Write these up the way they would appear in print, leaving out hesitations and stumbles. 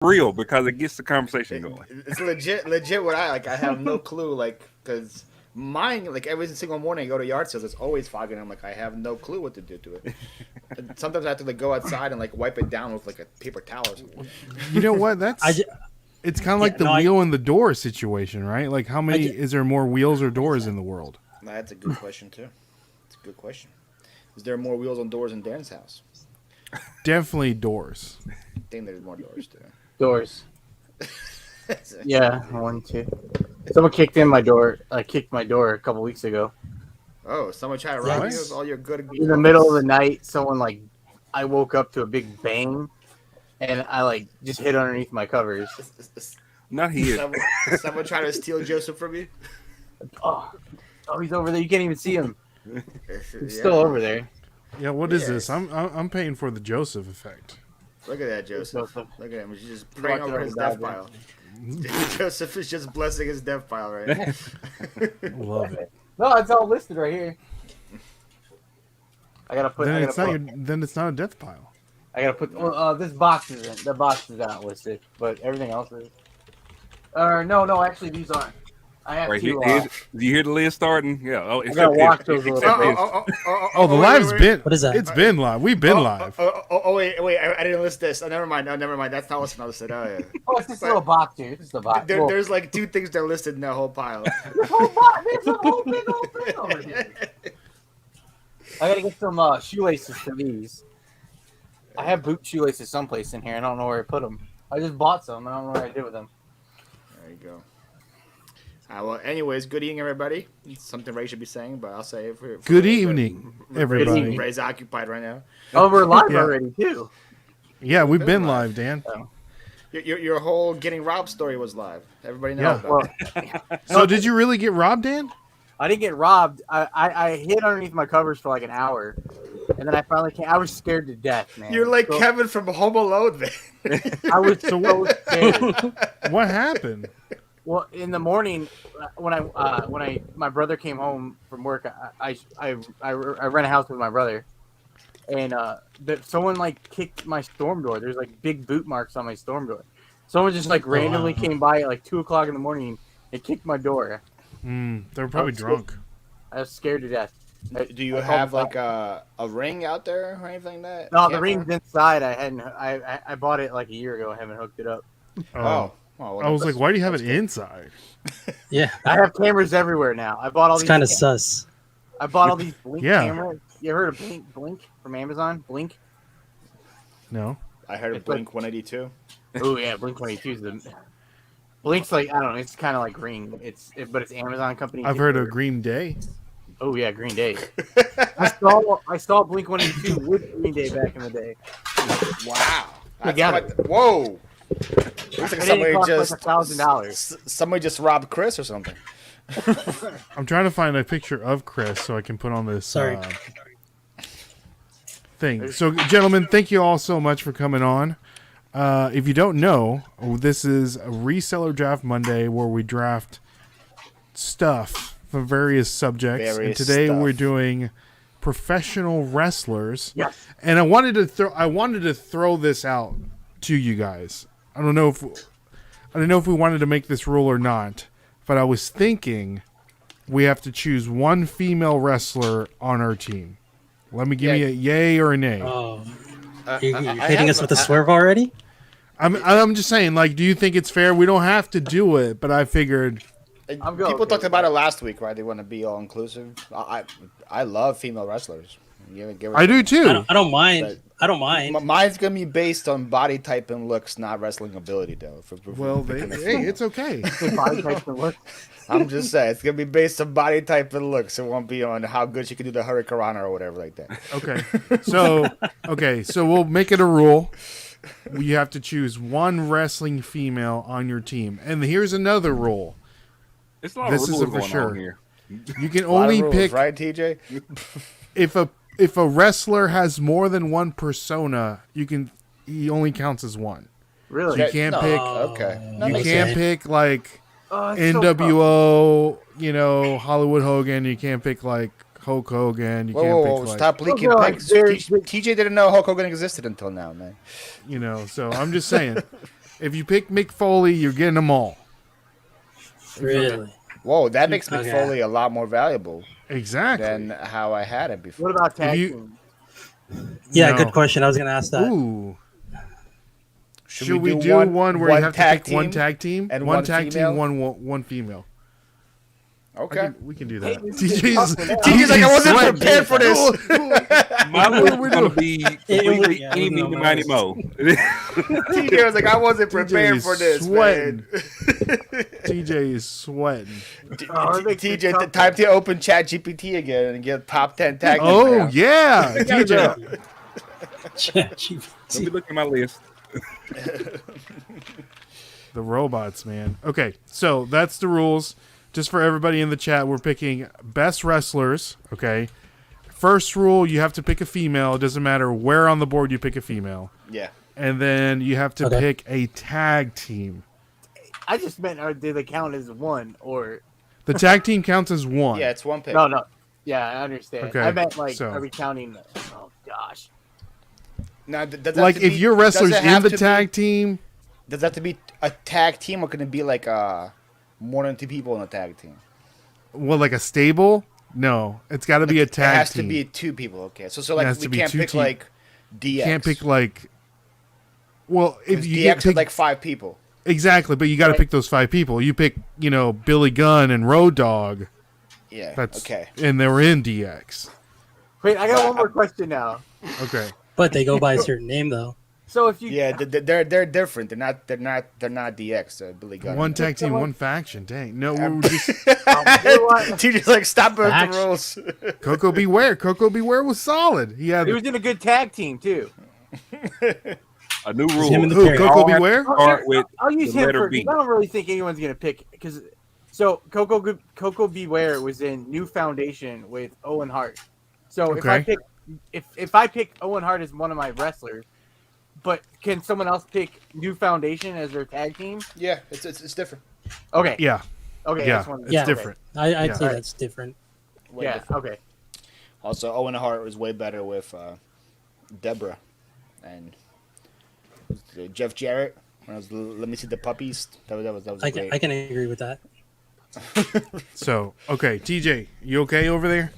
real because it gets the conversation going. It's legit. What I like, I have no clue. Like, because mine, like every single morning, I go to yard sales. It's always foggy, and I'm like, I have no clue what to do to it. And sometimes I have to like go outside and like wipe it down with like a paper towel or something. You know what? It's kind of like the wheel and the door situation, right? Like, how many is there more wheels or doors in the world? That's a good question too. It's a good question. Is there more wheels on doors in Dan's house? Definitely doors. I think there's more doors too. Doors. Yeah, 1, 2. Someone kicked my door a couple weeks ago. Oh, someone tried to rob you with all your good. In the middle of the night, I woke up to a big bang, and I like just hit underneath my covers. Not here. Someone tried to steal Joseph from you. Oh, he's over there. You can't even see him. He's still over there. Yeah, what is this? I'm paying for the Joseph effect. Look at that, Joseph. Look at him. He's just praying over his death pile. Joseph is just blessing his death pile right now. Love it. No, it's all listed right here. I gotta put. Then it's not a death pile. I gotta put. Well, this box isn't. The box is not listed, but everything else is. No. Actually, these aren't. I have Right, to. do you hear the lid starting? Yeah. Oh, I gotta watch those. The live's been. What is that? It's been live. We've been live. Wait! I didn't list this. Oh, never mind. No, never mind. That's not what's not listed. Oh yeah. Oh, it's this little box here. This is the box. There's like 2 things that are listed in that whole pile. There's a whole box. There's a whole big old thing over here. I gotta get some shoelaces for these. I have boot shoelaces someplace in here. I don't know where I put them. I just bought some. I don't know what I did with them. There you go. Well, anyways, good evening, everybody. It's something Ray should be saying, but I'll say it for good evening, everybody. Good Ray's occupied right now. Oh, we're live already, too. Yeah, we've been live, Dan. Oh. Your whole getting robbed story was live. Everybody knows about it. So did you really get robbed, Dan? I didn't get robbed. I hid underneath my covers for like an hour, and then I finally came. I was scared to death, man. You're like Kevin from Home Alone, man. I was so scared. What happened? Well, in the morning, when my brother came home from work, I rent a house with my brother, and someone like kicked my storm door. There's like big boot marks on my storm door. Someone just like randomly came by at like 2:00 in the morning and kicked my door. They were probably drunk. I was scared to death. Do you have like a ring out there or anything like that? No, the ring's inside. I bought it like a year ago. I haven't hooked it up. Oh. Well, I was like, why do you have it inside? Yeah. I have cameras everywhere now. I bought all these. It's kind of sus. I bought all these Blink cameras. You ever heard of Blink from Amazon? Blink? No. I heard of Blink 182. Oh yeah, Blink 182 is the. Blink's like, I don't know. It's kind of like Green. But it's Amazon company. I've heard of Green Day. Oh yeah, Green Day. I saw Blink 182 with Green Day back in the day. Wow. Whoa. Looks like somebody just like $1,000. Somebody just robbed Chris or something. I'm trying to find a picture of Chris so I can put on this thing. So, gentlemen, thank you all so much for coming on. If you don't know, this is a Reseller Draft Monday where we draft stuff for various subjects. And today we're doing professional wrestlers. Yes. And I wanted to throw this out to you guys. I don't know if we wanted to make this rule or not, but I was thinking we have to choose one female wrestler on our team. Let me give me a yay or a nay. Oh, you're hitting us with a swerve already? I'm just saying, like, do you think it's fair? We don't have to do it, but I figured. People talked about it last week, right? They want to be all inclusive. I love female wrestlers. I do too. I don't mind. I don't mind. Mine's gonna be based on body type and looks, not wrestling ability, though. Hey, it's okay. Body type and looks. I'm just saying it's gonna be based on body type and looks. It won't be on how good she can do the hurricanrana or whatever like that. Okay. So we'll make it a rule. You have to choose one wrestling female on your team, and here's another rule. It's a lot this of isn't for rules sure. on here. You can only pick, right, TJ? If a wrestler has more than one persona, he only counts as one. Really? So you can't pick. Okay. You can't pick like NWO, Hollywood Hogan. You can't pick like Hulk Hogan. You can't pick like. Stop leaking pics. TJ didn't know Hulk Hogan existed until now, man. So I'm just saying. If you pick Mick Foley, you're getting them all. Really? Whoa, that makes Mick Okay. Foley a lot more valuable Exactly. than how I had it before. What about tag you- team? Yeah, No. good question. I was gonna ask that. Ooh. Should we do one where you have to tag pick one team tag team and one one tag female? team, one female? Okay. We can do that. Hey, TJ's, TJ's like, I wasn't sweating. prepared for this. My What list are we is gonna doing? be It was- completely yeah, it eeny, was meeny, on my miny, list. mo. TJ was like, I wasn't prepared is for this, sweating. man. TJ is sweating. Oh, it makes me TJ, comfortable. time to open Chat GPT again and get top 10 tag team Oh rounds. yeah, TJ. Let me look at my list. The robots, man. Okay, so that's the rules. Just for everybody in the chat, we're picking best wrestlers. Okay. First rule, you have to pick a female. It doesn't matter where on the board you pick a female. Yeah. And then you have to Okay. pick a tag team. I just meant, did they count as one or The tag team counts as one. Yeah, it's one pick. no? Yeah, I understand. Okay, I meant like, so- are we counting? Oh gosh. Now, does that have Like to if be- your wrestler's does it in have the to be- tag team, Does that have to be a tag team or can it be like more than 2 people in a tag team? well, like a stable. No, it's got to be a It tag has team. to be 2 people. Okay. So It like has we to be can't 2 pick team- like DX. Can't pick like. Well, if 'Cause you DX get had pick, like 5 people. exactly, but you got to Right. pick those 5 people. You pick, Billy Gunn and Road Dogg. Yeah. That's okay. and they were in DX. Wait, I got one more question now. Okay. But they go by a certain name though. So if you Yeah, they're different. They're not DX. Billy Gunn. One tag team, one faction. Dang. No, we're just TJ's like, stop with the Facts. rules. Coco Beware. Coco Beware was solid. He had he was in a good tag team too. A new rule. him and the who? Perry. Coco All have to Beware. Start with I'll use the him letter for. B. I don't really think anyone's gonna pick because. So Coco Beware was in New Foundation with Owen Hart. So Okay. if I pick Owen Hart as one of my wrestlers, but can someone else pick New Foundation as their tag team? Yeah, it's different. Okay. Yeah. Okay. Yeah. that's one- It's Yeah. okay. different. I'd Yeah. say that's different. Way Yeah. different. Okay. Also, Owen Hart was way better with Deborah and Jeff Jarrett. When I was let me see the puppies. That was I great. can agree with that. So okay, TJ, you okay over there?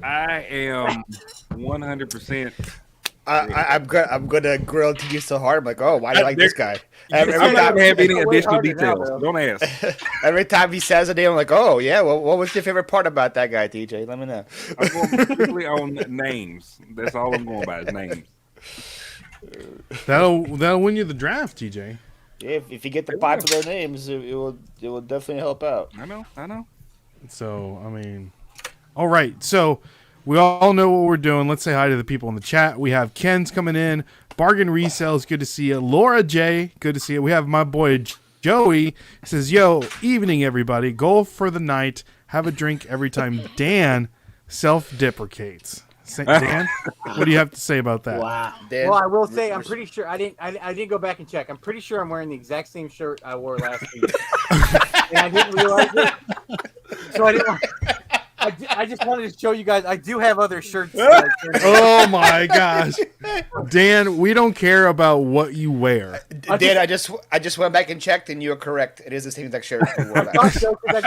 I am 100%. I'm gonna grill TJ so hard. I'm like, oh, why do you like this guy? Every I'm not time, gonna have any It's way additional harder now, details. though. Don't ask. every time he says a name, I'm like, oh yeah. Well, what was your favorite part about that guy, TJ? Let me know. I'm going strictly on names. That's all I'm going by is names. That'll win you the draft, TJ. Yeah, if you get the popular names, it will definitely help out. I know. So I mean, all right. So we all know what we're doing. Let's say hi to the people in the chat. We have Ken's coming in. Bargain Resales, good to see you. Laura J, good to see you. We have my boy Joey. He says, "Yo, evening everybody. Goal for the night. Have a drink every time Dan self-deprecates." Dan, what do you have to say about that? Wow. Dan, Well, I will say I'm pretty sure I didn't go back and check. I'm pretty sure I'm wearing the exact same shirt I wore last week, and I didn't realize it. So I didn't. I just wanted to show you guys. I do have other shirts. Oh my gosh, Dan, we don't care about what you wear. Dan, I just went back and checked, and you are correct. It is the same exact shirt. you wore I last. thought so, 'cause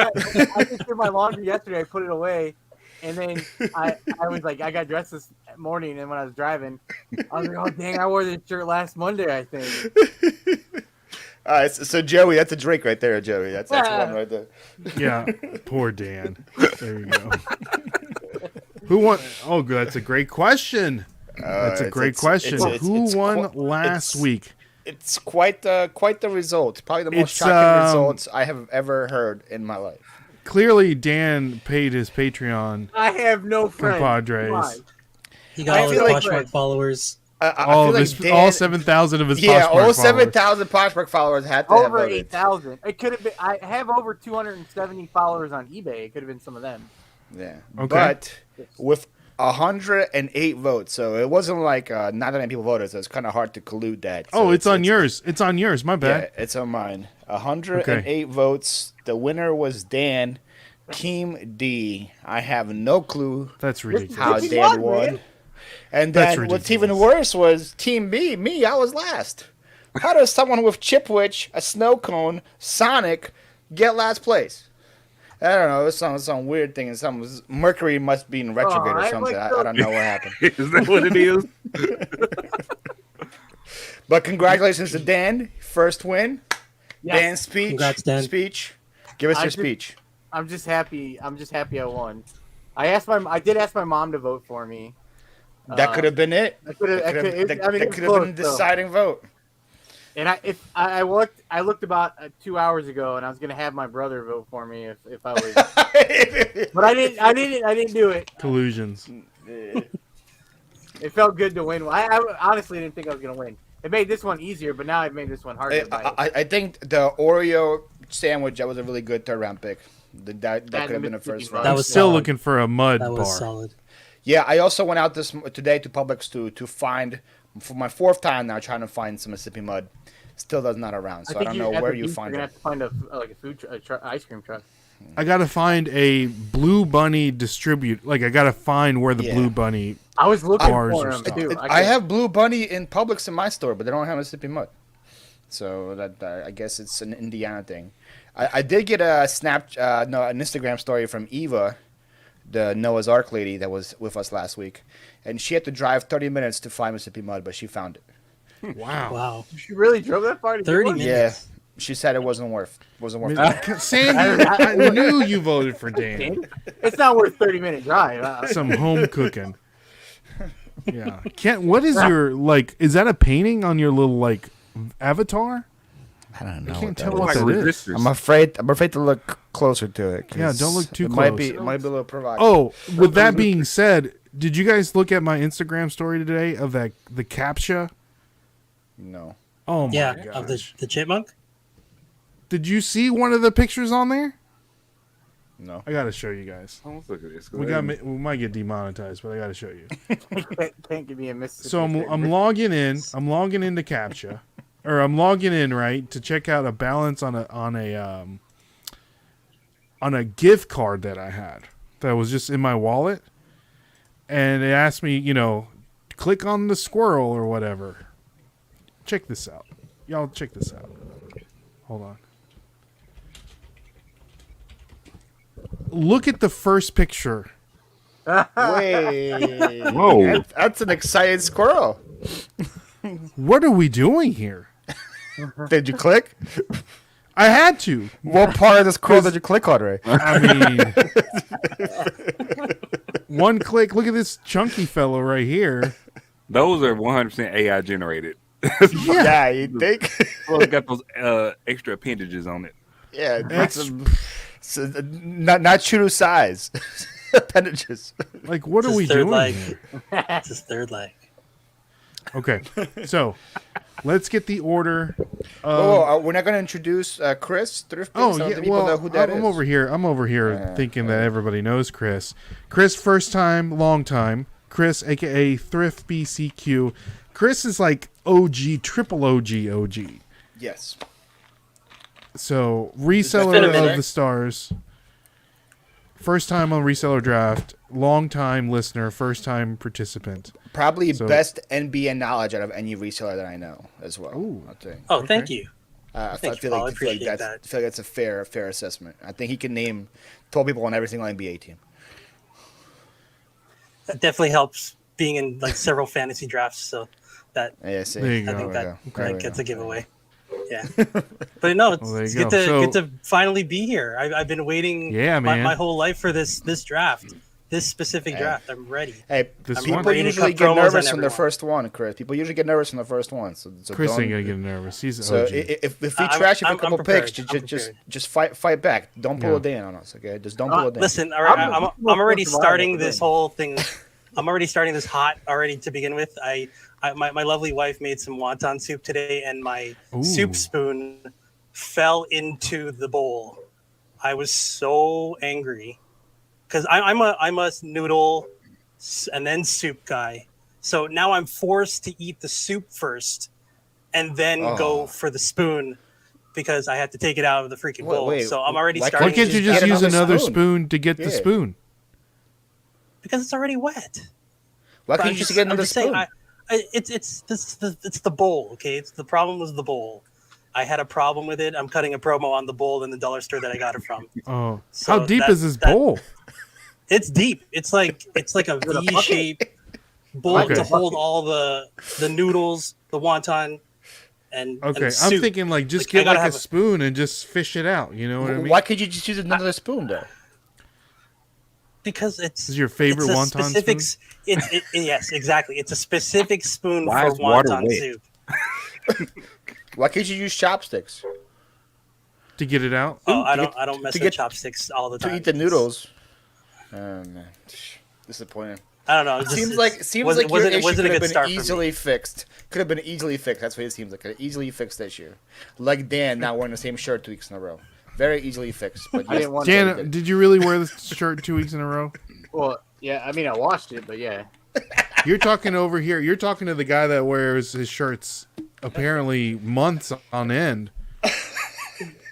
I just did my laundry yesterday. I put it away, and then I was like, I got dressed this morning, and when I was driving, I was like, oh dang, I wore this shirt last Monday, I think. All right, so Joey, that's a drink right there, Joey. That's one right there. Yeah, poor Dan. There you go. Who won? Oh, good. That's a great question. That's a great question. Who won last week? It's quite the result. Probably the most It's, shocking results I have ever heard in my life. Clearly, Dan paid his Patreon I have no friends. compadres. Come on. He got I all his feel like- Poshmark followers. I All feel of like his, Dan- all 7,000 of his Yeah, Poshmark all followers. 7,000 Poshmark followers had to have Over voted. 8,000. It could have been. I have over 270 followers on eBay. It could have been some of them. Yeah, Okay. but with 108 votes, so it wasn't like not that many people voted. So it's kind of hard to collude that. So Oh, it's on yours. It's on yours. My Yeah, bad. it's on mine. 108 votes. The winner was Dan. Team D. I have no clue That's ridiculous. how He Dan won, won. man. And That's then what's ridiculous. even worse was Team B. Me, I was last. How does someone with Chipwich, a snow cone, Sonic, get last place? I don't know. It's some weird thing. Mercury must be in retrograde or something. I don't know what happened. Is that what it is? But congratulations to Dan. First win. Yes. Dan's speech. Congrats, Dan. Speech. Give us your speech. I'm just happy I won. I did ask my mom to vote for me. That could have been it. That That could have been the deciding vote. And I looked about 2 hours ago, and I was gonna have my brother vote for me if I was, but I didn't do it. Collusions. It felt good to win. I honestly didn't think I was gonna win. It made this one easier, but now I've made this one harder. I think the Oreo sandwich, that was a really good third round pick. That could have been a first round. I was still looking for a mud That bar. was solid. Yeah, I also went out today to Publix to find, for my fourth time now, trying to find some Mississippi mud. Still does not around, so I don't know where you find You're it. gonna have to find a ice cream truck. I gotta find a Blue Bunny distribute. Like I gotta find where the Yeah. Blue Bunny. I was looking Bars for or him stuff. too. I have Blue Bunny in Publix in my store, but they don't have Mississippi mud. So that I guess it's an Indiana thing. I did get an Instagram story from Eva, the Noah's Ark lady that was with us last week, and she had to drive 30 minutes to find Mississippi mud, but she found it. Wow. Wow. She really drove that far to 30 get one? minutes. Yeah, she said it wasn't worth it. Sandy, I knew you voted for Dan. It's not worth 30-minute drive. Some home cooking. Yeah. Kent, what is your is that a painting on your little avatar? I don't know. I can't what tell that what is. that is. resistors. I'm afraid to look closer to it. 'Cause Yeah, don't look too it Might close. be a little provocative. Oh, with that being said, did you guys look at my Instagram story today of the CAPTCHA? No. Oh my Yeah, gosh. of the chipmunk. Did you see one of the pictures on there? No. I gotta show you guys. Oh, let's look at this. Go We ahead. might get demonetized, but I gotta show you. Can't give me a Mississippi. So I'm logging in. I'm logging into CAPTCHA, or I'm logging in right to check out a balance on a gift card that I had that was just in my wallet, and it asked me, click on the squirrel or whatever. Check this out, y'all. Check this out. Hold on. Look at the first picture. Wait. Whoa. That's an excited squirrel. What are we doing here? Did you click? I had to. What part of the squirrel did you click on, Ray? I mean, one click. Look at this chunky fellow right here. Those are 100% AI generated. Yeah, you think? Well, it got those extra appendages on it. Yeah, That's- not true to size. Appendages. Like, what It's are his we third doing leg. here? It's his third leg. Okay, so let's get the order. We're not going to introduce Chris Thrift. Oh so yeah, the people know who that is. I'm over here. I'm over here thinking that everybody knows Chris. Chris, first time, long time. Chris, aka Thrift BCQ. Chris is like OG, triple OG. Yes. So been a reseller of minute. the stars. First time on reseller draft. Long time listener. First time participant. Probably So- best NBA knowledge out of any reseller that I know as well. Ooh. I think. Oh, thank you. I Thank feel you, Paul. I like appreciate that's a fair assessment. I think he can name 12 people on every single NBA team. That definitely helps being in several fantasy drafts. So that Yeah, see. There you I go. think There that we gets go. a giveaway. Yeah, but no, it's, Well, there it's you good go. to So- get to finally be here. I've been waiting Yeah, man. my whole life for this draft, this specific Hey. draft. I'm ready. Hey, This people one? Ready to usually cut get promos nervous on from their everyone. first one, Chris. People usually get nervous from the first one. So Chris don't, ain't gonna get nervous. He's So OG. if we I'm- trash you for a I'm couple prepared. picks, I'm just fight back. Don't pull Yeah. a Dan on us, okay? Just don't pull a Dan. Listen, all right, I'm already Survival, starting okay. this whole thing. I'm already starting this hot already to begin with. My lovely wife made some wonton soup today, and my Ooh. soup spoon fell into the bowl. I was so angry because I'm a noodle and then soup guy. So now I'm forced to eat the soup first, and then go for the spoon because I had to take it out of the freaking bowl. Wait, so I'm already why starting. Why can't to you just get use another another spoon? spoon to get the Yeah. spoon? because it's already wet. Why But can't you just get another saying, spoon? It's the bowl. Okay, it's the problem was the bowl. I had a problem with it. I'm cutting a promo on the bowl in the dollar store that I got it from. Oh, So how deep is this bowl? It's deep. It's like a V shape bowl Okay. to hold all the noodles, the wonton, and Okay, and I'm soup. thinking like just Like, I get gotta like a have spoon and just fish it out. You know what I mean? Why could you just use another spoon though? because it's This is your favorite it's a wonton specific, spoon? Yes, exactly. It's a specific spoon Why for is water wonton wet? soup. Why can't you use chopsticks To get it out? Oh, I get- don't mess to with get- chopsticks all the to time. eat the noodles? Oh man, disappointing. I don't know. It Seems just, like wasn't your issue wasn't could a have good been start for me. easily fixed. Could have been easily fixed. That's what it seems like. Could have easily fixed this year. Like Dan not wearing the same shirt 2 weeks in a row. Very easily fixed. But I yes, didn't want Dan, did you really wear this shirt 2 weeks in a row? Well, yeah. I mean, I washed it, but yeah. You're talking over here. You're talking to the guy that wears his shirts apparently months on end.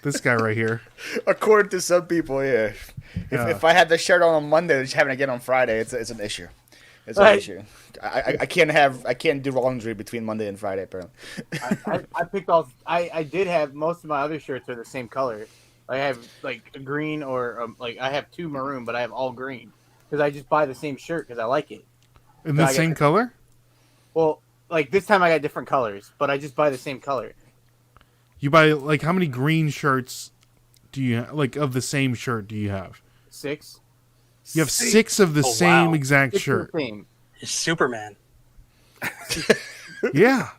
This guy right here. according to some people, yeah. Yeah. If I had the shirt on Monday, just having it again on Friday, it's an issue. It's an Right. issue. I can't do laundry between Monday and Friday apparently. I picked all. I did have most of my other shirts are the same color. I have like a green or like I have 2 maroon, but I have all green because I just buy the same shirt because I like it. In the I got same it. color? Well, like this time I got different colors, but I just buy the same color. You buy like how many green shirts do you like of the same shirt do you have? 6. You have 6 of the Oh, same wow. exact It's the shirt. same. It's Superman. Yeah.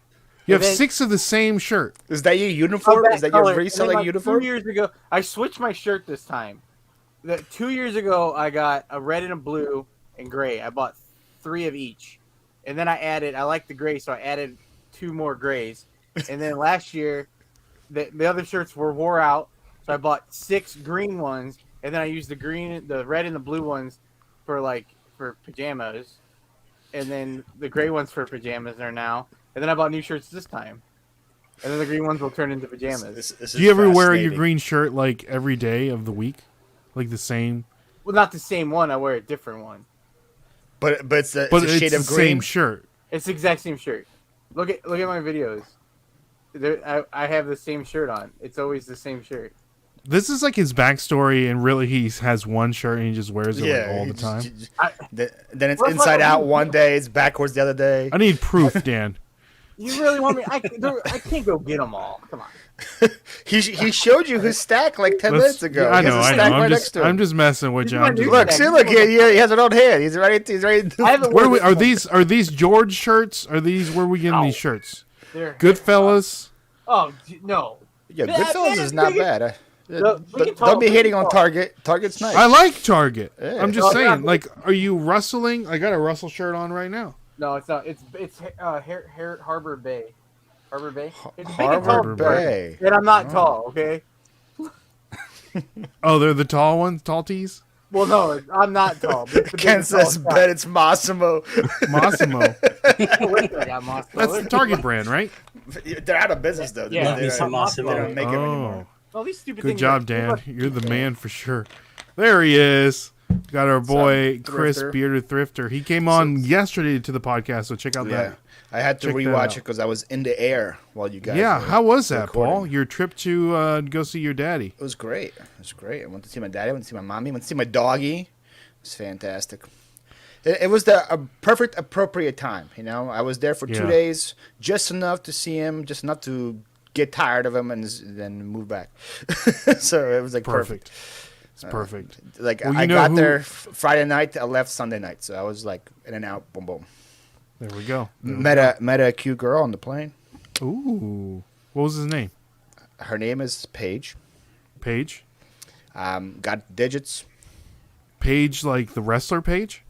You have And then- 6 of the same shirt. Is that your uniform? Of Is that your color. And then, reselling like, uniform? 2 years ago, I switched my shirt this time. 2 years ago, I got a red and a blue and gray. I bought 3 of each, and then I like the gray, so I added 2 more grays. And then last year, the other shirts were wore out, so I bought 6 green ones, and then I used the red and the blue ones for pajamas, and then the gray ones for pajamas are now. And then I bought new shirts this time, and then the green ones will turn into pajamas. This Do you is ever wear your fascinating. green shirt like every day of the week? Like the same? Well, not the same one. I wear a different one. But it's a, But it's a it's shade the of green. same shirt. It's the exact same shirt. Look at my videos. I have the same shirt on. It's always the same shirt. This is like his backstory, and really he has one shirt and he just wears it like, all he the time. then it's Well, inside like- out one day, it's backwards the other day. I need proof, Dan. You really want me? I can't go get them all. Come on. He showed you his stack like 10 minutes ago. I He has know, a I stack know. right next to him. I'm just messing with He's you. my I'm just new Look, stack. see, look, he has it on hand. He's ready. I haven't Where worn are this these? Are these George shirts? Are these where we getting No. these shirts? They're- Goodfellas. Oh no. Yeah, Yeah, Goodfellas man, is not we can- bad. Look, we can Don't talk, be we hating can on talk. Target. Target's nice. I like Target. Yeah. I'm just Oh, saying. yeah. Like, are you rustling? I got a Russell shirt on right now. No, it's not. It's Harbor Bay. Harbor Bay. It's big and Harbor tall, Harbor Bay. and I'm not tall. Okay. Oh, they're the tall ones, tall tees. Well, no, I'm not tall. But it's the big Ken and tall says, guy. bet it's Massimo. Massimo. Wait, I got Moscow. That's the Target brand, right? They're out of business, though. Yeah. Love me some They Massimo. don't make it anymore. Oh, All these stupid good things job, are- Dan. You're the man for sure. There he is. Got our boy Chris Thrifter. Bearded Thrifter. He came on yesterday to the podcast, so check out Yeah. that. I had to Check that rewatch out. it because I was in the air while you guys Yeah, were how was that, recording. Paul? Your trip to go see your daddy? It was great. It was great. I went to see my daddy. I went to see my mommy. I went to see my doggy. It was fantastic. It was the perfect, appropriate time. You know, I was there for 2 Yeah. days, just enough to see him, just enough to get tired of him, and then move back. So it was like perfect. It's perfect. Like Well, you I know got who- there Friday night. I left Sunday night. So I was like in and out. Boom, boom. There we go. Met a cute girl on the plane. Ooh. What was his name? Her name is Paige. Paige? Got digits. Paige, like the wrestler Paige?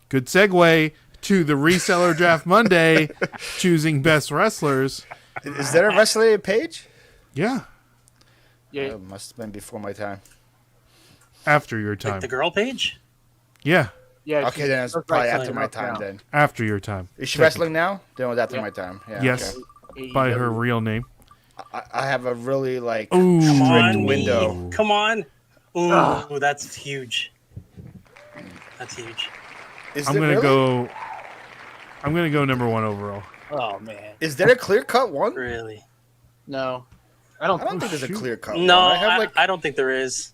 Good segue to the Reseller Draft Monday, choosing best wrestlers. Is there a wrestler Paige? Yeah, Yeah, Must have been before my time. after your time. Like the girl page? Yeah, yeah. Okay, then it's that's probably right, after my right time now. then. after your time. Is she Technically. wrestling now? Then it was after Yeah. my time. Yeah, Yes, okay. by her AEW. real name. I have a really like Ooh. Come strict on, window. me. Come on. Ooh, that's huge. That's huge. Is I'm it gonna really? go. I'm gonna go number 1 overall. Oh man, Is there a clear cut one? really? No, I I don't. don't think there's a shoot. clear cut No, one. I don't think there is.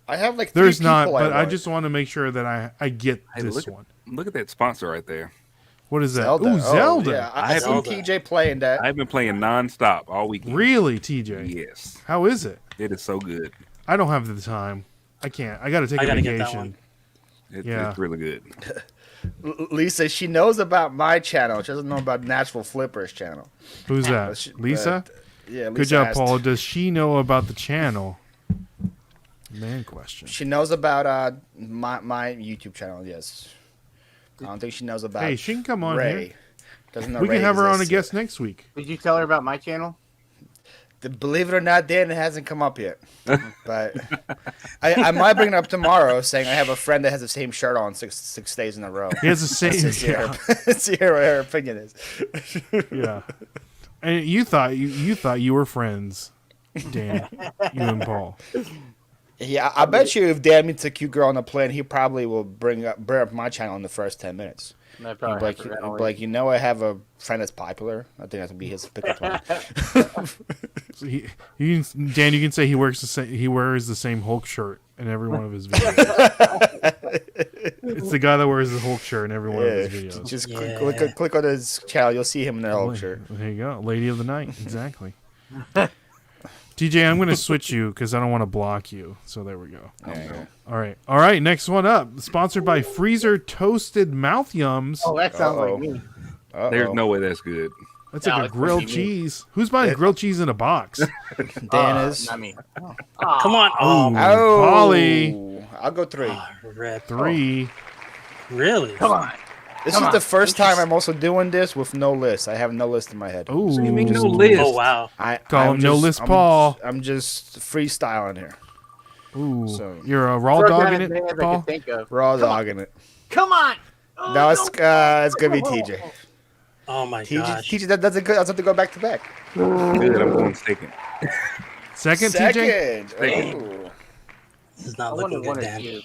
I have like There's 3 not, people but I like. just want to make sure that I get Hey, this look one. Look at that sponsor right there. What is that? Zelda. Ooh, Zelda. Yeah, I seen Zelda. TJ playing that. I've been playing nonstop all weekend. Really, TJ? Yes, How is it? it is so good. I don't have the time. I can't. I got to take I a gotta get that vacation. one. Yeah. It's really good. Lisa, she knows about my channel. She doesn't know about Nashville Flippers channel. Who's But that? she- Lisa? Yeah, Lisa Good job, asked. Paula. Does she know about the channel? Man question. She knows about my YouTube channel. Yes. I don't think she knows about. Hey, she can come on Ray. here. Doesn't know We can Ray have her on a exists guest next week. Did you tell her about my channel? yet. Believe it or not, Dan, it hasn't come up yet. But I might bring it up tomorrow, saying I have a friend that has the same shirt on six days in a row. He has the same. See Yeah. see what her opinion is. Yeah. And you thought you were friends, Dan. You and Paul. Yeah, I bet you if Dan meets a cute girl on the plane, he probably will bring up my channel in the first 10 minutes. No, He'd probably be like, have to he'd be like, you know, I have a friend that's popular. I think that's gonna be his pickup line. So Dan, you can say he wears the same Hulk shirt in every one of his videos. It's the guy that wears the Hulk shirt in every one of his videos. Just Yeah. click on his channel. You'll see him in that Hulk shirt. There you go, Lady of the Night. Exactly. TJ, I'm going to switch you because I don't want to block you. So there we go. There you go. All right. Next one up, sponsored by Freezer Toasted Mouth Yums. Oh, that sounds Uh-oh. like me. Uh-oh. There's no way that's good. That's No, like a it's grilled supposed to be me. cheese. Who's buying grilled cheese in a box? Dan is. Not me. Come on. Oh, Oh, Polly. I'll go 3. rip. 3. Really? Come on. This Come is on. the first time I'm also doing this with no list. I have no list in my head. Ooh. So you mean no list? Oh wow. Call him No List Paul. I'm just freestyling here. Ooh. So- You're a raw Throw dog down in as many it, as I Paul? can think of. Raw dogging it. Come on. Oh, No, it's gonna be TJ. Oh my gosh. TJ, that doesn't good. That's have to go back to back. Good, I'm going second. Second, TJ? Second. Ooh. This is I not wonder looking one good, or Dan. two.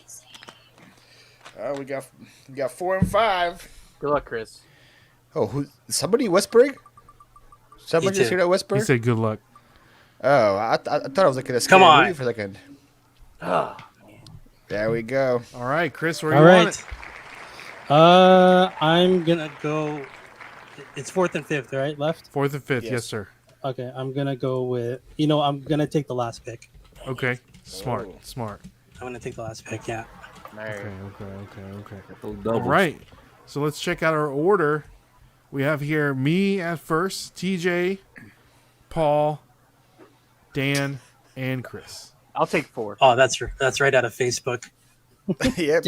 We got 4 and 5. Good luck, Chris. Oh, somebody whispering? Someone Me just too. hear that whisper? He said good luck. Oh, I thought I was looking at a Come scary on. movie for a second. Oh, There we go. All right, Chris, where All you want right. it? I'm gonna go. It's 4th and 5th, right? Left. 4th and 5th. Yes. Yes, sir. Okay, I'm gonna go with. I'm gonna take the last pick. Okay. Smart. Oh. Smart. I'm gonna take the last pick. Yeah. Okay. Those All doubles. right. So let's check out our order. We have here me at first, TJ, Paul, Dan, and Chris. I'll take 4. Oh, that's right out of Facebook. Yep.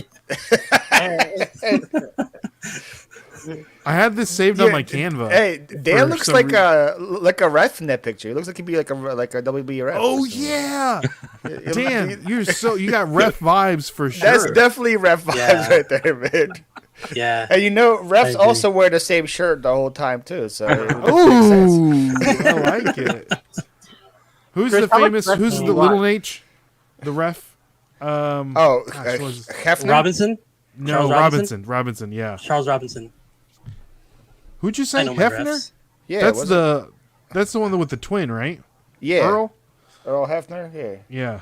I had this saved on my Canva. Hey, Dan for looks some like a ref in that picture. He looks like he'd be like a WB ref. Oh or something. yeah, Dan, you got ref vibes for sure. That's definitely ref vibes Yeah. right there, man. Yeah. And refs agree. also wear the same shirt the whole time too. So it makes sense. Ooh, I like it. Who's Chris, the how much famous? ref Who's do the you little watch? H? The ref. Oh, Gosh, what was his- Hefner. Robinson. No, Charles Robinson. Robinson. Yeah. Charles Robinson. Who'd you I say? know my Hefner. refs. Yeah, That's wasn't the one with the twin, right? yeah. Earl. Earl Hefner. Yeah, Yeah.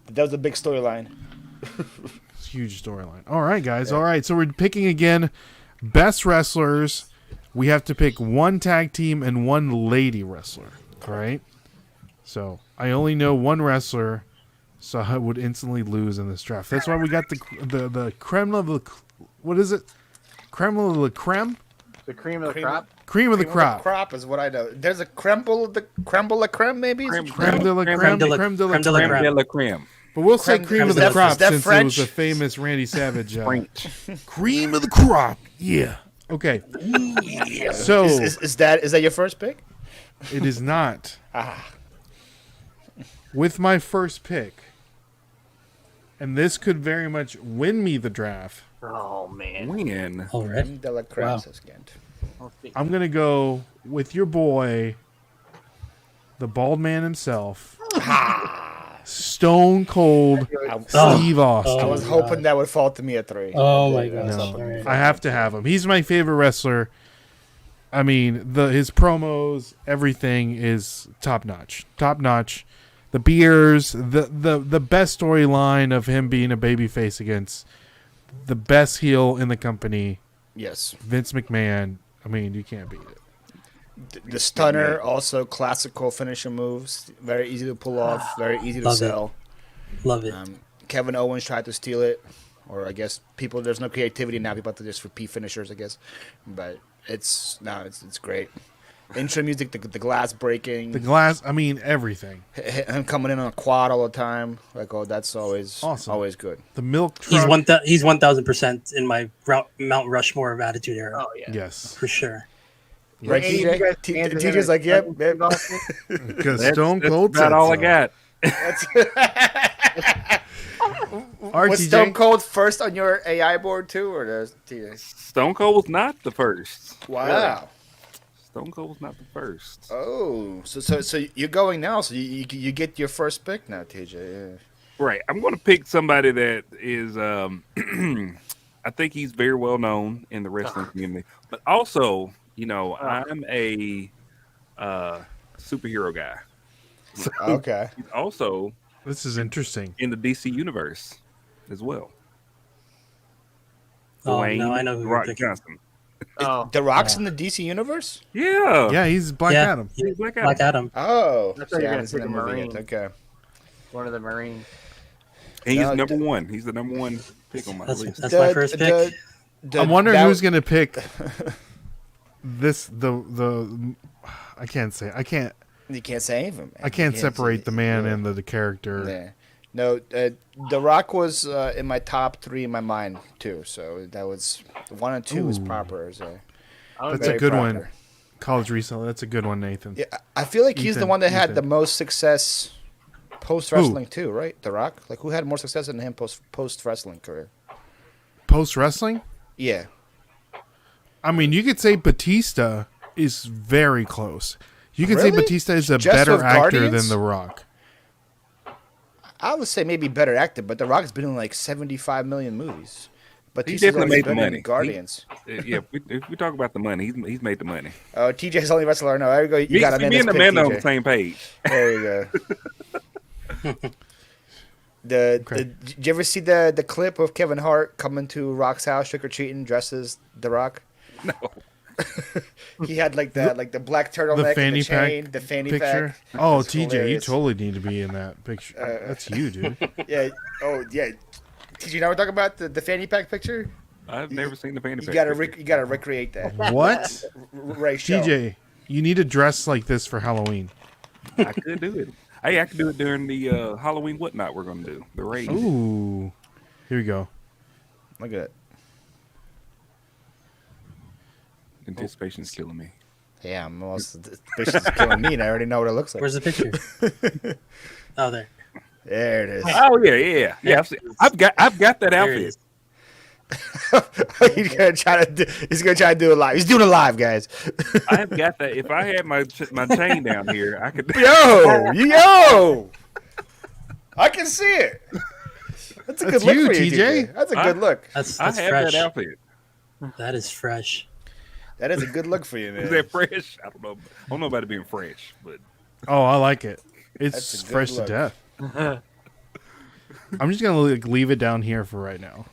that was a big storyline. It's a huge storyline. All right, guys. All right. So we're picking again best wrestlers. We have to pick one tag team and one lady wrestler. All right. So I only know one wrestler, so I would instantly lose in this draft. That's why we got the creme of the what is it? Creme of the creme? The cream of the Cream- crop. Cream of the Cream crop. crop is what I know. There's a creme la creme, maybe. Creme- Creme de la creme. de la- Creme de la creme de la creme. Creme de la creme. But we'll say Creme- cream is of the that- crop is that since French? it was a famous Randy Savage. French. Cream of the crop. Yeah. Okay. So Is that your first pick? it is not. Ah, With my first pick, and this could very much win me the draft, Oh man. Win. All right. creme de la creme. Wow. Says Gant. Let's see. I'm going to go with your boy, the bald man himself, Stone Cold Steve Austin. I was hoping that would fall to me at 3. Oh my Yeah, gosh! No, All right. I have to have him. He's my favorite wrestler. I mean, his promos, everything is top notch. Top notch. The beers, the best storyline of him being a babyface against the best heel in the company, Yes. Vince McMahon. I mean, you can't beat it. The stunner, also classical finishing moves, very easy to pull off, very easy to Love it. sell. Love it. Kevin Owens tried to steal it, or I guess there's no creativity now. People have to just repeat finishers, I guess. But it's great. Intro music, the glass breaking, The glass, I mean, everything. him coming in on a quad all the time. Like, that's always Awesome. always good. The milk He's truck. he's 1000% in my Mount Rushmore of Attitude Era Oh yeah. Yes. for sure. Right, Any of you guys TJ? fans of TJ's like, yep. Because That's, Stone that's Cold about said all so. I got. Was Stone Cold first on your AI board too, or does TJ? Stone Cold was not the first. Wow. Stone Cold was not the first. Oh, so you're going now, so you get your first pick now, TJ. Yeah. Right. I'm going to pick somebody that is, I think he's very well known in the wrestling community, but also, I'm a superhero guy. So Okay. he's also This is interesting. in the DC universe as well. Oh, Dwayne no, I know who The you're Rock picking. Johnson. Oh, The Rock's in the DC universe? Yeah. Yeah, he's Black Yeah. Adam. He's Black Adam. Black Adam. Oh. I thought you were I gonna haven't seen pick the a movie yet. Marine. Okay. one of the Marines. And he's No, number one. He's the number one pick on my list. That's my first pick. I'm wondering who's going to pick this. I can't say. I can't. You can't say anything. Man. I can't You separate the man yeah. and the character. Yeah. No, The Rock was in my top 3 in my mind too. So that was 1 and 2 is Ooh. proper. So That's very a good proper. one. College Reseller. That's a good one, Nathan. Yeah, I feel like he's the Ethan, one that had Ethan. the most success post wrestling too, right? The Rock. Like, who had more success than him post wrestling career? Post wrestling. Yeah. I mean, you could say Batista is very close. You could say Really? Batista is a Just better with actor Guardians? than The Rock. I would say maybe better actor, but The Rock's been in like 75 million movies. But He he's definitely always made the been in money. Guardians. Yeah, if we talk about the money, he's made the money. Oh, TJ's only wrestler. No, there you go. You got him in me this and pick, Amanda on TJ. the same page. There you go. Did you ever see the clip of Kevin Hart coming to Rock's house trick or treating dressed as The Rock? No. He had like the black turtleneck, The fanny and the chain, pack the fanny picture. pack. Oh, It's TJ, hilarious. you totally need to be in that picture. That's you, dude. Yeah. Oh, yeah. TJ, now we're talking about the fanny pack picture. I've never seen the fanny You pack. gotta picture. you gotta recreate that. What? Right, show. TJ, you need to dress like this for Halloween. I could do it. Hey, I could do it during the Halloween whatnot we're gonna do. The raid. Ooh. Here we go. Look at it. Anticipation's killing me. Yeah, I'm almost this is killing me, and I already know what it looks like. Where's the picture? Oh, there. There it is. Oh yeah. I've got that There it outfit. is. He's gonna try to do it live. He's doing it live, guys. I have got that. If I had my chain down here, I could. Yo! I can see it. That's a That's good look you, for you, TJ. TJ. That's a good look. That's I have fresh. that outfit. That is fresh. That is a good look for you, man. Is that fresh? I don't know. I don't know about it being fresh, but Oh, I like it. That's It's a good fresh look. to death. I'm just gonna leave it down here for right now.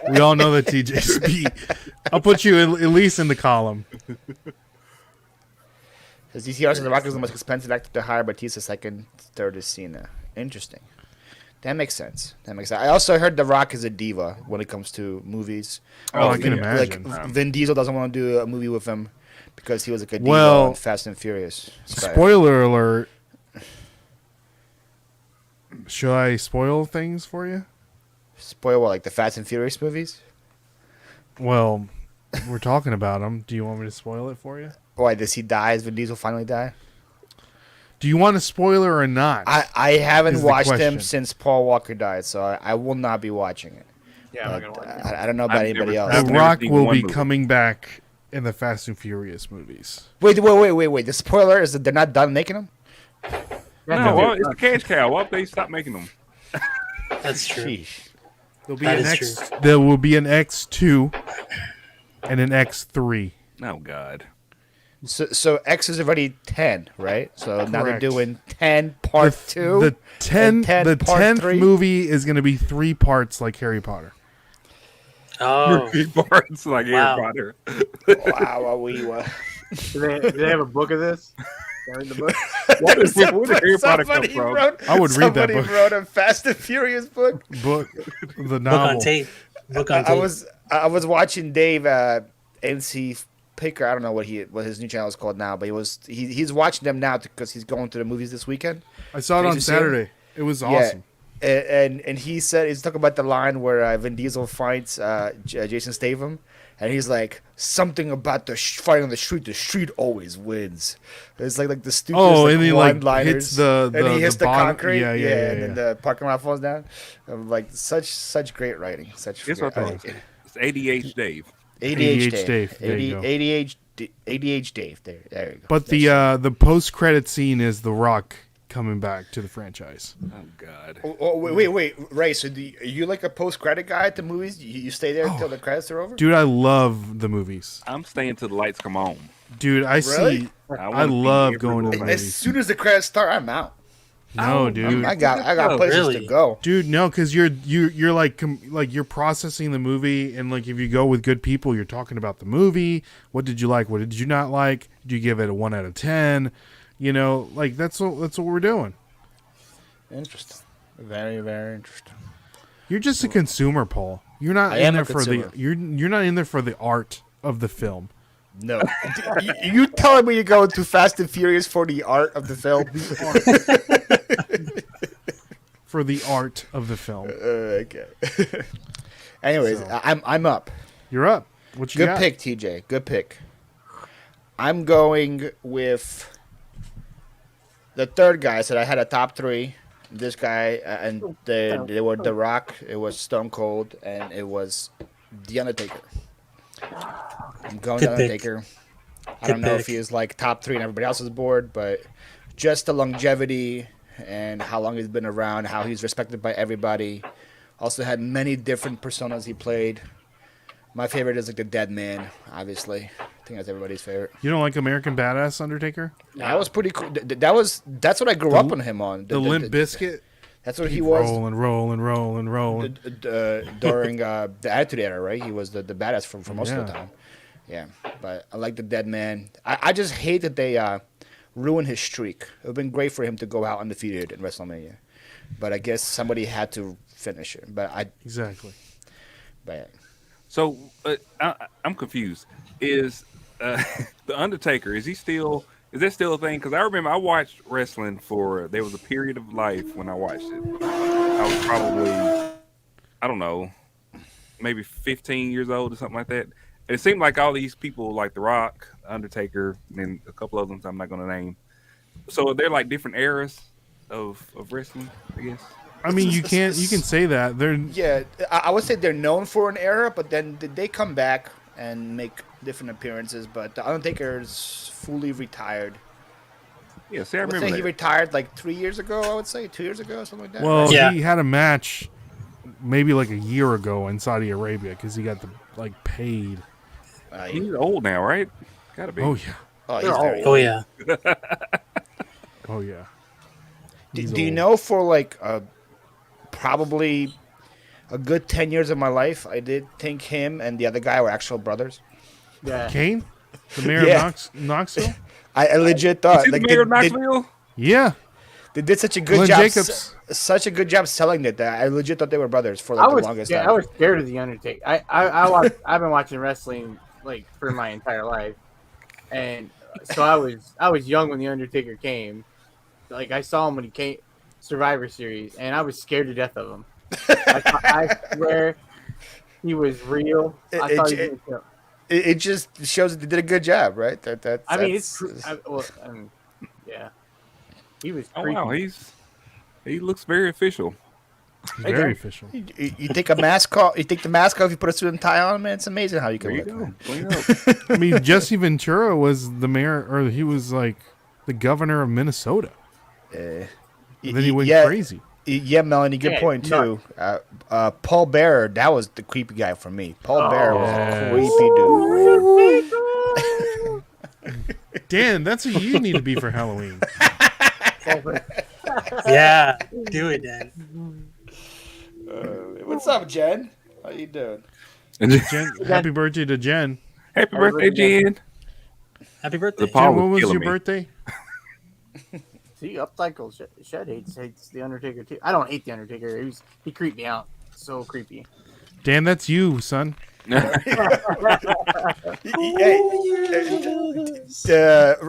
We all know that TJ's beat. I'll put you at least in the column. Says DCR says The Rock is the most expensive actor to hire, Batista second, third is Cena. Interesting. That makes sense. I also heard The Rock is a diva when it comes to movies. Oh, I can yeah. imagine. Like Vin Diesel doesn't want to do a movie with him because he was like a diva Well, on Fast and Furious. Spoiler alert. Should I spoil things for you? Spoil what, like the Fast and Furious movies? Well, we're talking about them. Do you want me to spoil it for you? Why, does he die? Does Vin Diesel finally die? Do you want a spoiler or not? I haven't Is the watched him question. since Paul Walker died, so I will not be watching it. Yeah, I'm But, not gonna watch it. I don't know about I've anybody never- else. The I've never Rock seen will one be movie. coming back in the Fast and Furious movies. Wait. The spoiler is that they're not done making them? no, well, it's a cash cow. Why don't they stop making them? That's true. Sheesh. There'll be That an is X. There will be an X2. and an X3. Oh God. So X is already 10, right? So now they're Correct. doing 10 part 2. The 10 10 the part 10th 3? movie is going to be 3 parts like Harry Potter. Oh, Parts like Wow. Harry Potter. Wow, we were. Do they have a book of this? Can I read the book? Where did Harry Potter come Somebody from? I would read that somebody book. wrote a Fast and Furious book. Book the book on novel. tape. Book on I tape. was watching Dave NC Picker. I don't know what his new channel is called now, but he's watching them now because he's going to the movies this weekend. I saw it Did on you see it? Saturday. It was awesome. And he said he's talking about the line where Vin Diesel fights Jason Statham, and he's like something about the fighting on the street. The street always wins. It's like the stupid And he like one-liners. hits the and he hits the bottom- concrete. Yeah, yeah, and then the parking lot falls down. Like such great writing. Guess what I thought? It's ADH Dave. ADH Dave. There you go. ADH Dave. There you go. But the post credit scene is The Rock coming back to the franchise. Oh God. Wait, Ray. So are you like a post credit guy at the movies? You stay there until the credits are over? Dude, I love the movies. I'm staying till the lights come on. Dude, I Really? see. I wanna be love every going to the moment. As movies. soon as the credits start, I'm out. No, dude. I got places really? to go. Dude, no, because you're like you're processing the movie, and like if you go with good people, you're talking about the movie. What did you like? What did you not like? Did you give it a 1 out of 10? You know, like that's what we're doing. Interesting. Very, very interesting. You're just a consumer, Paul. You're not I in am there a for the consumer. you're not in there for the art of the film. No. you telling me you're going to Fast and Furious for the art of the film? For the art of the film. Okay. Anyways, So. I'm up. You're up. What you Good got? pick, TJ. Good pick. I'm going with the third guy. I said I had a top 3. This guy and they were The Rock. It was Stone Cold, and it was The Undertaker. I'm going Good to pick. Undertaker. I don't know if pick. he is like top 3 on everybody else's board, but just the longevity and how long he's been around, how he's respected by everybody. Also had many different personas he played. My favorite is like the Dead Man, obviously. I think that's everybody's favorite. You don't like American Badass Undertaker? That was pretty cool. That's what I grew up on him on. The Limp Bizkit? That's what he was Rolling. during the Attitude Era, right? He was the badass for most of the Yeah. time. Yeah, but I like the Dead Man. I just hate that they ruined his streak. It would have been great for him to go out undefeated in WrestleMania, but I guess somebody had to finish it. Exactly. But So I'm confused. Is the Undertaker? Is that still a thing? Because I remember I watched wrestling there was a period of life when I watched it. I was probably, I don't know, maybe 15 years old or something like that. And it seemed like all these people, like The Rock, Undertaker, and a couple of them I'm not going to name. So they're like different eras of wrestling, I guess. I mean, you can say that. They're yeah, I would say they're known for an era, but then they come back and make different appearances. But the Undertaker is fully retired. Yeah, see, I I would remember say that. he retired like 3 years ago. I would say 2 years ago, something like that. well, Yeah. he had a match maybe like a year ago in Saudi Arabia because he got paid. He's old now, right? Gotta be. Oh yeah. Oh, he's very Oh yeah. Oh yeah. Do He's you old. know for like probably a good 10 years of my life, I did think him and the other guy were actual brothers. Yeah. Kane, the mayor Yeah. of Knoxville? I legit Is thought he the like mayor of they, Knoxville? Yeah. they did such a good Glenn job, Jacobs. such a good job selling it that I legit thought they were brothers for like the longest time. I was scared of the Undertaker. I've been watching wrestling like for my entire life, and so I was young when the Undertaker came. Like I saw him when he came Survivor Series, and I was scared to death of him. I swear he was real. I thought he was gonna kill. It just shows that they did a good job, right? I mean, yeah, he was. Oh Creepy. wow, he looks very official. Very official. You take a mask off. You take the mask off. You put a suit and tie on, man. It's amazing how you There can you look. go. Man. Clean up. I mean, Jesse Ventura was the mayor, or he was like the governor of Minnesota. And then he went crazy. Yeah, Melanie, good Yeah, point too. Paul Bearer, that was the creepy guy for me. Paul Bearer was a creepy dude. Dan, that's who you need to be for Halloween. Yeah, do it, Dan. What's up, Jen? How you doing? Jen, happy birthday to Jen. Happy birthday, Jen. Happy The birthday. Paul Jen, when was killing your me. birthday? See, Upcycle Shed hates the Undertaker too. I don't hate the Undertaker. He creeped me out. So creepy. Dan, that's you, son.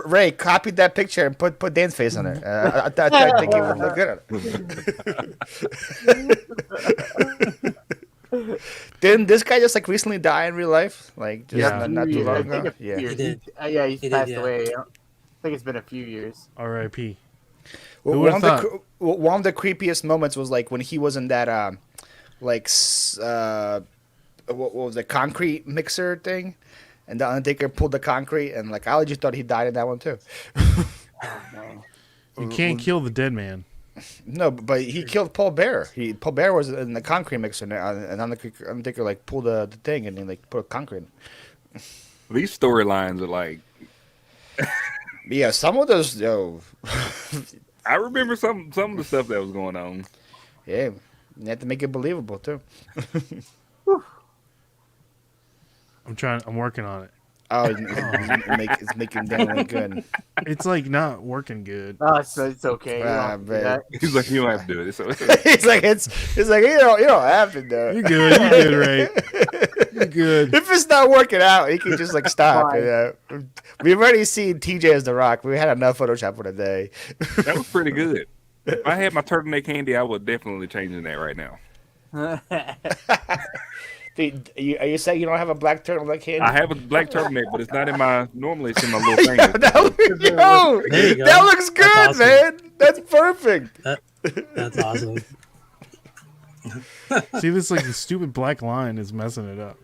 Ray, copy that picture and put Dan's face on it. I think it would look good on it. Didn't this guy just like recently die in real life? Like just Yeah. not too long I think ago? a few Yeah. years. He did. Yeah, he's He did, passed yeah. away. I think it's been a few years. R.I.P. Well, Who one would've of the one of the creepiest moments was like when he was in that what was the concrete mixer thing, and the Undertaker pulled the concrete, and like I just thought he died in that one too. You can't kill the dead man. No, but he killed Paul Bearer. Paul Bearer was in the concrete mixer, and Undertaker like pulled the thing and he like put a concrete. These storylines are like, Yeah, some of those, I remember some of the stuff that was going on. yeah, you have to make it believable too. I'm working on it. Oh, it's making Dan look good. It's like not working good. Oh, it's okay. You don't have to do man. that. He's like, you don't have to do it. So It's like you don't have to do it. You're good. You're good, Ray. You're good. If it's not working out, he can just like stop. Fine. You know? We've already seen TJ as The Rock. We had enough Photoshop for the day. that was pretty good. If I had my turtleneck handy, I would definitely change that right now. Are you saying you don't have a black turtleneck handy? I have a black turtleneck, but it's not in my. Normally, it's in my little finger. There you go. That looks good, That's awesome. man. That's perfect. That's awesome. See, this like the stupid black line is messing it up.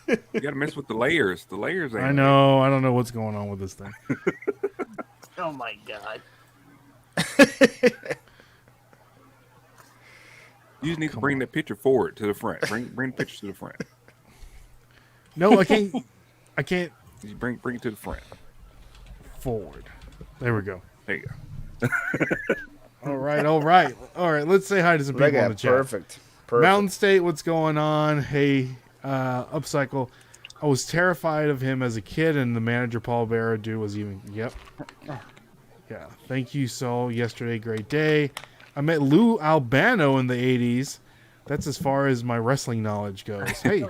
You got to mess with the layers. The layers. Ain't I know. I don't know what's going on with this thing. Oh my god. You just need to bring that picture forward to the front. Bring the picture to the front. No, I can't. I can't You bring it to the front. forward. There we go. There you go. All right. Let's say hi to some Look people in at the chat. perfect. Mountain State, what's going on? Hey, Upcycle. I was terrified of him as a kid, and the manager Paul Bearer dude was even. Yep. Yeah. Thank you, Saul. Yesterday, great day. I met Lou Albano in the '80s. That's as far as my wrestling knowledge goes. Hey,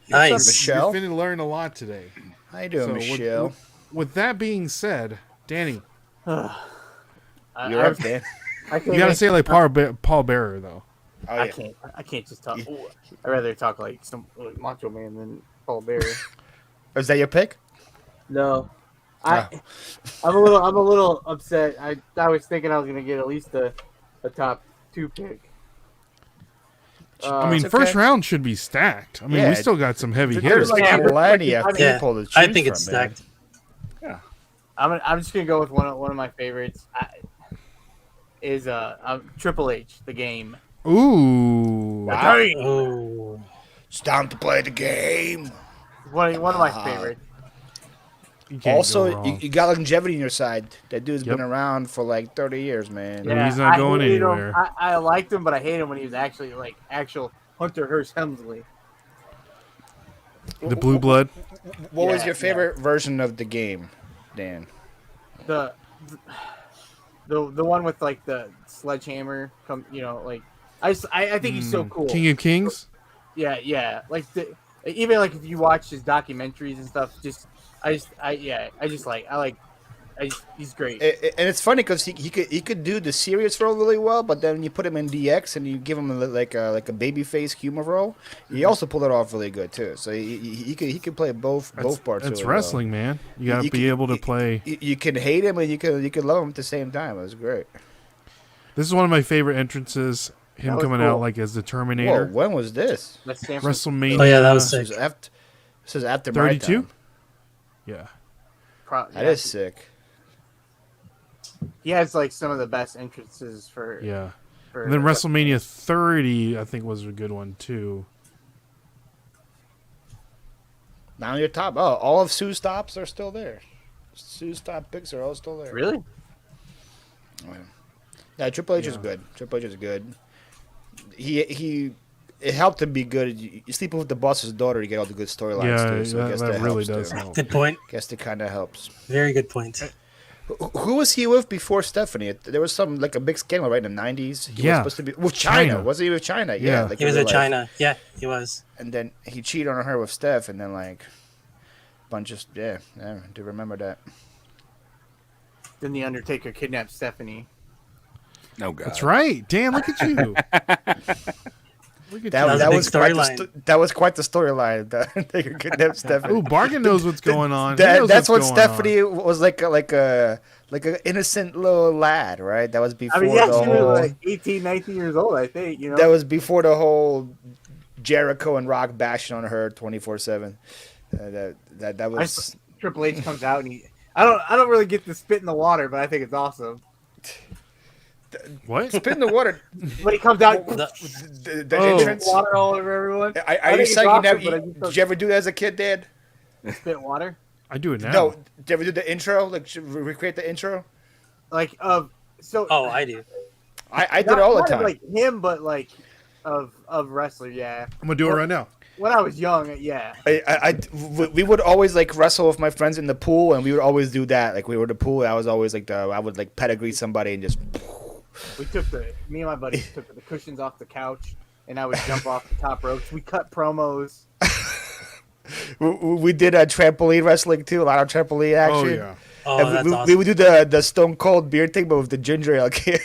Nice. Michelle? you're finna learn a lot today. How you doing, So, Michelle? With that being said, Danny, You're I up, Dan. can't you gotta make- say like Paul Bearer though. Oh, I yeah. can't just talk. I'd rather talk like some like Macho Man than Paul Bearer. Is that your pick? No, I'm a little upset. I was thinking I was gonna get at least a top 2 pick. I mean, It's first okay. round should be stacked. I mean, Yeah, we still got some heavy There's hitters. like Yeah, plenty of Yeah, people to choose I think it's from, man. stacked. I'm just gonna go with one of my favorites. Is Triple H, the game. Ooh. Wow. Oh, It's time to play the game. One of my favorites. You can't go Also, wrong. you got longevity on your side. That dude's Yep. been around for like 30 years, man. Yeah. he's not I going hated him. anywhere. I liked him, but I hate him when he was actually like actual Hunter Hearst Helmsley. The blue blood. What was Yeah, your favorite version of the game, Dan? The one with like the sledgehammer. Like I think he's so cool. King of Kings. Yeah. Like even like if you watch his documentaries and stuff, he's great. And it's funny because he could do the serious role really well, but then when you put him in DX and you give him like a baby face humor role, he also pulled it off really good too. So he could play both parts. That's really wrestling, man. You gotta You be can- able to play. You can hate him and you can love him at the same time. It was great. This is one of my favorite entrances. Him That was coming cool. out like as the Whoa, Terminator. when was this? That's San Francisco. WrestleMania. Oh, yeah, that was This sick. is after my 32? time. Yeah. That is sick. He has like some of the best entrances for. Yeah. And then WrestleMania 30, I think, was a good one too. Now your top. Oh, all of Sue's tops are still there. Sue's top picks are all still there. Really? Yeah, Triple H is good. Triple H is good. He it helped him be good. You sleep with the boss's daughter, you get all the good storylines too. So I guess that really helps does too. help. Good point. Guess it kind of helps. Very good point. Who was he with before Stephanie? There was some like a big scandal right in the 90s. He was supposed to be with China. Wasn't he with China? Yeah, like he was in China. Yeah, he was. And then he cheated on her with Steph, and then like bunch of I do remember that. Then the Undertaker kidnapped Stephanie. No God. That's right. Dan, look at you. Look at That was quite the storyline. They could kidnap Stephanie. Ooh, Bargain knows what's going on. That's when Stephanie was like an innocent little lad, right? That was before she the whole. was like 18, 19 years old, I think. You know, that was before the whole Jericho and Rock bashing on her 24/7. That was. Triple H comes out and I don't really get the spit in the water, but I think it's awesome. What? Spit in the water. When he comes out, the entrance. Water all over everyone. Are you saying did you ever do that as a kid, Dad? Spit water? I do it now. No. Did you ever do the intro? Like, recreate the intro? Like, so. Oh, I do. I did it all the time. Like him, but like of wrestler, yeah. I'm going to do it right now. When I was young, yeah. We would always like wrestle with my friends in the pool, and we would always do that. Like we were in the pool, I was always like I would like pedigree somebody and just. Me and my buddies took the cushions off the couch, and I would jump off the top ropes. We cut promos. We did a trampoline wrestling too, a lot of trampoline action. Oh yeah. Oh, And that's awesome. we would do the Stone Cold beer thing, but with the ginger ale kid.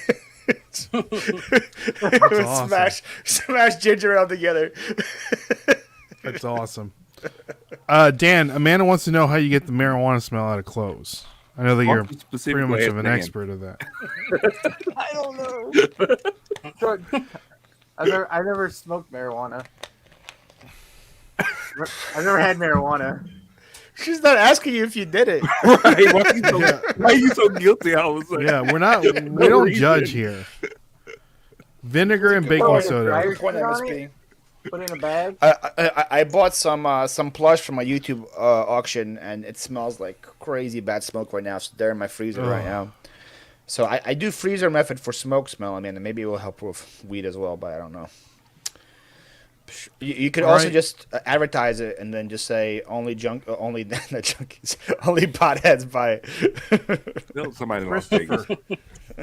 awesome. Smash ginger ale together. That's awesome. Dan, Amanda wants to know how you get the marijuana smell out of clothes. I know that you're pretty much of an expert of that. I don't know. Sure. I never smoked marijuana. I've never had marijuana. She's not asking you if you did it. Right? Why are you so guilty all of a sudden? Yeah, we don't judge here. Vinegar and baking soda. Irish put in a bag. I bought some plush from a YouTube auction, and it smells like crazy bad smoke right now. So they're in my freezer right now. So I do freezer method for smoke smell. I mean, maybe it will help with weed as well, but I don't know. You could also just advertise it and then just say only not junkies, only potheads buy it. Somebody in Las Vegas.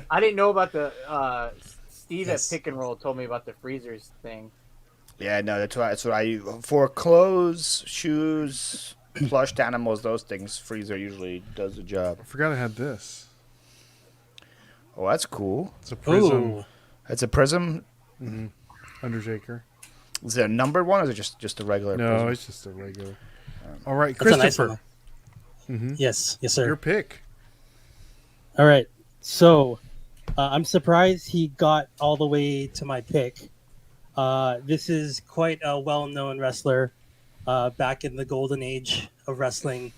I didn't know about the Steve at Pick and Roll told me about the freezers thing. Yeah, no, that's what I use for clothes, shoes, plushed animals. Those things, freezer usually does the job. I forgot I had this. Oh, that's cool. It's a prism. Ooh. It's a prism. Mm-hmm. Undertaker. Is it a numbered one, or is it just a regular? No, prism? it's just a regular. All right, That's a nice Christopher. one. Mm-hmm. Yes, sir. Your pick. All right. So I'm surprised he got all the way to my pick. This is quite a well-known wrestler back in the golden age of wrestling,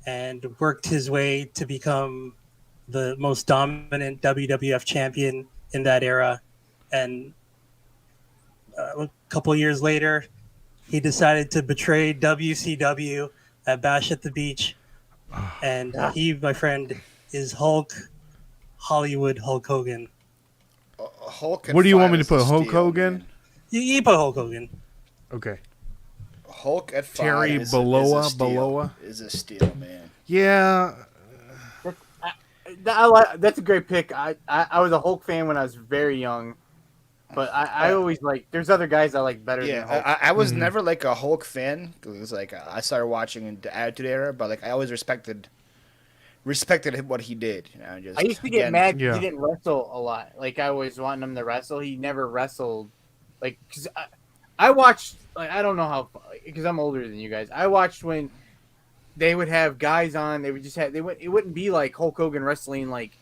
and worked his way to become the most dominant WWF champion in that era. And a couple years later, he decided to betray WCW at Bash at the Beach. And he, my friend, is Hollywood Hulk Hogan. Hulk. What do you want me to put? Hulk Hogan? Man. You put Hulk Hogan. Okay. Hulk at 5 Terry is Bollea. Is a steal, man. Yeah. That's a great pick. I was a Hulk fan when I was very young, but I always like. There's other guys I like better than Hulk. I was never like a Hulk fan. It was like I started watching in the Attitude Era, but like I always respected what he did. You know, just I used to get mad Yeah. he didn't wrestle a lot. Like I always wanted him to wrestle. He never wrestled. Like because I watched. Like I don't know how because I'm older than you guys. I watched when they would have guys on. They would just have. It wouldn't be like Hulk Hogan wrestling like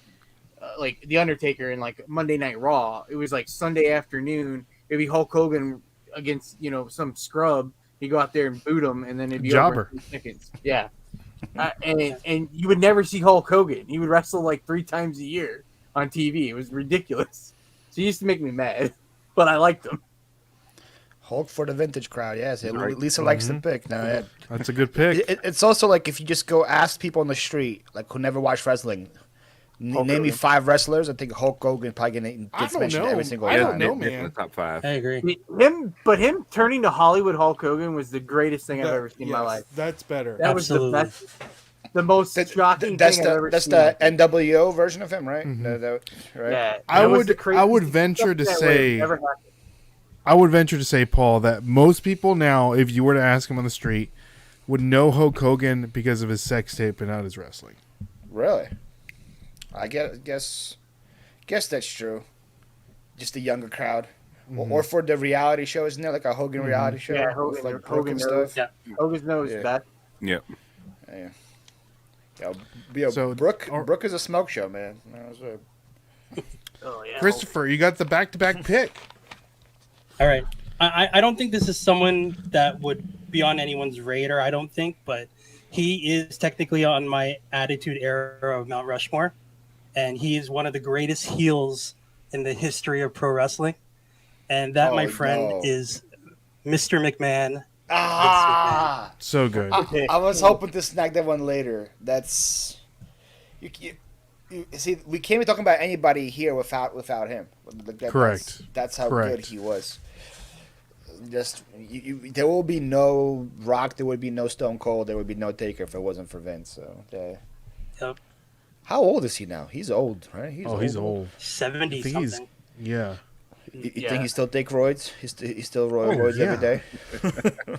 the Undertaker and like Monday Night Raw. It was like Sunday afternoon. It'd be Hulk Hogan against some scrub. He'd go out there and boot him, and then it'd be Jobber. over in 3 seconds. Yeah. And you would never see Hulk Hogan. He would wrestle like 3 times a year on TV. It was ridiculous. So he used to make me mad, but I liked him. Hulk for the vintage crowd. Yes, Right. Lisa likes the pick. No, yeah. That's a good pick. It's also like if you just go ask people on the street, like who never watched wrestling, name me Hogan. 5 wrestlers. I think Hulk Hogan probably gets don't mentioned know. every single I time. don't know, Definitely man. top 5. I agree. Him turning to Hollywood Hulk Hogan was the greatest thing I've ever seen in my life. That's better. That was the Absolutely. best, the most shocking That's thing I've ever that's seen. the NWO version of him, right? Mhm. Right. Yeah, I that was would- the I craziest would venture to stuff that would have say- never happened. I would venture to say, Paul, that most people now, if you were to ask him on the street, would know Hulk Hogan because of his sex tape and not his wrestling. Really? I guess that's true. Just a younger crowd, or for the reality show, isn't there like a Hogan reality show? Yeah, with, Hogan- like Brooke Hogan and knows. stuff. Yeah. Hogan's knows Yeah. best. Yep. Yeah, So- Brooke is a smoke show, man. Oh yeah, Christopher, you got the back-to-back pick. All right. I don't think this is someone that would be on anyone's radar, I don't think, but he is technically on my Attitude Era of Mount Rushmore, and he is one of the greatest heels in the history of pro wrestling. And that, my friend, no. is Mr. McMahon. Ah, So good. I was hoping to snag that one later. That's you see, we can't be talking about anybody here without him. Correct. That's how Correct. good he was. Just there will be no Rock, there would be no Stone Cold, there would be no Taker if it wasn't for Vince. So, Yep. how old is he now? He's old, right? He's old. 70 I think he's- something. Yeah. You Yeah. think he still take roids? He still roids yeah. every day?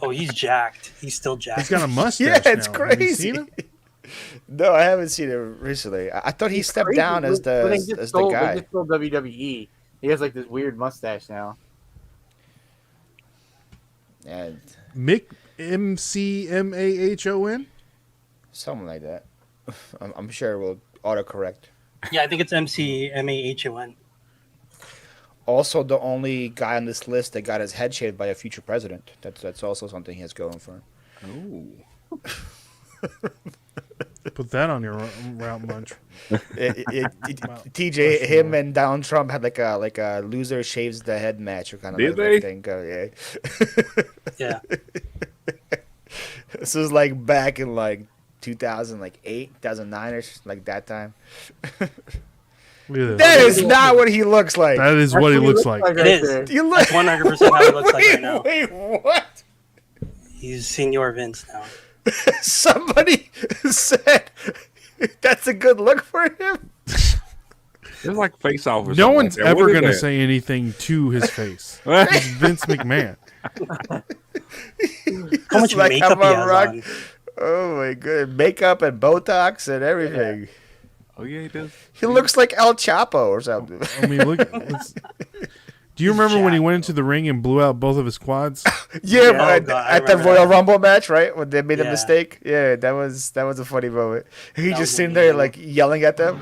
Oh, he's jacked. He's still jacked. He's got a mustache Yeah, it's now. Have you crazy. seen him? No, I haven't seen it recently. I thought he He's stepped crazy. down as But they the just as stole- the They guy. just stole WWE. He has like this weird mustache now. And McMahon? something like that. I'm sure it will autocorrect. Yeah, I think it's McMahon. Also, the only guy on this list that got his head shaved by a future president. That's also something he has going for him. Oh. Put that on your route munch. TJ, him and Donald Trump had like a loser shaves the head match or kind of Did like they? thing. Yeah. Yeah. This was like back in like 2008, 2009 or like that time. Look at That this. is not what he looks like. That is That's what he looks right like. It is. there. You look That's 100% how he looks like right now. Wait, what? He's Senior Vince now. Somebody said that's a good look for him. It's like face off. Or No something one's like that. ever What is going to that? say anything to his face. It's Vince McMahon. How much Just like makeup I'm he a has rock. on. Oh my god, makeup and Botox and everything. Oh yeah, he does. He looks like El Chapo or something. I mean, look. Do you remember when he went into the ring and blew out both of his quads? Yeah, Yeah, but oh God, I at the remember Royal that. Rumble match, right? When they made a Yeah. mistake. Yeah, that was a funny moment. He That just was sitting there amazing. like yelling at them.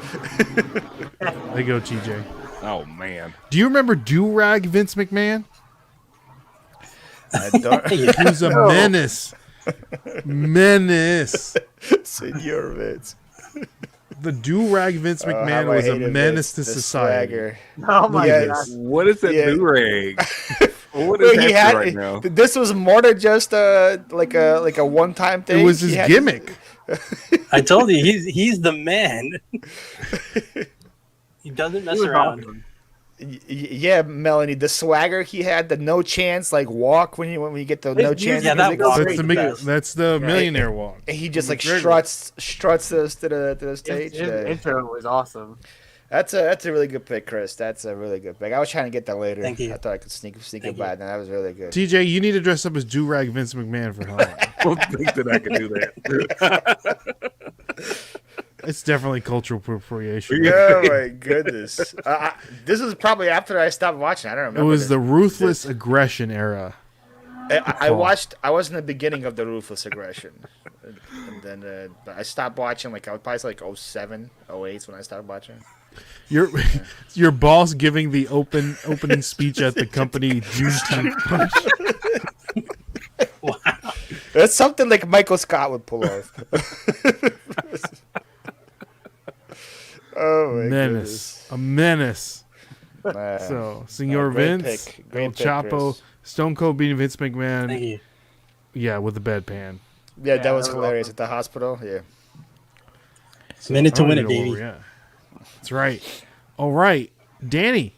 They go, TJ. Oh man. Do you remember Do-Rag Vince McMahon? I don't He was a menace. Menace. Senor Vince. The Do-Rag Vince Oh, McMahon how I was a hated menace to Vince, the society. swagger. Oh my Yes. god! What is that Yeah. do-rag? What Well, is he happening had right now? this was more than just like a one-time thing. It was He his had- gimmick. I told you, he's the man. He doesn't mess He was around. awesome. Yeah, Melanie, the swagger he had, the no chance like walk when you get the His no music chance. Yeah, that music. walk. That's the Great. big, that's the millionaire walk. And he just like McGregor. struts us to the stage. His intro was awesome. That's a really good pick, Chris. That's a really good pick. I was trying to get that later. Thank you. I thought I could sneak Thank it by. you. Then that was really good. TJ, you need to dress up as Do-Rag Vince McMahon for Halloween. I don't think that I can do that. It's definitely cultural appropriation. Oh my goodness! This is probably after I stopped watching. I don't It remember. was this. the ruthless aggression era. I watched. I was in the beginning of the ruthless aggression, and then I stopped watching. Like I was probably like 07, 08 when I started watching. Your boss giving the opening speech at the company Juneteenth punch. Wow. That's something like Michael Scott would pull off. Oh my Menace, goodness! a menace. So, Senor great Vince, pick. El Great pick, Chapo, Chris. Stone Cold beating Vince Thank McMahon. you. Yeah, with the bedpan. Yeah, Yeah, that was that was hilarious awesome. at the hospital. Yeah. Minute to I don't win even it, know where baby. we're at. That's right. All right, Danny.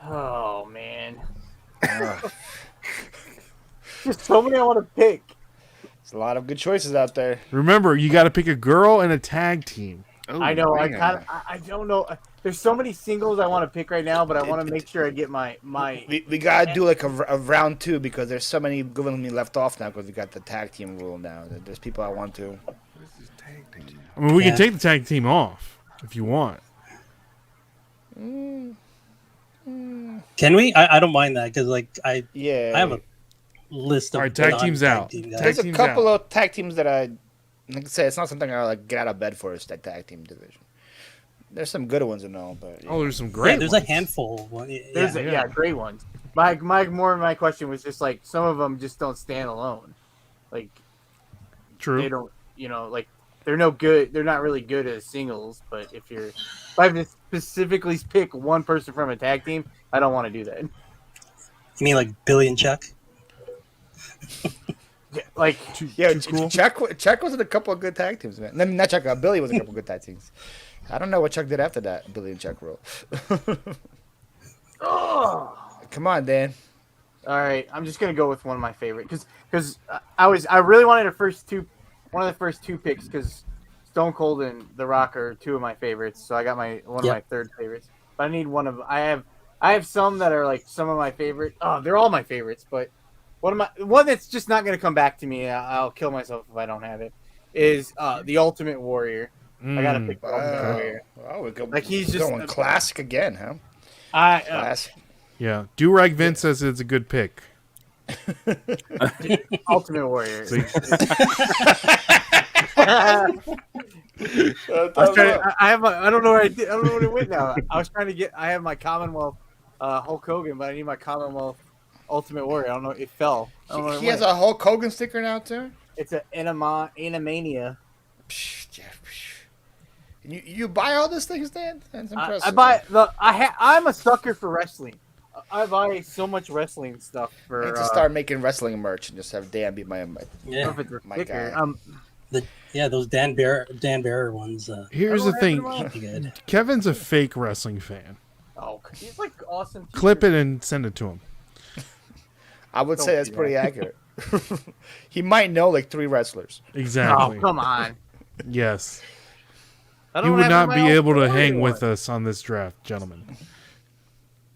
Oh man, Ugh. there's so many I want to pick. There's a lot of good choices out there. Remember, you got to pick a girl and a tag team. Oh, I know. I man. kind of. I don't know. There's so many singles I want to pick right now, but I want to make sure I get my. We gotta do like a round two because there's so many good ones left off now because we got the tag team rule now. There's people I want to. I mean, we Yeah. can take the tag team off if you want. Can we? I don't mind that because like I have a list of All right, tag teams out. team Tag guys. There's a teams couple out. of tag teams that like I say, it's not something I like get out of bed for. Is that tag team division? There's some good ones and all, but Oh, there's some great Yeah, there's ones. a handful. Of one. There's Yeah. great ones. My question was just like some of them just don't stand alone. Like True. they don't, like they're no good. They're not really good as singles. But if I have to specifically pick one person from a tag team, I don't want to do that. You mean like Billy and Chuck? Yeah, like yeah, Too cool. Chuck was in a couple of good tag teams, man. I mean, not Chuck. Billy was in a couple of good tag teams. I don't know what Chuck did after that Billy and Chuck rule. oh. Come on, Dan. All right, I'm just gonna go with one of my favorite because I really wanted one of the first two picks because Stone Cold and The Rock are two of my favorites, so I got one of my third favorites. But I need one of I have some that are like some of my favorite. Oh, they're all my favorites, but one that's just not gonna come back to me. I'll kill myself if I don't have it. Is the Ultimate Warrior. I gotta pick the Ultimate Warrior. Well, we're Like, he's just going classic again, huh? Classic. Yeah. Durag Vince says it's a good pick. Ultimate Warrior. See? I don't know where I don't know what it went now. I was trying to get. I have my Commonwealth Hulk Hogan, but I need my Commonwealth Ultimate Warrior. I don't know. It fell. I don't know where it He has went. a Hulk Hogan sticker now too. It's an Animania. Psh, Jeff, psh. You buy all these things, Dan? That's impressive. I buy the. I'm a sucker for wrestling. I buy so much wrestling stuff I need for. to start making wrestling merch and just have Dan be my Yeah, if it's a my sticker. guy. those Dan Bearer ones. Here's I the don't thing. have Be good. Kevin's a fake wrestling fan. Oh, he's like awesome. Clip it and send it to him. I would Don't say that's do pretty that. accurate. He might know like 3 wrestlers. Exactly. Oh, come on. Yes. I He don't would have not my be Ultimate able to Warrior hang one. with us on this draft, gentlemen.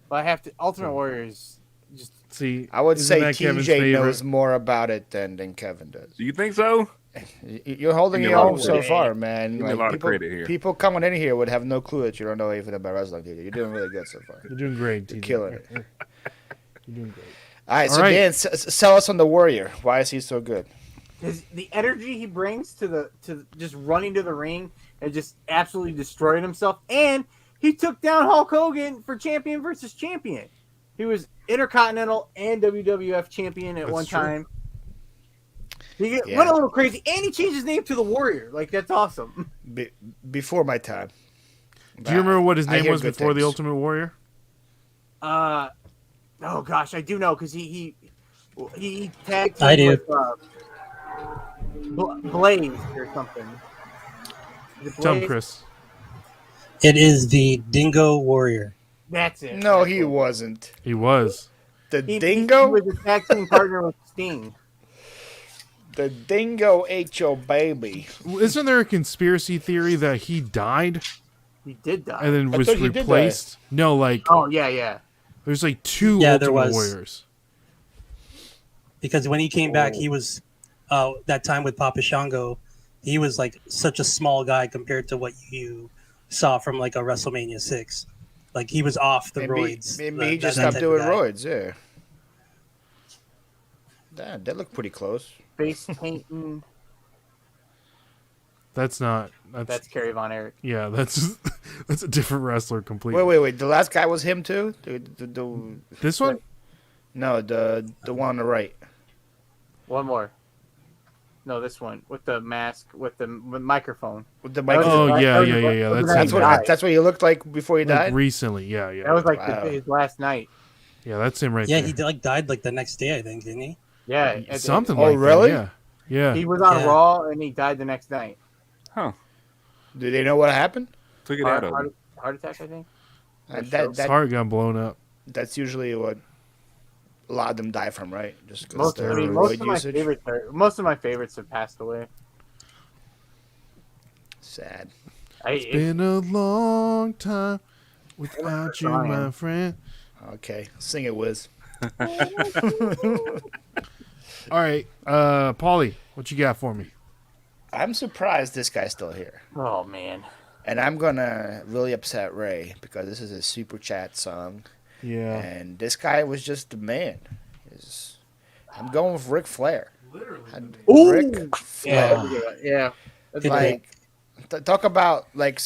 But I have to. Ultimate Warrior is just. See, I would isn't say that Kevin's TJ favorite? knows more about it than Kevin does. Do you think so? You're holding Give me your a lot own of so credit. far, man. Give me a lot of people, credit here. People coming in here would have no clue that you don't know anything about wrestling. You're doing really good so far. You're doing great, You're TJ. killing it. You're doing great. All right, All so right. Dan, sell us on the Warrior. Why is he so good? The energy he brings to just running to the ring and just absolutely destroying himself, and he took down Hulk Hogan for champion versus champion. He was Intercontinental and WWF champion at That's true. one time. He Yeah. went a little crazy, and he changed his name to the Warrior. Like, that's awesome. Before my time. Do you remember what his I name hear was good before the things. Ultimate Warrior? Oh gosh, I do know because he tagged I team do. with Blaze or something. Is it Tell him, Blaze? Chris. It is the Dingo Warrior. That's it. No, That's he it. wasn't. He was. The He Dingo? was a tag team partner with Sting. The Dingo ate your baby. Isn't there a conspiracy theory that he died He did die. and then I was thought he did die. replaced? No, like Oh yeah. there's like 2 Yeah, there Ultimate was. Warriors. Because when he came back, he was that time with Papa Shango. He was like such a small guy compared to what you saw from like a WrestleMania 6. Like he was off the Maybe roids. he just that stopped type doing of guy. roids, yeah. Damn, that looked pretty close. Face painting. That's not. That's Kerry Von Erich. Yeah, that's that's a different wrestler completely. Wait. The last guy was him too? This one? No, the one on the right. One more. No, this one with the mask with the microphone. With the That was Oh, microphone. yeah, that was- yeah, yeah, yeah. that was That's the him. That's night what he died. that's what he looked like before he Like died. recently. Yeah, yeah. That was like Wow. his last night. Yeah, that's him right Yeah, there. he died like the next day, I think, didn't he? Yeah, Something Oh, like really? that. Yeah. He was on Yeah. Raw and he died the next night. Huh. Do they know what happened? Took it out of Heart, him. heart attack, I think. That, His that heart got blown up. that's usually what a lot of them die from, right? Just because Most, the I mean, roid usage. most of my favorites have passed away. Sad. It's been a long time without you, Trying. my friend. Okay, sing it, Wiz. All right, Paulie, what you got for me? I'm surprised this guy's still here, Oh man, and I'm gonna really upset Ray because this is a super chat song, Yeah. and this guy was just the man. I'm going with Ric Flair. Ooh! Ric Flair. yeah. Good Like, talk about like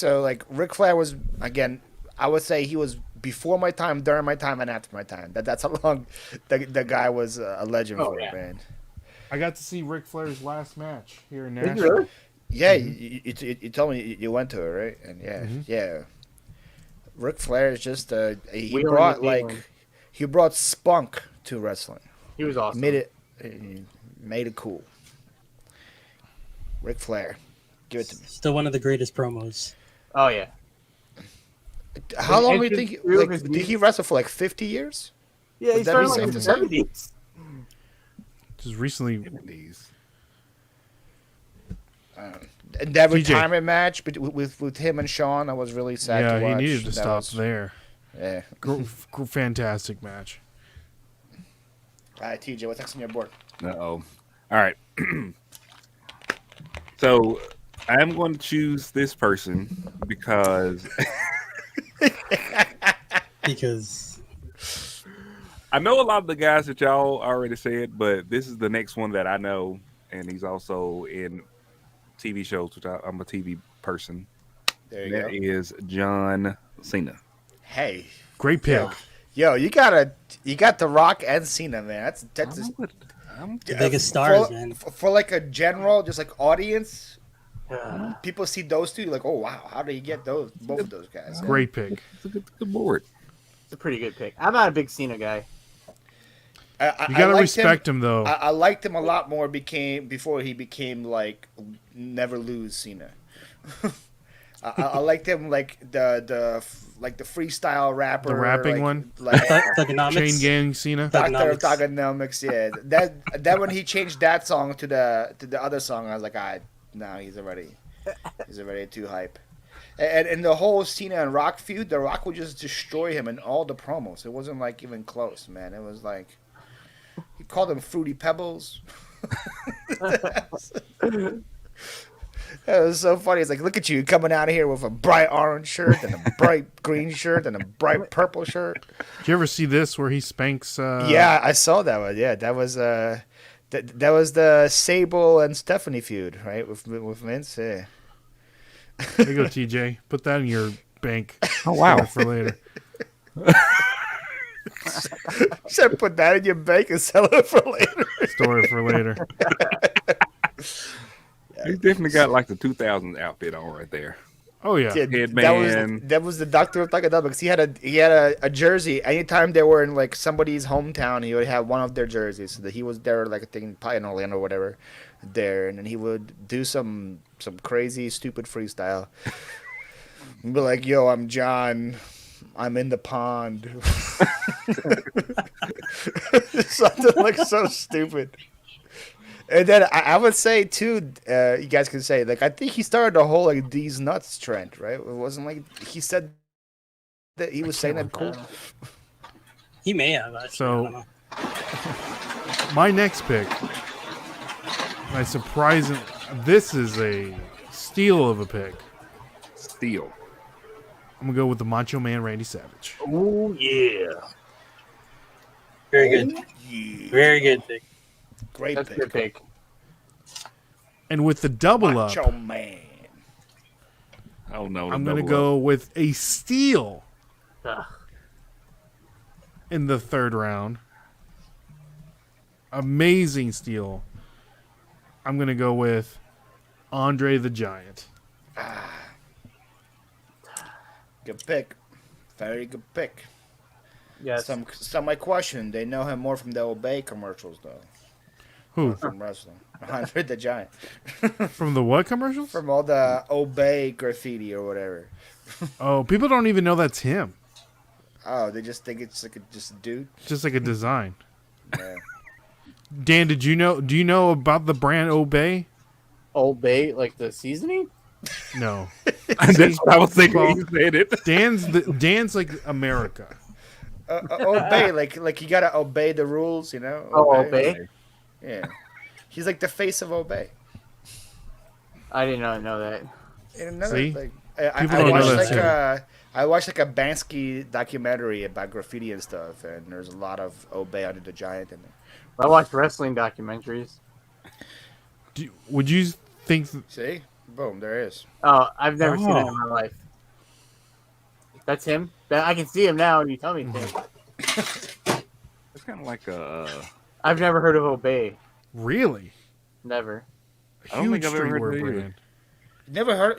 Ric Flair was, again, I would say he was before my time, during my time, and after my time. That's how long the guy was a legend Oh, for, yeah. man. I got to see Ric Flair's last match here in Did you Nashville. really? Yeah, you told me you went to it, right? And yeah. Ric Flair is just he We don't brought even like name him. he brought spunk to wrestling. He was awesome. He made it cool. Ric Flair, give it to me. Still one of the greatest promos. Oh yeah. How long do you entrance think? through Like, his did he music. wrestle for like 50 years? Yeah, he Would that started be like in the safe to say? 70s. Just recently. These. And that TJ. retirement match with him and Sean, I was really sad Yeah, to watch. he needed to That stop was- there. Yeah. Fantastic match. All right, TJ, what's next on your board? Uh-oh. All right. So I'm going to choose this person because Because I know a lot of the guys that y'all already said, but this is the next one that I know, and he's also in TV shows, which I'm a TV person. There you That go. is John Cena. Hey, Great pick. yo, you got The Rock and Cena, man. That's just, the biggest stars, for, man. for like a general, just like audience, Yeah. people see those two, like, oh wow, how did you get both of those guys? Great pick. It's a good board. It's a pretty good pick. I'm not a big Cena guy. You gotta respect him, though. I liked him a lot more before he became like never lose Cena. I liked him like the freestyle rapper, The rapping like, one? like Thugonomics. Chain Gang Cena. Doctor of Thugonomics. Thugonomics. Yeah, that when he changed that song to the other song, I was like, no, he's already too hype. And in the whole Cena and Rock feud, The Rock would just destroy him in all the promos. It wasn't like even close, man. It was like he called them Fruity Pebbles. That was so funny. It's like, look at you coming out of here with a bright orange shirt and a bright green shirt and a bright purple shirt. Did you ever see this where he spanks? Yeah, I saw that one. Yeah, that was that was the Sable and Stephanie feud, right? With Vince. Yeah. There you go, TJ. Put that in your bank. Oh, wow. For later. Should put that in your bank and sell it for later. Story for later. He's definitely got like the 2000s outfit on right there. Oh yeah. Yeah, Headband. that was the Doctor of Thugonomics. He had a jersey. Anytime they were in like somebody's hometown, he would have one of their jerseys. So that he was there, like I think probably in Orlando or whatever, there, and then he would do some crazy stupid freestyle. And be like, "Yo, I'm John. I'm in the pond." Something like so stupid. And then I would say too, you guys can say, like, I think he started the whole like these nuts trend, right? It wasn't like he said that he was saying that cool. He may have. Actually, So- I don't know. My next pick. My surprising. This is a steal of a pick. Steel. I'm gonna go with the Macho Man Randy Savage. Oh yeah. Very good. Yeah. Very good pick. Great That's a pick. good pick. And with the double Macho up, Man. Oh no. I'm the gonna double go with a steal Ugh. in the third round. Amazing steal. I'm gonna go with Andre the Giant. Good pick. Very good pick. Yes. Some might question. They know him more from the Obey commercials, though. Who? Not from wrestling. Andre the Giant. From the what commercials? From all the Obey graffiti or whatever. Oh, people don't even know that's him. Oh, they just think it's like just a dude. Just like a design. Yeah. Dan, did you know? Do you know about the brand Obey? Old Bay, like the seasoning? No. That's what I was thinking when you said it. Dan's like America. Obey, like you gotta obey the rules, you know. Oh, Obey? Yeah. He's like the face of Obey. I did not know that. And another, See? like, People I don't watched know like that I watched like a Bansky documentary about graffiti and stuff, and there's a lot of Obey Under the Giant in there. I watched wrestling documentaries. Would you think? See, boom, there is. Oh, I've never seen that Oh. in my life. That's him? I can see him now when you tell me it's him. It's kind of like a. I've never heard of Obey. Really? Never. I don't think Huge I've ever heard streetwear of it either. brand.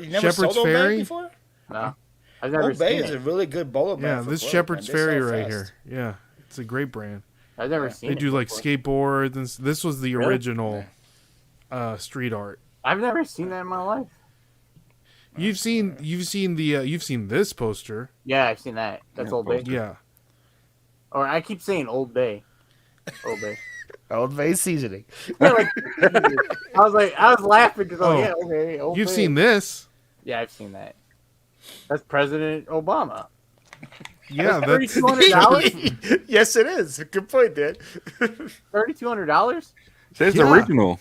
You never Shepherd's sold Ferry? Obey before? No. I've never Obey seen is a it. really good bowler Yeah, brand. for this clothes, Shepherd's man. They Ferry sell right fast. here. Yeah, it's a great brand. I've never seen They it. do like before. skateboards, and this was the Really? original street art. I've never seen that in my life. You've seen this poster. Yeah, I've seen that. That's Yeah, Old Bay. Yeah. Or I keep saying Old Bay. Old Bay. Old Bay seasoning. Yeah, like, I was laughing because Oh. yeah, okay. Old You've Bay. seen this. Yeah, I've seen that. That's President Obama. Yeah, that's $3,200. Yes, it is. Good point, dude. $3,200. Says Yeah. original.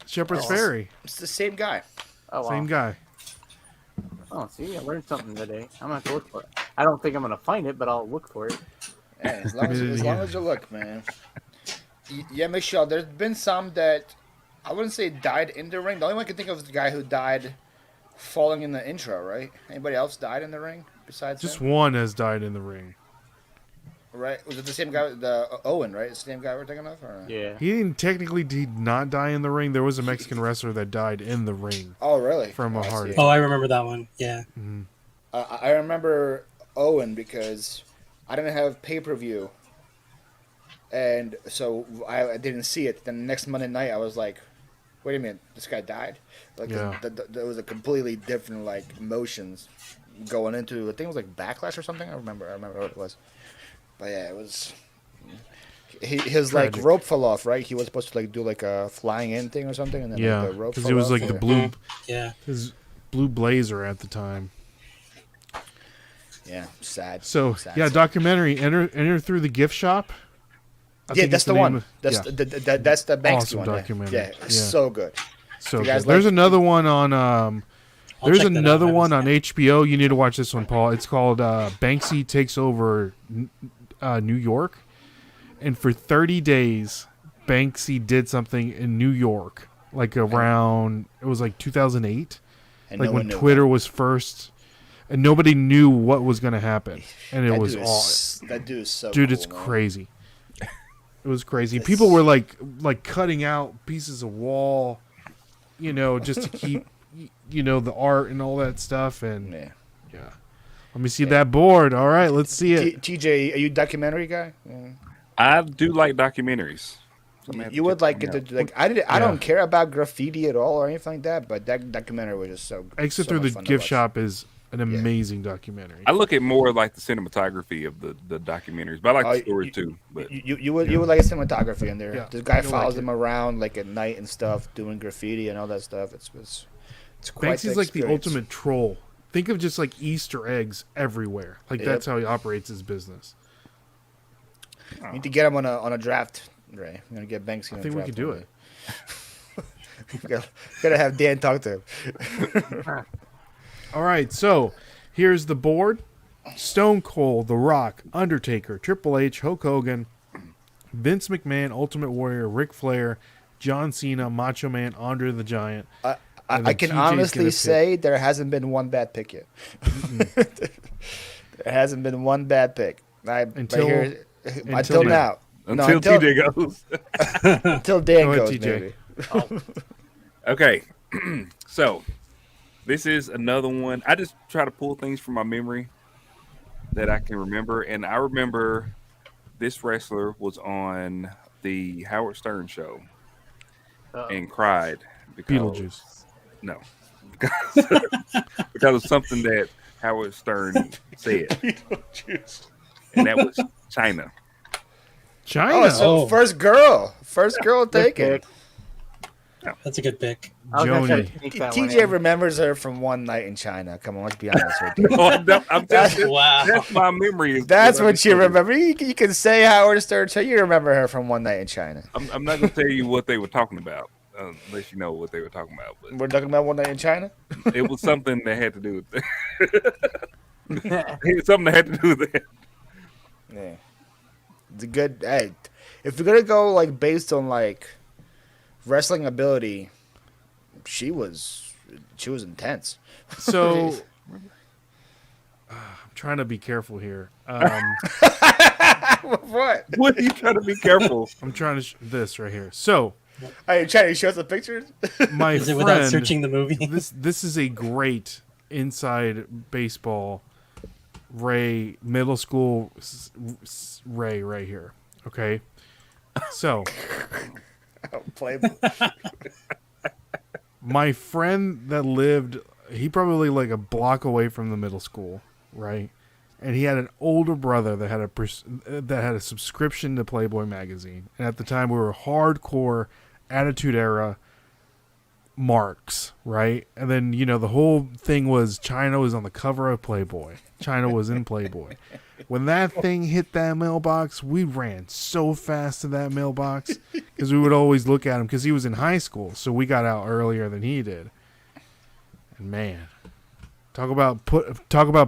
Shepherd's Oh. Ferry. It's the same guy. Oh wow. Same guy. Oh, see, I learned something today. I'm gonna have to look for it. I don't think I'm gonna find it, but I'll look for it. Yeah, as long as you look, man. Yeah, Michelle. There's been some that I wouldn't say died in the ring. The only one I can think of is the guy who died falling in the intro. Right? Anybody else died in the ring besides Just him? one has died in the ring. Right? Was it the same guy? The Owen, right? The same guy we're thinking of? Or? Yeah. He did not die in the ring. There was a Mexican wrestler that died in the ring. Oh, really? From a I see. heart Oh, I remember that one. Yeah. I remember Owen because I didn't have pay-per-view, and so I didn't see it. Then the next Monday night, I was like, "Wait a minute, this guy died!" Like Yeah. there was a completely different like emotions going into. I think it was like Backlash or something. I remember what it was. But yeah, it was. His like Tragic. rope fell off, right? He was supposed to like do like a flying in thing or something, and then Yeah, like, the rope because fell it was off. like the blue, Yeah. his blue blazer at the time. Yeah, sad. So sad, yeah, sad. documentary. Enter through the gift shop. I Yeah, think that's it's the name one. of- That's yeah. that's the Banksy Awesome one. documentary. Yeah, it's Yeah. so good. So You guys good. There's like- another one on. I'll There's check that out. another I haven't one seen on it. HBO. You need to watch this one, Paul. It's called Banksy Takes Over New York, and for 30 days, Banksy did something in New York, like around it was like 2008, And like no when one knew. Twitter was first, and nobody knew what was going to happen, and it That was dude all. that dude is so Dude, cool, it's man. crazy. It was crazy. This- People were like cutting out pieces of wall, just to keep, the art and all that stuff. And Yeah. yeah, let me see that board. All right, let's see it. TJ, are you a documentary guy? Yeah. I do like documentaries. So I'm gonna have You to would check like them it out. to like I Yeah. don't care about graffiti at all or anything like that, but that documentary was just so. Exit so Through much the fun to Gift watch. Shop is an amazing documentary. I look at more like the cinematography of the documentaries, but I like Oh, the stories too. But You would like a cinematography in there. Yeah, This guy you'll like follows it. them around like at night and stuff, doing graffiti and all that stuff. It's quite Banksy's like the experience. ultimate troll. Think of just like Easter eggs everywhere. Like Yep. that's how he operates his business. You need to get him on a draft, Ray. I'm gonna get Banksy. I think we could do it. Gotta have Dan talk to him. All right, so here's the board: Stone Cold, The Rock, Undertaker, Triple H, Hulk Hogan, Vince McMahon, Ultimate Warrior, Ric Flair, John Cena, Macho Man, Andre the Giant. And I then can TJ's gonna honestly pick. say there hasn't been one bad pick yet. There hasn't been one bad pick. Until until now. No, until TJ goes, until Dan Go ahead, goes, TJ. maybe. Oh. Okay, so this is another one. I just try to pull things from my memory that I can remember, and I remember this wrestler was on the Howard Stern show Uh, and cried Beetlejuice. because no, because, because of something that Howard Stern said, and that was China. China. Oh, so Oh. first girl Good taken. pick. That's a good pick. I was gonna try to Joni. sneak that one TJ in. remembers her from one night in China. Come on, let's be honest with you. No, I'm just, Wow. that's my memory. That's I what just you told remember. You can say Howard Stern, so you remember her from one night in China. I'm not gonna tell you what they were talking about unless you know what they were talking about. But We're talking about one night in China. it was something that had to do with it was something that had to do with that. Yeah, it's a good. Hey, if we're gonna go like based on like wrestling ability, she was intense. So I'm trying to be careful here. What? What are you trying to be careful? I'm trying to this right here. So Are you trying to show us the pictures? my Is it without friend, searching the movie? this is a great inside baseball Ray middle school Ray right here. Okay, so Oh, play. my friend that lived, he probably like a block away from the middle school, right? And he had an older brother that had a subscription to Playboy magazine, and at the time we were hardcore Attitude Era marks, right? And then the whole thing was China was on the cover of Playboy. China was in Playboy. When that thing hit that mailbox, we ran so fast to that mailbox because we would always look at him because he was in high school, so we got out earlier than he did. And man, talk about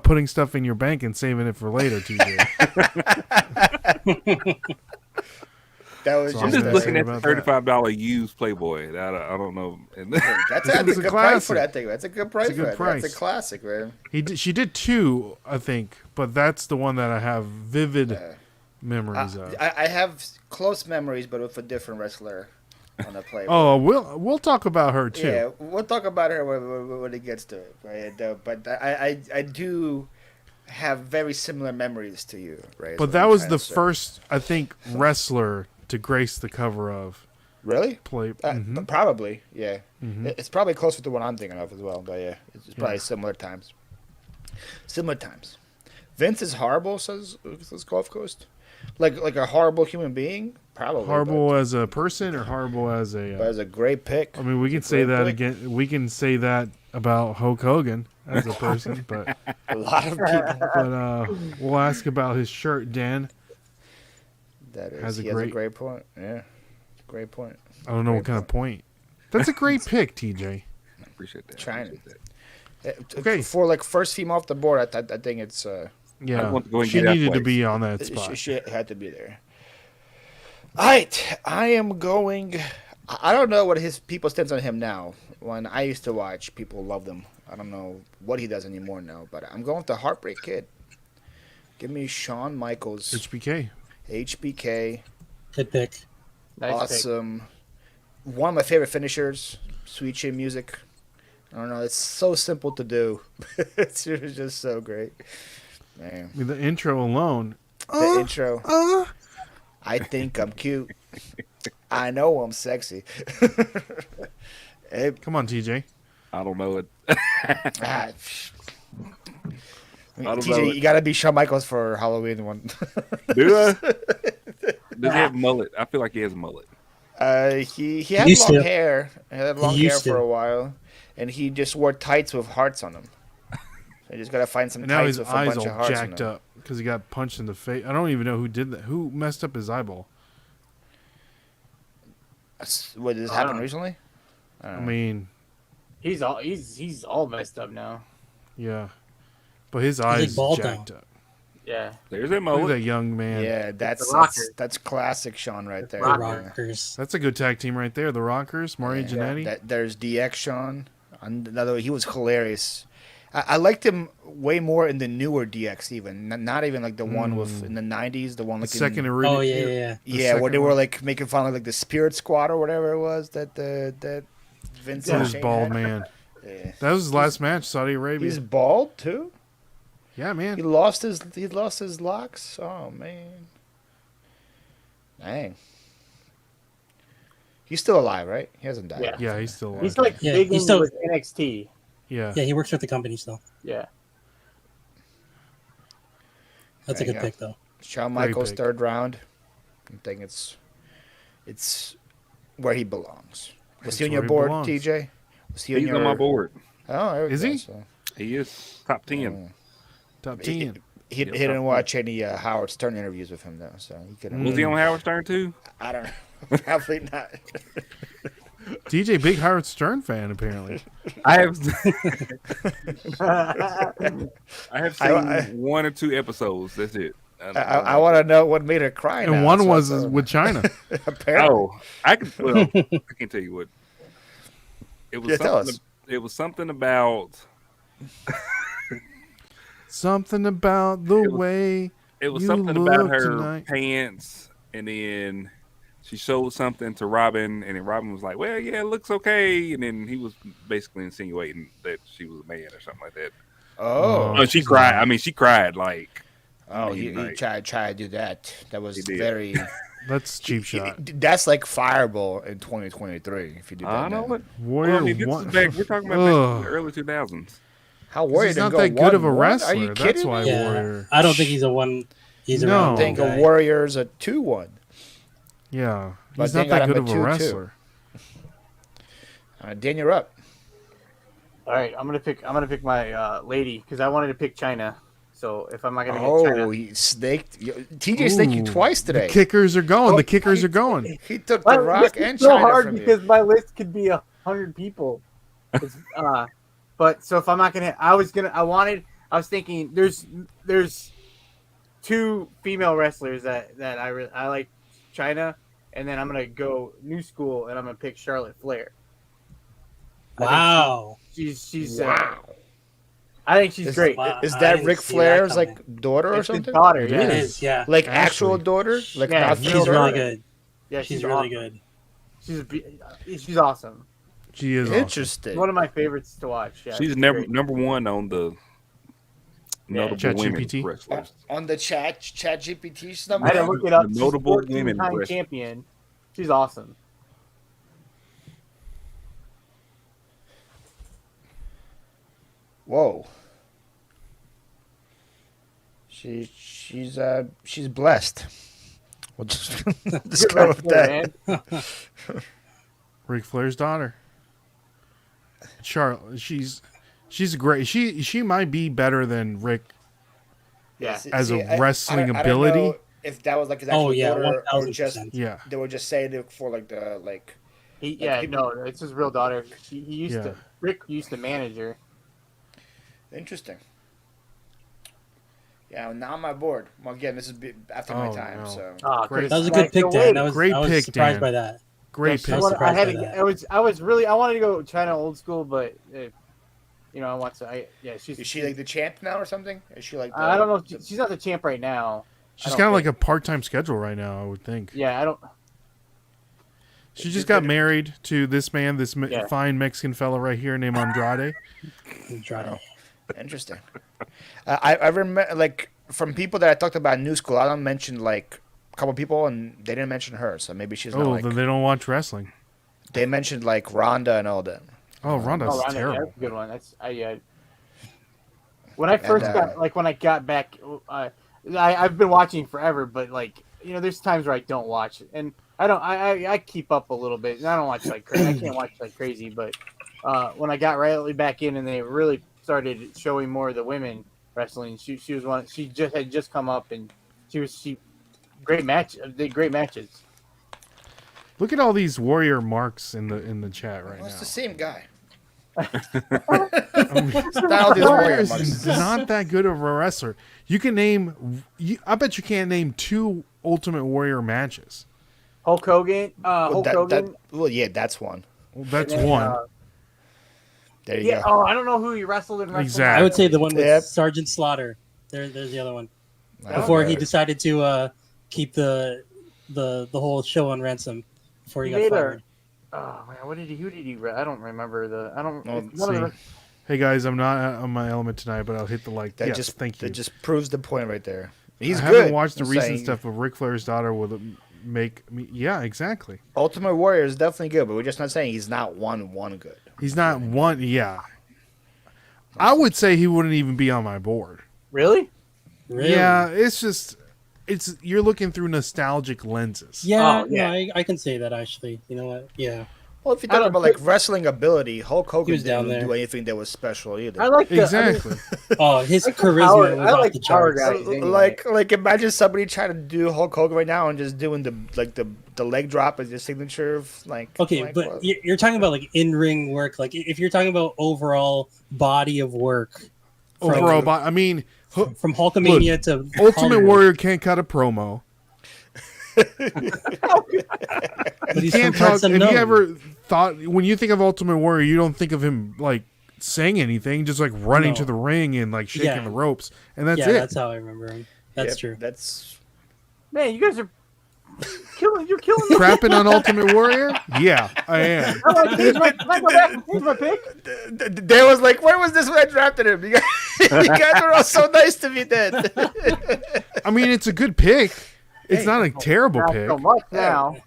putting stuff in your bank and saving it for later, TJ. That was So I'm I'm just gonna looking say at the about that. $35 used Playboy. I don't know. And That's This a was a good price classic. for that thing. That's a good price It's a good for that. That's price. a classic, man. She did two, I think, but that's the one that I have vivid memories of. I have close memories, but with a different wrestler on the play. Oh, we'll talk about her too. Yeah, we'll talk about her when it gets to it. Right? But I do have very similar memories to you, right? But is what that I'm was trying the to say. first, I think, wrestler to grace the cover of Really? Play. Mhm. Probably, yeah. Mhm. It's probably closer to what I'm thinking of as well. But yeah, it's probably similar times. Similar times. Vince is horrible, says Gulf Coast. Like a horrible human being, probably. Horrible as a person or horrible as a. but as a great pick. I mean, we can It's a say great that pick. again. We can say that about Hulk Hogan as a person, but A lot of people. we'll ask about his shirt, Dan. That is, Has a he has a great- great point. Yeah, great point. I don't know what kind of point. That's a great pick, TJ. I appreciate that. China. Appreciate that. Okay. For like first female off the board, I think it's Yeah, want to go and she get that needed to place. be on that spot. she had to be there. All right, I am going. I don't know what his people stance on him now. When I used to watch, people loved him. I don't know what he does anymore now, but I'm going with the Heartbreak Kid. Give me Shawn Michaels, HBK. HBK, Good pick. Nice pick. awesome. One of my favorite finishers, Sweet Chin Music. I don't know, it's so simple to do. It's just so great. Man, I mean, the intro alone. the intro. I think I'm cute. I know I'm sexy. Hey, Come on, TJ. I don't know it. ah, I don't TJ, know. you gotta be Shawn Michaels for Halloween one. Do I? Does he have a mullet? I feel like he has a mullet. He had Used long to. hair. He had long He hair used for to. a while, and he just wore tights with hearts on them. So you just gotta find some And now tights his with a eyes bunch of all hearts on jacked them. up because he got punched in the face. I don't even know who did that. Who messed up his eyeball? What, did this I happen don't- recently? I mean, He's all messed up now. yeah, but his like eyes bald jacked now. up. Yeah. There's that Look at that mullet. young man. Yeah, the Rocker. that's classic Sean right there. The Rocker. Rockers. That's a good tag team right there. The Rockers, Mario Yeah. Jannetty. There's DX Sean. Another, he was hilarious. I liked him way more in the newer DX, even not even like the one with in the '90s, the one The like second in, original. Oh yeah. yeah, where second they were one. like making fun of like the Spirit Squad or whatever it was that Vince With and his Shane bald had. man. Yeah. That was his last match, Saudi Arabia. He's bald too. Yeah, man. He lost his locks. Oh man, dang. He's still alive, right? He hasn't died. Yeah. Yeah, he's still alive. He's like Yeah, big he's in still- with NXT. Yeah. Yeah, he works with the company still. Yeah. That's a There good you go. pick though. Shawn Great Michaels pick. third round. I think it's where he belongs. Was he It's on your where he board, belongs. TJ? Was he He's your... on my board. Oh, there we Is go, he? so- He is top 10. Top He, 10. he didn't watch any Howard Stern interviews with him though, so he couldn't. Was he on Howard Stern too? I don't know. Probably not. DJ, big Howard Stern fan, apparently. I have I have seen I- one or two episodes. That's it. I want to know what made her cry. And now, one so was that's, with China. apparently. Oh, I can. Well, I can tell you what. It was Yeah, tell something. us. It was something about. Something about the way. It was You something about look her tonight. pants, and then she showed something to Robin, and then Robin was like, "Well, yeah, it looks okay," and then he was basically insinuating that she was a man or something like that. Oh, Oh, she cried. I mean, she cried like. oh, he like- tried to do that. That was He did. very. That's cheap shot. That's like Fireball in 2023. If you do that, I know now. what. Warrior Well, I mean, this one. is back. We're talking about back in the early 2000s. How Warrior He's didn't not go that good of a 1-1? wrestler. Are you That's kidding why me? Yeah, Warrior. I don't think he's a one. He's a No. round I think guy. a Warrior's a 2-1. Yeah. But He's they not got that him good at of a 2-2. wrestler. Dan, you're up. All right, I'm gonna pick my lady because I wanted to pick China. So if I'm not gonna get Oh, China, he snaked. TJ snaked you Ooh, twice today. The kickers are going. The kickers are going. He took My the Rock list is and so China hard from because you. my list could be 100 people. But so if I'm not gonna, I was thinking there's two female wrestlers that I like, China, and then I'm gonna go new school and I'm gonna pick Charlotte Flair. Wow. She's Wow. I think she's great. Wow. Is I that didn't Ric see that Flair's coming. like daughter or It's the something? daughter, It yeah. It is. is, yeah. Like Ashley. actual daughter? Like Yeah, not she's She's daughter? really good. Yeah, She's really awesome. good. She's awesome. She is awesome. Interesting. One of my favorites to watch. Yeah, She's great. number one on the notable women ChatGPT. wrestlers. On the chat GPT I had to number. look it up. The She's notable 14-time women wrestlers. champion. She's awesome. Whoa. She's blessed. We'll just Good go with wrestler, that. man. Ric Flair's daughter. Charlotte. She's great. She might be better than Rick Yeah. as a I wrestling don't ability. know if that was like his Oh, actual yeah, daughter or just 1000%. Yeah. they were just saying it for like the like. No, it's his real daughter. Rick used to manage her. Interesting. Yeah, now I'm on board. Well, again, this is after my Oh, time, no. so Great. That was a good pick, Dan. I was Great pick, surprised Dan. by that. Great Yeah, pick. I was surprised by that. I wanted to go China old school, but I want to. She's. is she like the champ now or something? Is she like? I don't know. She's not the champ right now. She's I kind of don't like a think. part-time schedule right now, I would think. Yeah, I don't. She just got married to this man, Yeah. fine Mexican fella right here named Andrade. Andrade. Interesting. I remember like from people that I talked about in New School, I don't mention like a couple people, and they didn't mention her, so maybe she's not Oh, like. then they don't watch wrestling. They mentioned like Rhonda and all that. Oh, Ronda's Oh, Ronda, yeah, terrible. that's a good one. When I first when I got back, I've been watching forever, but like there's times where I don't watch, and I keep up a little bit, and I don't watch like crazy. I can't watch like crazy, but when I got right back in, and they really started showing more of the women wrestling, she was one. She had just come up, and she great match. They great matches. Look at all these warrior marks in the chat right Well, it's now. the same guy. I mean, Style these Warrior warrior is marks. not that good of a wrestler. You can name. I bet you can't name 2 Ultimate Warrior matches. Hulk Hogan. Well, Hulk Hogan. well, yeah, that's one. Well, that's and then, one. There you Yeah. go. Oh, I don't know who he wrestled in wrestling. Exactly. I would say the one with Yep. Sergeant Slaughter. There's the other one. Oh, Before he God. decided to keep the whole show on ransom before he He got made a- fired. Oh man, what did he? Who did he? I don't remember the. I don't. Oh, it's one of the- Hey guys, I'm not on my element tonight, but I'll hit the like. That Yes, just thank you. That just proves the point right there. He's I good. haven't watched the I'm recent saying. stuff, but Ric Flair's daughter will make me. Yeah, exactly. Ultimate Warrior is definitely good, but we're just not saying he's not one good. He's not one. Yeah, I would say he wouldn't even be on my board. Really? Really? Yeah, it's just you're looking through nostalgic lenses. Yeah, Oh, yeah. no, I can say that actually. You know what? Yeah. Well, if you I talk don't about like wrestling ability, Hulk Hogan was down didn't there. do anything that was special either. I like the, Exactly. Oh, his like the charisma power- was I off like the power charts. guys. anyway. Like imagine somebody trying to do Hulk Hogan right now and just doing the leg drop as your signature of like. Okay, like, but what? you're talking about like in-ring work. Like if you're talking about overall body of work, Overall, I mean, from Hulkamania to Ultimate Hollywood. Warrior can't cut a promo. But he's Can't from parts talk. Have you unknown. ever thought when you think of Ultimate Warrior, you don't think of him like saying anything, just like running No. to the ring and like shaking Yeah. the ropes, and that's yeah, it. that's how I remember him. That's Yep, true. That's man, you guys are killing. You're killing me. Crapping on Ultimate Warrior? Yeah, I am. I like, change my, can I go back and change my pick? There was like, where was this when I drafted him? You guys were all so nice to me then. I mean, it's a good pick. It's not a terrible Not pick. so much now.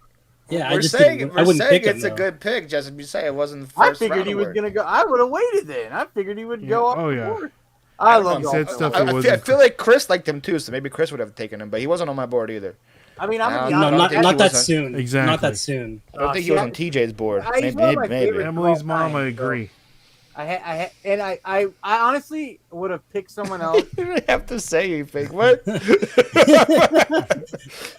Yeah, I We're just saying, didn't, I we're wouldn't saying pick him. it's a though. good pick, Justin. You say it wasn't the I first figured round he was award. gonna go. I would have waited then. I figured he would go up. Oh, yeah. before. I love He said golf. stuff I, that I wasn't. feel like Chris liked him too, so maybe Chris would have taken him, but he wasn't on my board either. I mean, I'm gonna be No, No, honest. not think he not that was on- soon. Exactly. Not that soon. I don't think he see, was I- on TJ's board. He's one of my Maybe. favorites. Emily's all mom, time, I so- agree. I honestly would have picked someone else. You didn't have to say anything. What?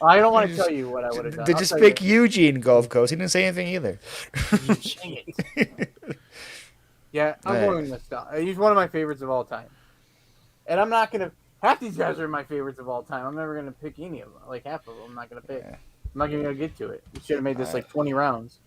I don't want to tell you what I would have done. They I'll just tell pick you. Eugene Gulf Coast. He didn't say anything either. Dang it. Yeah, I'm Right. going with nostalgia. He's one of my favorites of all time. And I'm not gonna. Half these guys are my favorites of all time. I'm never gonna pick any of them. Like half of them, I'm not gonna pick. Yeah. I'm not gonna get to it. We should have made this like 20 rounds.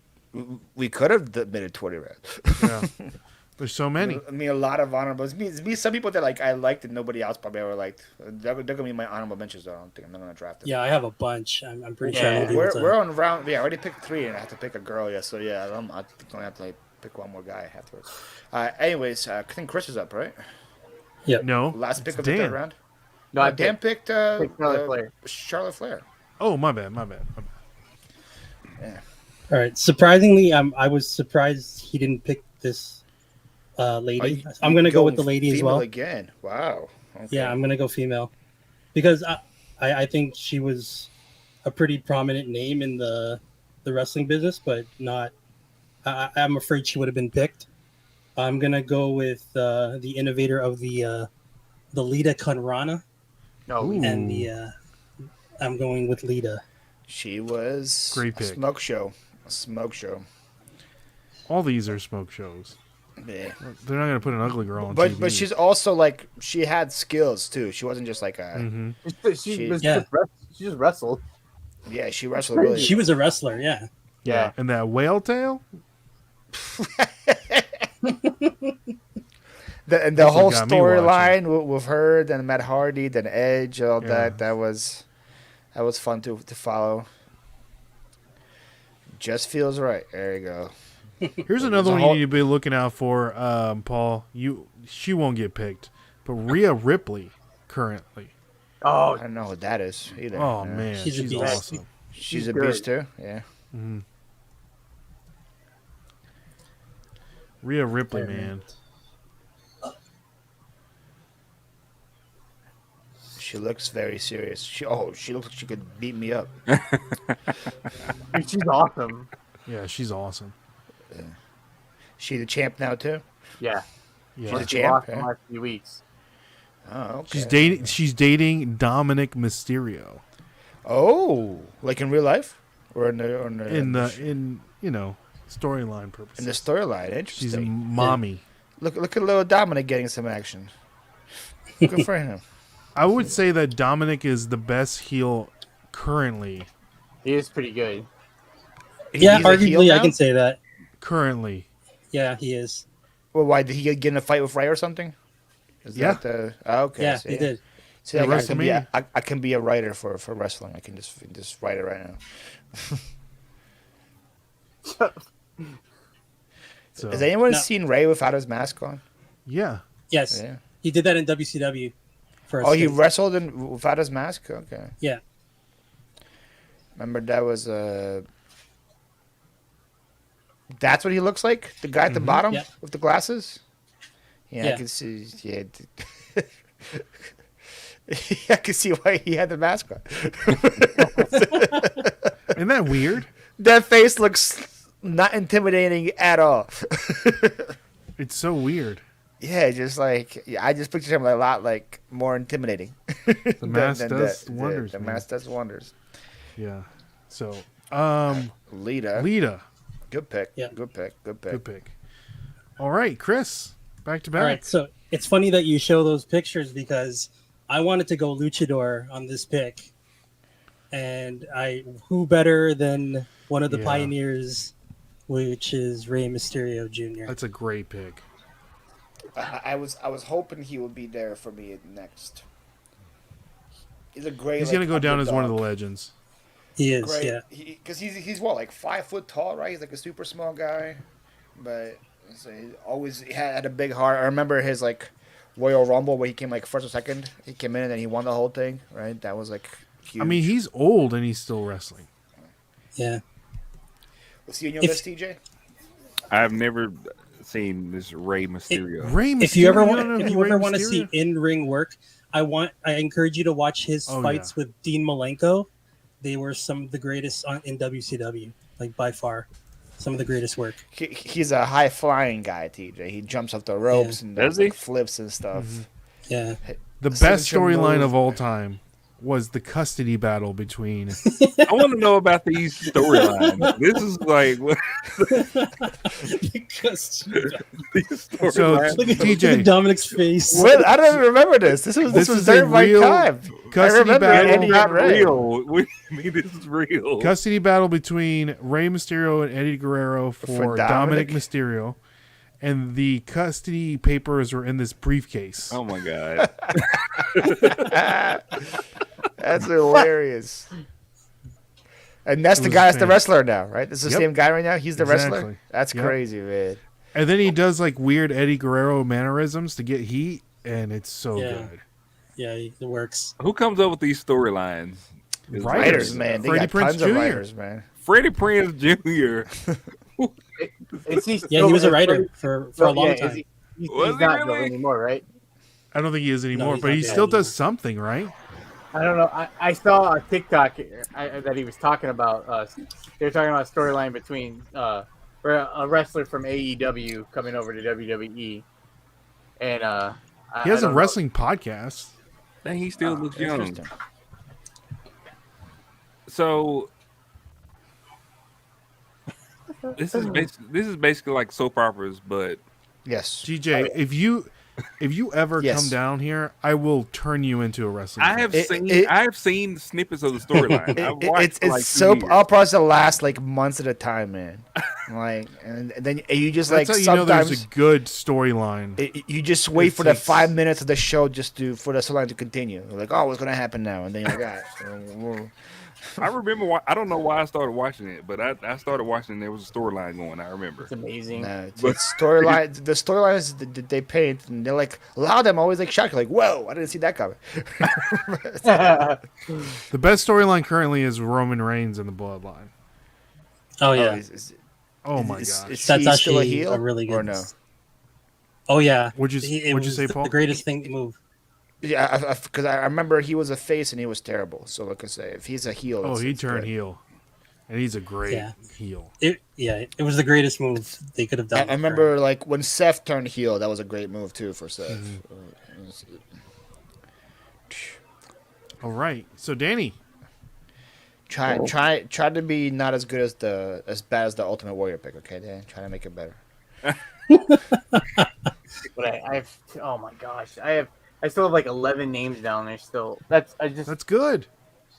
We could have admitted 20 rounds. Yeah. There's so many. I mean, a lot of honorables. Me, some people that like I liked and nobody else probably ever liked. They're gonna be my honorable mentions. Though. I don't think I'm not gonna draft them. Yeah, I have a bunch. I'm pretty sure. Yeah. I'll be we're able to- we're on round. Yeah, I already picked 3, and I have to pick a girl. Yeah, so yeah, I'm gonna have to like pick one more guy afterwards. Anyways, I think Chris is up, right? No. Last pick it's of the Dan. third round. No, I Dan picked picked Charlotte Flair. Charlotte Flair. Oh, my bad. My bad. All right. Surprisingly, I was surprised he didn't pick this lady. I'm gonna go with the lady as female well. again. Wow. Okay. Yeah, I'm gonna go female because I think she was a pretty prominent name in the wrestling business, but not. I'm afraid she would have been picked. I'm gonna go with the innovator of the Lita Conrana, No, Ooh. and I'm going with Lita. She was Great a pick. smoke show. A smoke show. All these are smoke shows. Yeah. They're not gonna put an ugly girl on But TV. but she's also like she had skills too. She wasn't just like a Mhm. she Yeah. she just wrestled. yeah. She wrestled really. She was a wrestler, yeah. Yeah. And that whale tail. The That's whole what got me storyline with her, then Matt Hardy, then Edge, all Yeah. that was fun to follow. Just feels right. There you go. Here's another a one whole- you need to be looking out for, Paul. She won't get picked, but Rhea Ripley currently. Oh, I don't know who that is either. Oh Yeah. man, She's a she's beast. awesome. she's a good. beast too. Yeah. Mhm. Rhea Ripley, man. She looks very serious. She looks like she could beat me up. she's awesome. Yeah, she's awesome. She the champ now too. Yeah, Yeah, She's a she champ. lost in the Yeah. last few weeks. Oh, okay. she's dating Dominic Mysterio Oh, like in real life, or in the in storyline purposes. in the storyline. She's a Interesting. mommy. Look at little Dominic getting some action. Good for him. I would say that Dominic is the best heel currently. He is pretty good. Yeah, He's a heel arguably I now? can say that. Currently, Yeah, he is. Well, why did he get in a fight with Ray or something? Is Yeah. that the okay? Yeah, See? he did. See, At like, WrestleMania. I can be a writer for wrestling. I can just write it right now. So Has anyone No. seen Ray without his mask on? yeah, Yes, Yeah. he did that in WCW. For a Oh, he stint. wrestled without his mask. Okay. Yeah. Remember that was That's what he looks like. The guy at the bottom Yeah. with the glasses. Yeah, I Yeah. can see. Yeah. I can see why he had the mask on. isn't that weird? That face looks not intimidating at all. It's so weird. Yeah, just like I just picture him a lot like more intimidating. The mask does wonders. The man. mask does wonders. Yeah. So, Lita, Lita, good pick. Yeah. Good pick. Good pick. good pick. All right, Chris, back to back. All right, so it's funny that you show those pictures because I wanted to go luchador on this pick, and who better than one of the Yeah. pioneers, which is Rey Mysterio Jr. That's a great pick. I was hoping he would be there for me next. He's a great. He's like, gonna go down as one of the underdog. legends. He is, Great, yeah, because he's what, like 5 foot tall, right? He's like a super small guy, but so he had a big heart. I remember his like Royal Rumble where he came like first or second. He came in and then he won the whole thing, right? That was like huge. I mean, he's old and he's still wrestling. yeah. Was he on your if- list, TJ? I've never seen this Rey Mysterio. Rey Mysterio. If you ever don't want, know if who you Rey ever want to see Mysterio- in ring work, I encourage you to watch his Oh, fights with Dean Malenko. They were some of the greatest in WCW, like by far, some of the greatest work. He's a high flying guy, TJ. He jumps off the ropes and Does does like he? flips and stuff. Yeah, the a best signature storyline move. of all time was the custody battle between. I want to know about these storylines. This is like what these So storylines. look at TJ, Dominic's face. Well, I don't even remember this. This was This is a during my real time. I custody remember battle. Eddie Not and Ray. real. I mean, this is real. Custody battle between Rey Mysterio and Eddie Guerrero for Dominic Dominic? Mysterio, and the custody papers were in this briefcase. Oh my god. That's hilarious. And that's It the was guy that's the fan- wrestler now, right? This is the Yep. same guy right now? He's the wrestler? Exactly. That's Yep. crazy, man. And then he does like weird Eddie Guerrero mannerisms to get heat, and it's so Yeah. good. Yeah, it works. Who comes up with these storylines? Is Writers, Writers, man. They Freddie got Prinze tons of Jr.. writers, man. Freddie Prinze Jr. Yeah, he was a writer for a long time. He's Was he not really? anymore, right? I don't think he is anymore, he's but not he dead still anymore. does something, right? I don't know. I saw a TikTok that he was talking about. They were talking about a storyline between or a wrestler from AEW coming over to WWE, and He has a wrestling podcast. Dang, he still looks young. Interesting. So this is basically like soap operas, but Yes. GJ, if you ever Yes. come down here, I will turn you into a wrestling. I have fan. I have seen snippets of the storyline. I've watched It's like 2 soap years. operas that last like months at a time, man. Like, and then you just like That's how you know there's sometimes a good storyline. you just wait It for the takes- 5 minutes of the show just for the storyline to continue. You're like, oh, what's gonna happen now? And then you're like, ah. I remember. I don't know why I started watching it, but I started watching. And there was a storyline going. I remember. It's amazing. Nah, it's storyline. The storylines that they paint, and they're like a lot of them always like shocked. Like, whoa, I didn't see that coming. The best storyline currently is Roman Reigns and the Bloodline. Oh yeah, Oh my is- gosh! is that's he still a actually heel a really good. or no? Oh yeah. What'd you It what'd you was say, the- Paul? The greatest thing to move. Yeah, because I remember he was a face and he was terrible. So like I say, if he's a heel, Oh, he it's turned good. heel, and he's a great Yeah. heel. It was the greatest move they could have done. I remember like when Seth turned heel, that was a great move too for Seth. Mm-hmm. All right, so Danny, Try to be not as good as bad as the Ultimate Warrior pick, okay, Dan? Try to make it better. But I've oh my gosh, I still have like 11 names down there. Still, that's good.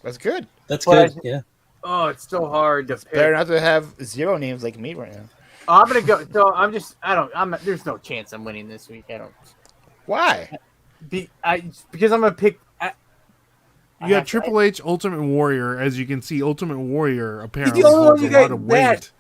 That's good. That's Well, good. Yeah. oh, it's so hard to pick. Better not to have 0 names like me right now. I'm gonna go. So I'm just. I don't. I'm. There's no chance I'm winning this week. I don't. Why? Because I'm gonna pick. You got Triple H, Ultimate Warrior. As you can see, Ultimate Warrior apparently the only one holds a you lot got of bad. weight.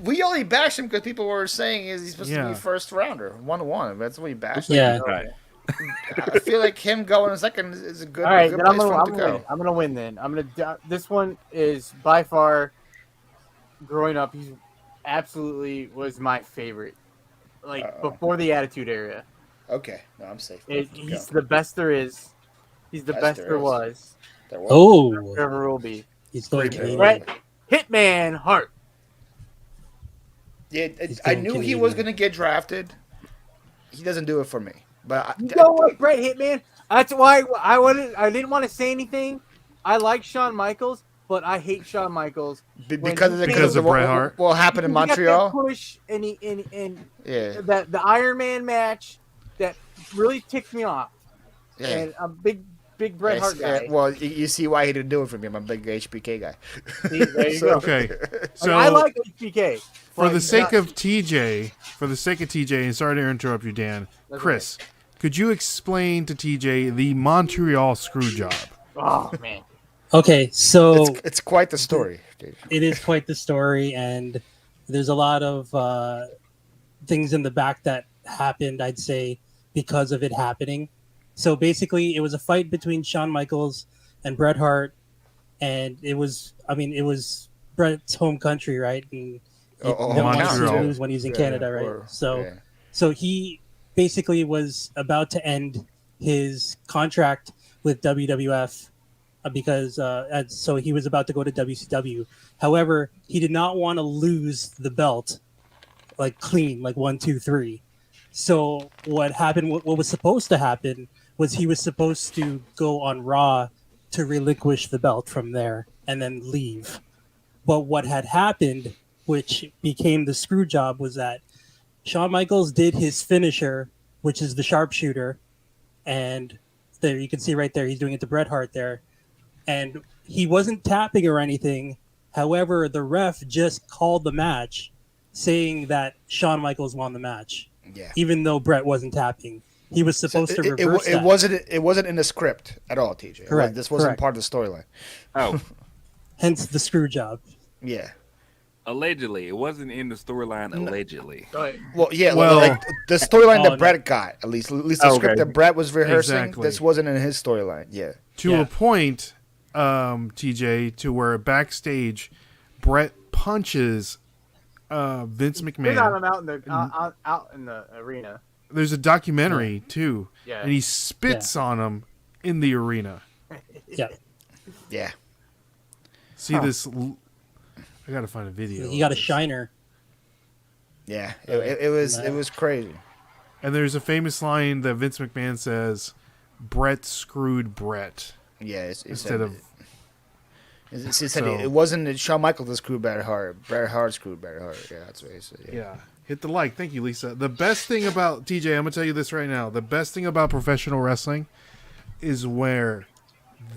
We only bashed him because people were saying he's supposed to Yeah. be first rounder, 1-1. That's what we bashed. Yeah. Right. I feel like him going in second is a good, All right, good then place for him to go. win. I'm gonna win. Then I'm gonna. This one is by far. Growing up, he absolutely was my favorite. Like before the Attitude Era, Okay, no, I'm safe. he's the best there is. He's the best there was. Oh, Ever will be. he's going Great Canadian. Bret Hitman Hart. Yeah, He's I going knew he was Canadian. going to get drafted. He doesn't do it for me. But You know what, Bret Hitman? That's why I didn't want to say anything. I like Shawn Michaels, but I hate Shawn Michaels Because of Bret Hart? What happened in He got that Montreal? push and Yeah, that the Iron Man match that really ticked me off. yeah. And I'm a big Bret Hart guy. Well, you see why he didn't do it for me. I'm a big HBK guy. See, there you go. Okay, so I like HBK. for the sake of TJ, and sorry to interrupt you, Dan. That's Chris, could you explain to TJ the Montreal screw job? Oh man. Okay, so It's quite the story. Dude. it is quite the story, and there's a lot of things in the back that happened, I'd say, because of it happening. So basically, it was a fight between Shawn Michaels and Bret Hart, and it was Bret's home country, right? And you Oh, don't want to see him Montreal. lose when he's in Yeah, Canada, right? or- So yeah. so he basically was about to end his contract with WWF because so he was about to go to WCW. However, he did not want to lose the belt like clean, like 1, 2, 3. So what happened? What was supposed to happen was he was supposed to go on Raw to relinquish the belt from there and then leave. But what had happened, which became the screw job, was that Shawn Michaels did his finisher, which is the sharpshooter, and there you can see right there he's doing it to Bret Hart there, and he wasn't tapping or anything. However, the ref just called the match, saying that Shawn Michaels won the match, Yeah. even though Bret wasn't tapping. He was supposed to reverse that. It wasn't in the script at all, TJ. Correct, This wasn't correct. part of the storyline. Oh, Hence the screw job. Yeah. allegedly, it wasn't in the storyline. Allegedly, Well, yeah. Well- like the storyline Oh, that Brett got, at least the script Okay. that Brett was rehearsing. Exactly. This wasn't in his storyline. Yeah. To Yeah. a point, TJ, to where backstage, Brett punches Vince They got McMahon. him out in the arena. There's a documentary too, Yeah. and he spits on him in the arena. Yeah, Yeah. See this? I gotta find a video. he got a of this. shiner. Yeah. It was crazy. And there's a famous line that Vince McMahon says, "Brett screwed Brett," Yeah. It instead of It said So- it wasn't Shawn Michaels that screwed Bret Hart. Bret Hart screwed Bret Hart. Yeah, that's what he said. Yeah. yeah. Hit the like. Thank you, Lisa. The best thing about TJ, I'm gonna tell you this right now. The best thing about professional wrestling is where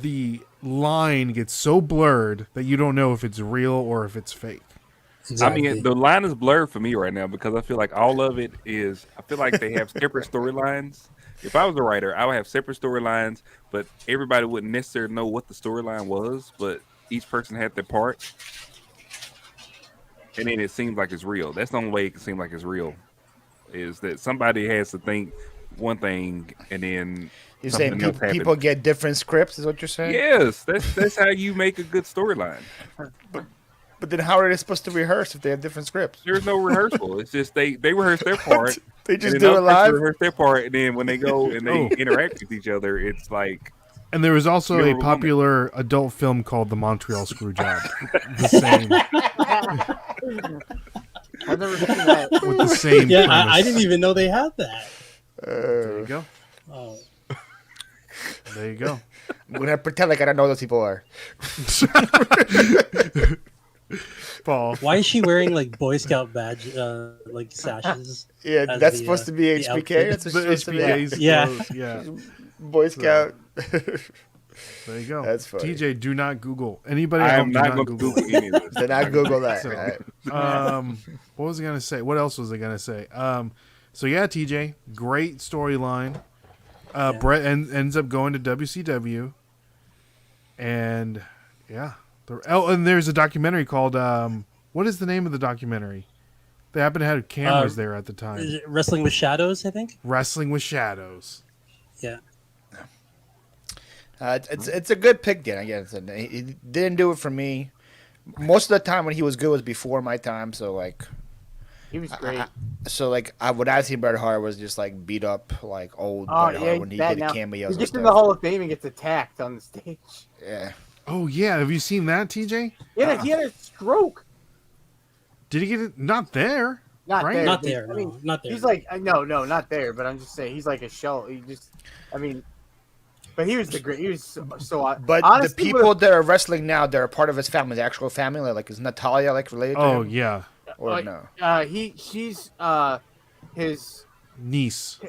the line gets so blurred that you don't know if it's real or if it's fake. Exactly. I mean, the line is blurred for me right now because I feel like all of it is. I feel like they have separate storylines. If I was a writer, I would have separate storylines, but everybody wouldn't necessarily know what the storyline was. But each person had their part, and then it seems like it's real. That's the only way it can seem like it's real. Is that somebody has to think one thing, and then You're something saying else happens. people get different scripts, is what you're saying? Yes, that's how you make a good storyline. But then how are they supposed to rehearse if they have different scripts? There's no rehearsal. It's just they rehearse their part. They just and then do it other person live? Rehearse their part, and then when they go and they Oh. interact with each other, it's like And there was also You're a a woman. popular adult film called The Montreal Screw Job. The same I've never seen that. with the same. Yeah, premise. I didn't even know they had that. There you go. Oh. There you go. I'm gonna pretend like I don't know who those people are. Paul. Why is she wearing like Boy Scout badge, like sashes? Yeah, As that's the, supposed to be the HBK. outfit. That's what The it's supposed to be. HBA's Yeah. clothes, yeah. Boy Scout. There you go. That's funny. TJ, do not Google. Anybody I at am home, do not going to Google any of this. Then I Google that. So- Right? What was I gonna say? What else was I gonna say? So yeah, TJ, great storyline. Brett ends up going to WCW, and yeah, and there's a documentary called what is the name of the documentary? They happen to have cameras there at the time. Is it Wrestling with Shadows, I think. Wrestling with Shadows. Yeah. It's a good pick, Dan. Again, he didn't do it for me. Most of the time when he was good was before my time. So like, He was great. What I seen Bret Hart was just like beat up like old Bret Hart when he bad did now. cameos. He gets and in the stuff. Hall of Fame and gets attacked on the stage. Yeah. Oh yeah, have you seen that, TJ? Yeah, he had a stroke. Did he get it? Not there. Not Right? there. Not but, there. I mean, No, not there. he's like no, not there. But I'm just saying he's like a shell. But he was the great. He was so. But honestly, the people that are wrestling now, they're a part of his family, the actual family. Like, is Natalia like related to Oh him? yeah, Or no? She's his niece.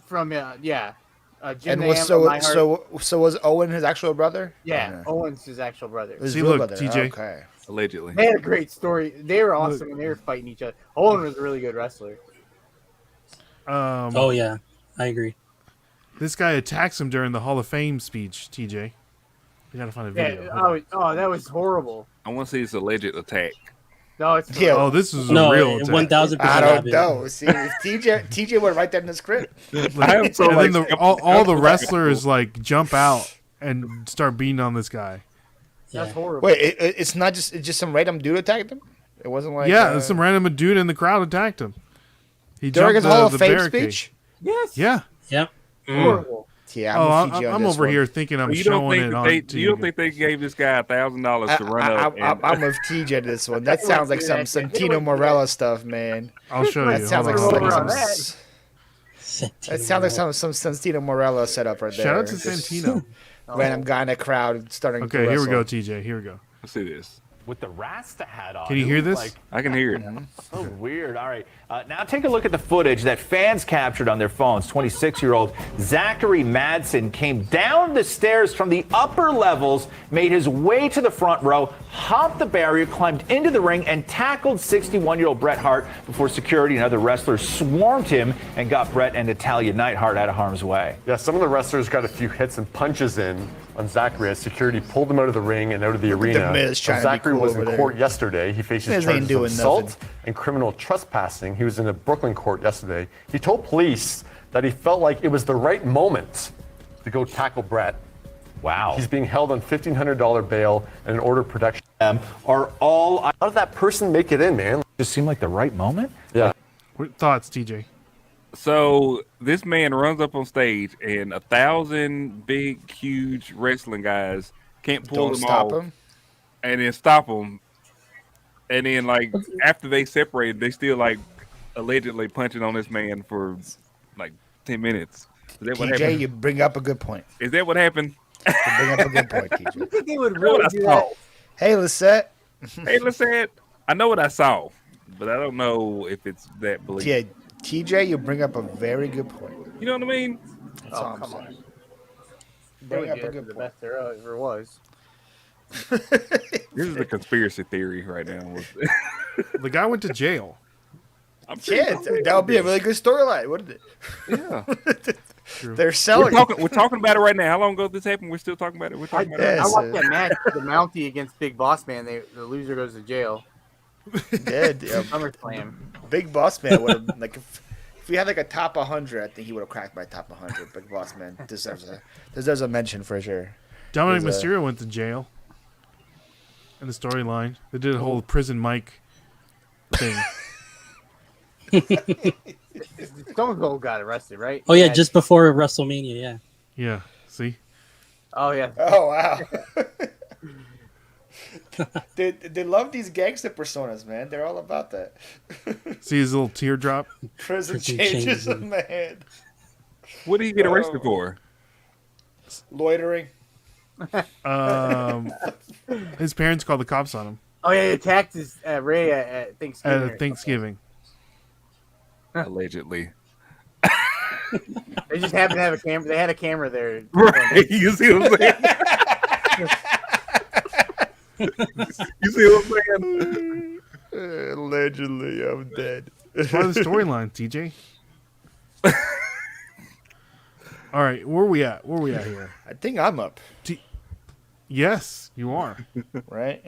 from Jim And the was Ham from My Heart. so was Owen his actual brother? Yeah, Or no? Owen's his actual brother. His See, real look, brother. TJ. Okay. Allegedly. They had a great story. They were awesome when they were fighting each other. Owen was a really good wrestler. Oh yeah, I agree. This guy attacks him during the Hall of Fame speech. TJ, you gotta find a video. Yeah, that was horrible. I want to see this alleged attack. No, it's Yeah. Oh, this is a No, real attack. 1000%. I don't know. See, if TJ would write that in the script. I am so And like, then all the wrestlers like jump out and start beating on this guy. That's horrible. Wait, it's not just some random dude attacked him. It wasn't like Some random dude in the crowd attacked him. He during his jumped Hall of the Fame barricade. speech. Yes. Yeah. Yep. Horrible. Yeah, Oh, I'm, with TJ on I'm this over one. here thinking I'm you don't showing think it that on. you don't think they gave this guy $1,000 to run up? I'm with TJ this one. That sounds like some Santino Morella stuff, man. I'll show you. That sounds Hold like on, some, hold on. that sounds like some Santino Morella setup right there. Shout out to Just Santino. Random guy in the crowd starting. Okay, to here we go, wrestle. TJ. Here we go. Let's see this. With the Rasta hat on. Can you It hear was this? Like, I can hear it. so weird. All right. Now take a look at the footage that fans captured on their phones. 26-year-old Zachary Madsen came down the stairs from the upper levels, made his way to the front row, hopped the barrier, climbed into the ring, and tackled 61-year-old Bret Hart before security and other wrestlers swarmed him and got Bret and Natalia Neidhart out of harm's way. Yeah, some of the wrestlers got a few hits and punches in on Zachary as security pulled him out of the ring and out of the arena. Miz trying to be Zachary cool was over in there. court yesterday. He faces Miz ain't charges of doing assault nothing. and criminal trespassing. He was in a Brooklyn court yesterday. He told police that he felt like it was the right moment to go tackle Bret. Wow. He's being held on $1,500 bail and an order of protection. Are all how did that person make it in, man? Just seemed like the right moment. Yeah. What thoughts, TJ? So this man runs up on stage, and 1,000 big, huge wrestling guys can't pull Don't him stop off, him. and then stop him. And then, like after they separate, they still like allegedly punching on this man for like 10 minutes. Is that what TJ, happened? you bring up a good point. Is that what happened? You bring up a good point, TJ. I think they would I know what really I do saw. that. Hey, Lisette. Hey, listen, I know what I saw, but I don't know if it's that believable. Yeah, TJ, you bring up a very good point. You know what I mean? That's all I'm come saying. on. They Bring would up do a that to good the point. best there ever was. This is the conspiracy theory right now. The guy went to jail. I'm Yeah, that would be a really good storyline, wouldn't it? Yeah. They're We're selling. talking about it right now. How long ago did this happen? We're still talking about it. We're talking about it. Yes. I watched that match, the Mountie against Big Boss Man. The loser goes to jail. Dead. SummerSlam. Big Boss Man would have like if we had like a top 100, I think he would have cracked my top 100. Big Boss Man deserves a mention for sure. Dominic He's, Mysterio went to jail. In the storyline, they did a whole prison mic thing. Stone Cold got arrested, right? Oh yeah, just before WrestleMania. Yeah. Yeah, see, Oh yeah. Oh wow. they love these gangster personas, man. They're all about that. see his little teardrop. Prison Prison changes changes a him. man. What did he get arrested for? Loitering. His parents called the cops on him Oh yeah, he attacked his Ray at Thanksgiving. at Thanksgiving. Allegedly. They just happened to have a camera. They had a camera there. Right. You see what I'm saying? You see what I'm saying? Eventually, I'm dead. It's part of the storyline, TJ. All right, where we at? Where we at here? I think I'm up, Yes, you are. right?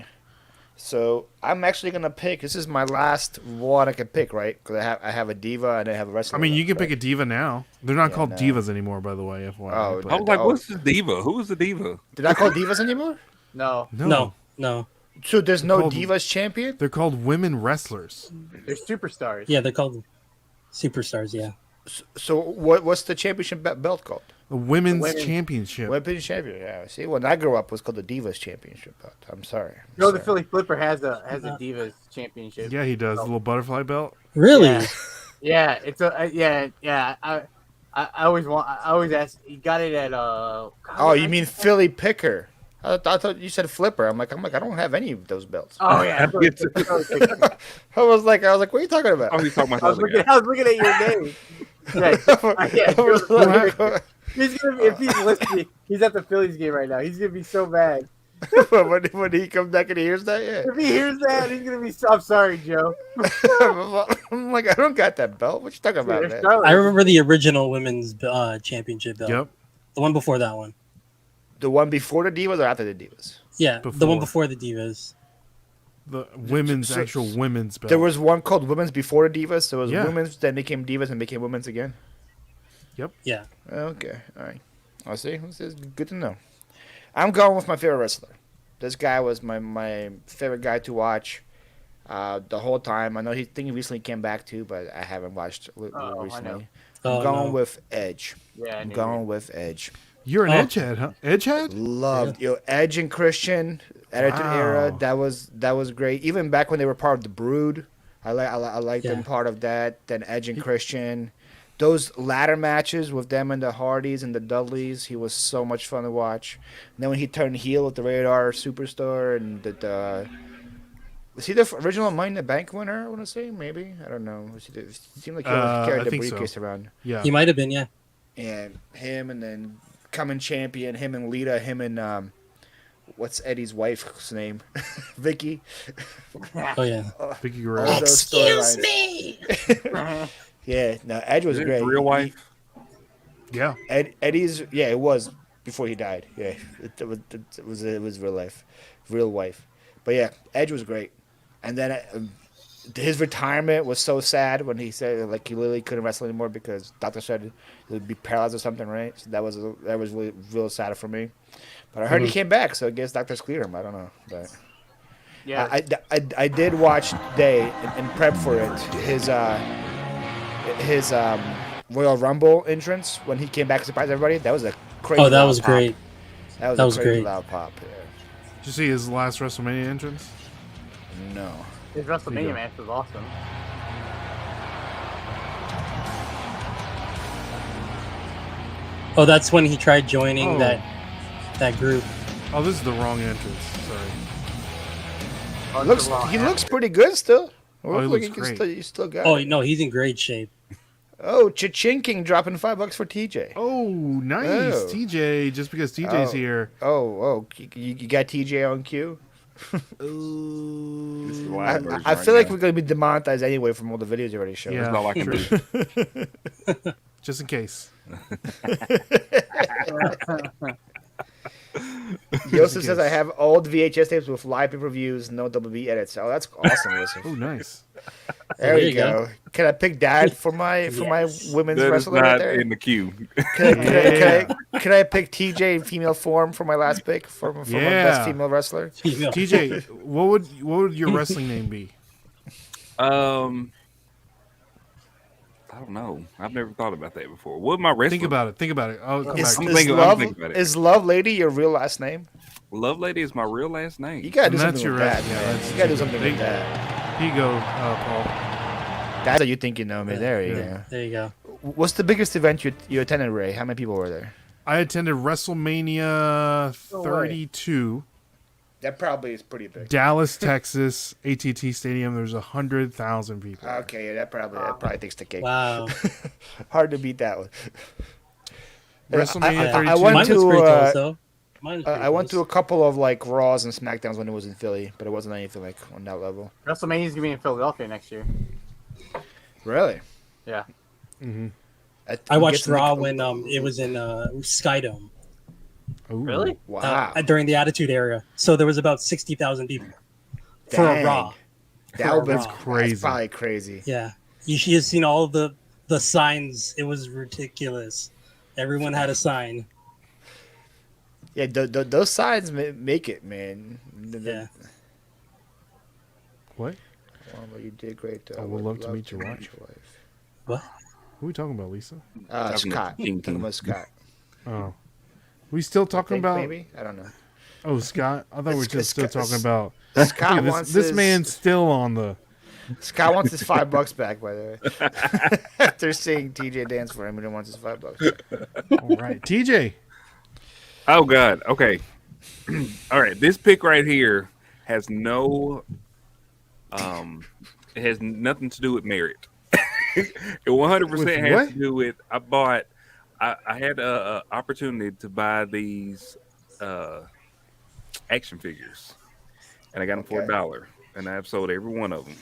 So I'm actually gonna pick. This is my last one I can pick, right? Because I have a diva and I have a wrestler. I mean, you can right? pick a diva now. They're not Yeah, called no. divas anymore, by the way. FYI. Oh, but- I was like, what's the diva? Who is the diva? They're not called divas anymore. No, No. So there's no called- divas champion. They're called women wrestlers. they're superstars. Yeah, they're called superstars. Yeah. So what's the championship belt called? The women's Women- championship. Women's champion. Yeah. See, when I grew up, it was called the Divas Championship belt. I'm sorry. No, the Sorry. Philly Flipper has a Divas championship. Yeah, he does. The little butterfly belt. Really? Yeah. Yeah, it's a yeah. I always ask. He got it at Oh, you mean Philly Picker? I thought you said Flipper. I'm like, I don't have any of those belts. Oh yeah. I was like, what are you talking about? Oh, he's talking about I was the other guy. looking at your name. Yeah, I was like, he's gonna be, if he's listening, he's at the Phillies game right now. He's gonna be so mad. when he comes back and he hears that, yeah. If he hears that, he's gonna be so. I'm sorry, Joe. I'm like, I don't got that belt. What you talking about, They're man? Charlotte. I remember the original women's championship belt. Yep. The one before that one. The one before the Divas or after the Divas? Yeah, the Before. one before the Divas. The women's So- actual women's belt. There was one called Women's before the Divas. There was Yeah. Women's, then became Divas, and became Women's again. Yeah. Okay, all right. I'll see. This is good to know. I'm going with my favorite wrestler. This guy was my favorite guy to watch the whole time. I know he recently came back too, but I haven't watched I know. recently. Oh, I'm going no. with Edge. Yeah, I I'm knew going with Edge. You're an Oh. edgehead, huh? Edgehead? Loved Edge and Christian Attitude Wow. Era. That was great. Even back when they were part of the Brood, I like them Yeah. part of that. Then Edge and Christian, those ladder matches with them and the Hardys and the Dudleys, he was so much fun to watch. And then when he turned heel with the Radar Superstar and the was he the original Money in the Bank winner? I want to say maybe I don't know. It seemed like he always carried I the think so. briefcase around. Yeah. He might have been, yeah. And him, and then coming champion, him and Lita, him and what's Eddie's wife's name? Vicky. Oh, yeah. Vicky All Guerrero. those storylines. Yeah, no, Edge was Is it great. his real wife? Yeah. Eddie's, yeah, it was before he died. Yeah, it was real life, real wife. But yeah, Edge was great. And then his retirement was so sad when he said like he literally couldn't wrestle anymore because doctor said he would be paralyzed or something, right? So that was really real sad for me. But I heard he came back, so I guess doctors cleared him. I don't know, but Yeah. I did watch today and prep for it. His Royal Rumble entrance when he came back to surprise everybody. That was a crazy. Oh, that loud was pop. great. That That was was a crazy great. loud pop. Yeah. Did you see his last WrestleMania entrance? No. His There you WrestleMania go. match was awesome. Oh, that's when he tried joining Oh. that group. Oh, this is the wrong entrance. Sorry. He looks pretty good still. Oh, he Looks looks like great. you still got Oh, it. no, he's in great shape. Oh, Cha-Ching King dropping $5 for TJ. Oh, nice. Oh. TJ, just because TJ's Oh. here. Oh, you got TJ on cue? This is the I, live version I right feel like now. we're going to be demonetized anyway from all the videos you already showed. Yeah. That's all I can do. Just in case. Joseph says I have old VHS tapes with live pay-per-views, no WB edits. Oh, that's awesome, Joseph. Oh, nice. There There you you go. Can I pick Dad for my women's That is wrestler right not there? in the queue. Can I pick TJ in female form for my last pick for my best female wrestler? TJ, what would your wrestling name be? I don't know. I've never thought about that before. What my wrestler? Think about it. I'll come Is, back. I'm thinking about it. is Love Lady your real last name? Love Lady is my real last name. You gotta do And that's something with your that, right- yeah, man. that's You gotta do super something big. with that. Here you go, Paul. That's how you think you know me. There you Yeah. There you go. go. What's the biggest event you attended, Ray? How many people were there? I attended WrestleMania 32, That probably is pretty big. Dallas, Texas, AT&T Stadium. There's 100,000 people. Okay, yeah, that probably takes the cake. Wow. Hard to beat that one. WrestleMania I 32. went Mine was to, pretty close, though. Mine was I pretty went to close. a couple of like Raws and Smackdowns when it was in Philly, but it wasn't anything like on that level. WrestleMania's gonna be in Philadelphia next year. Really? Yeah. I watched guessing Raw the- when it was in Skydome Ooh. Really? Wow. during the Attitude Era. So there was about 60,000 people for a Dang. Raw. That would be That's crazy. That's probably crazy. Yeah, you should have seen all the signs. It was ridiculous. Everyone had a sign. Yeah, those signs make it, man. Yeah. What? Well, you did great. I would love to meet your wife. What? Who are we talking about, Lisa? Scott. King Talking about Scott. Oh. We still talking about Maybe? I don't know. Oh, Scott? I thought we were It's- just still it's- talking about Scott this, wants this his, man's still on the Scott wants his $5 back, by the way. After seeing TJ dance for him, and he wants his $5. All right. TJ. Oh God. Okay. All right. This pick right here has no. It has nothing to do with merit. It 100% With has what? to do with. I had a opportunity to buy these action figures, and I got them for $1, and I've sold every one of them.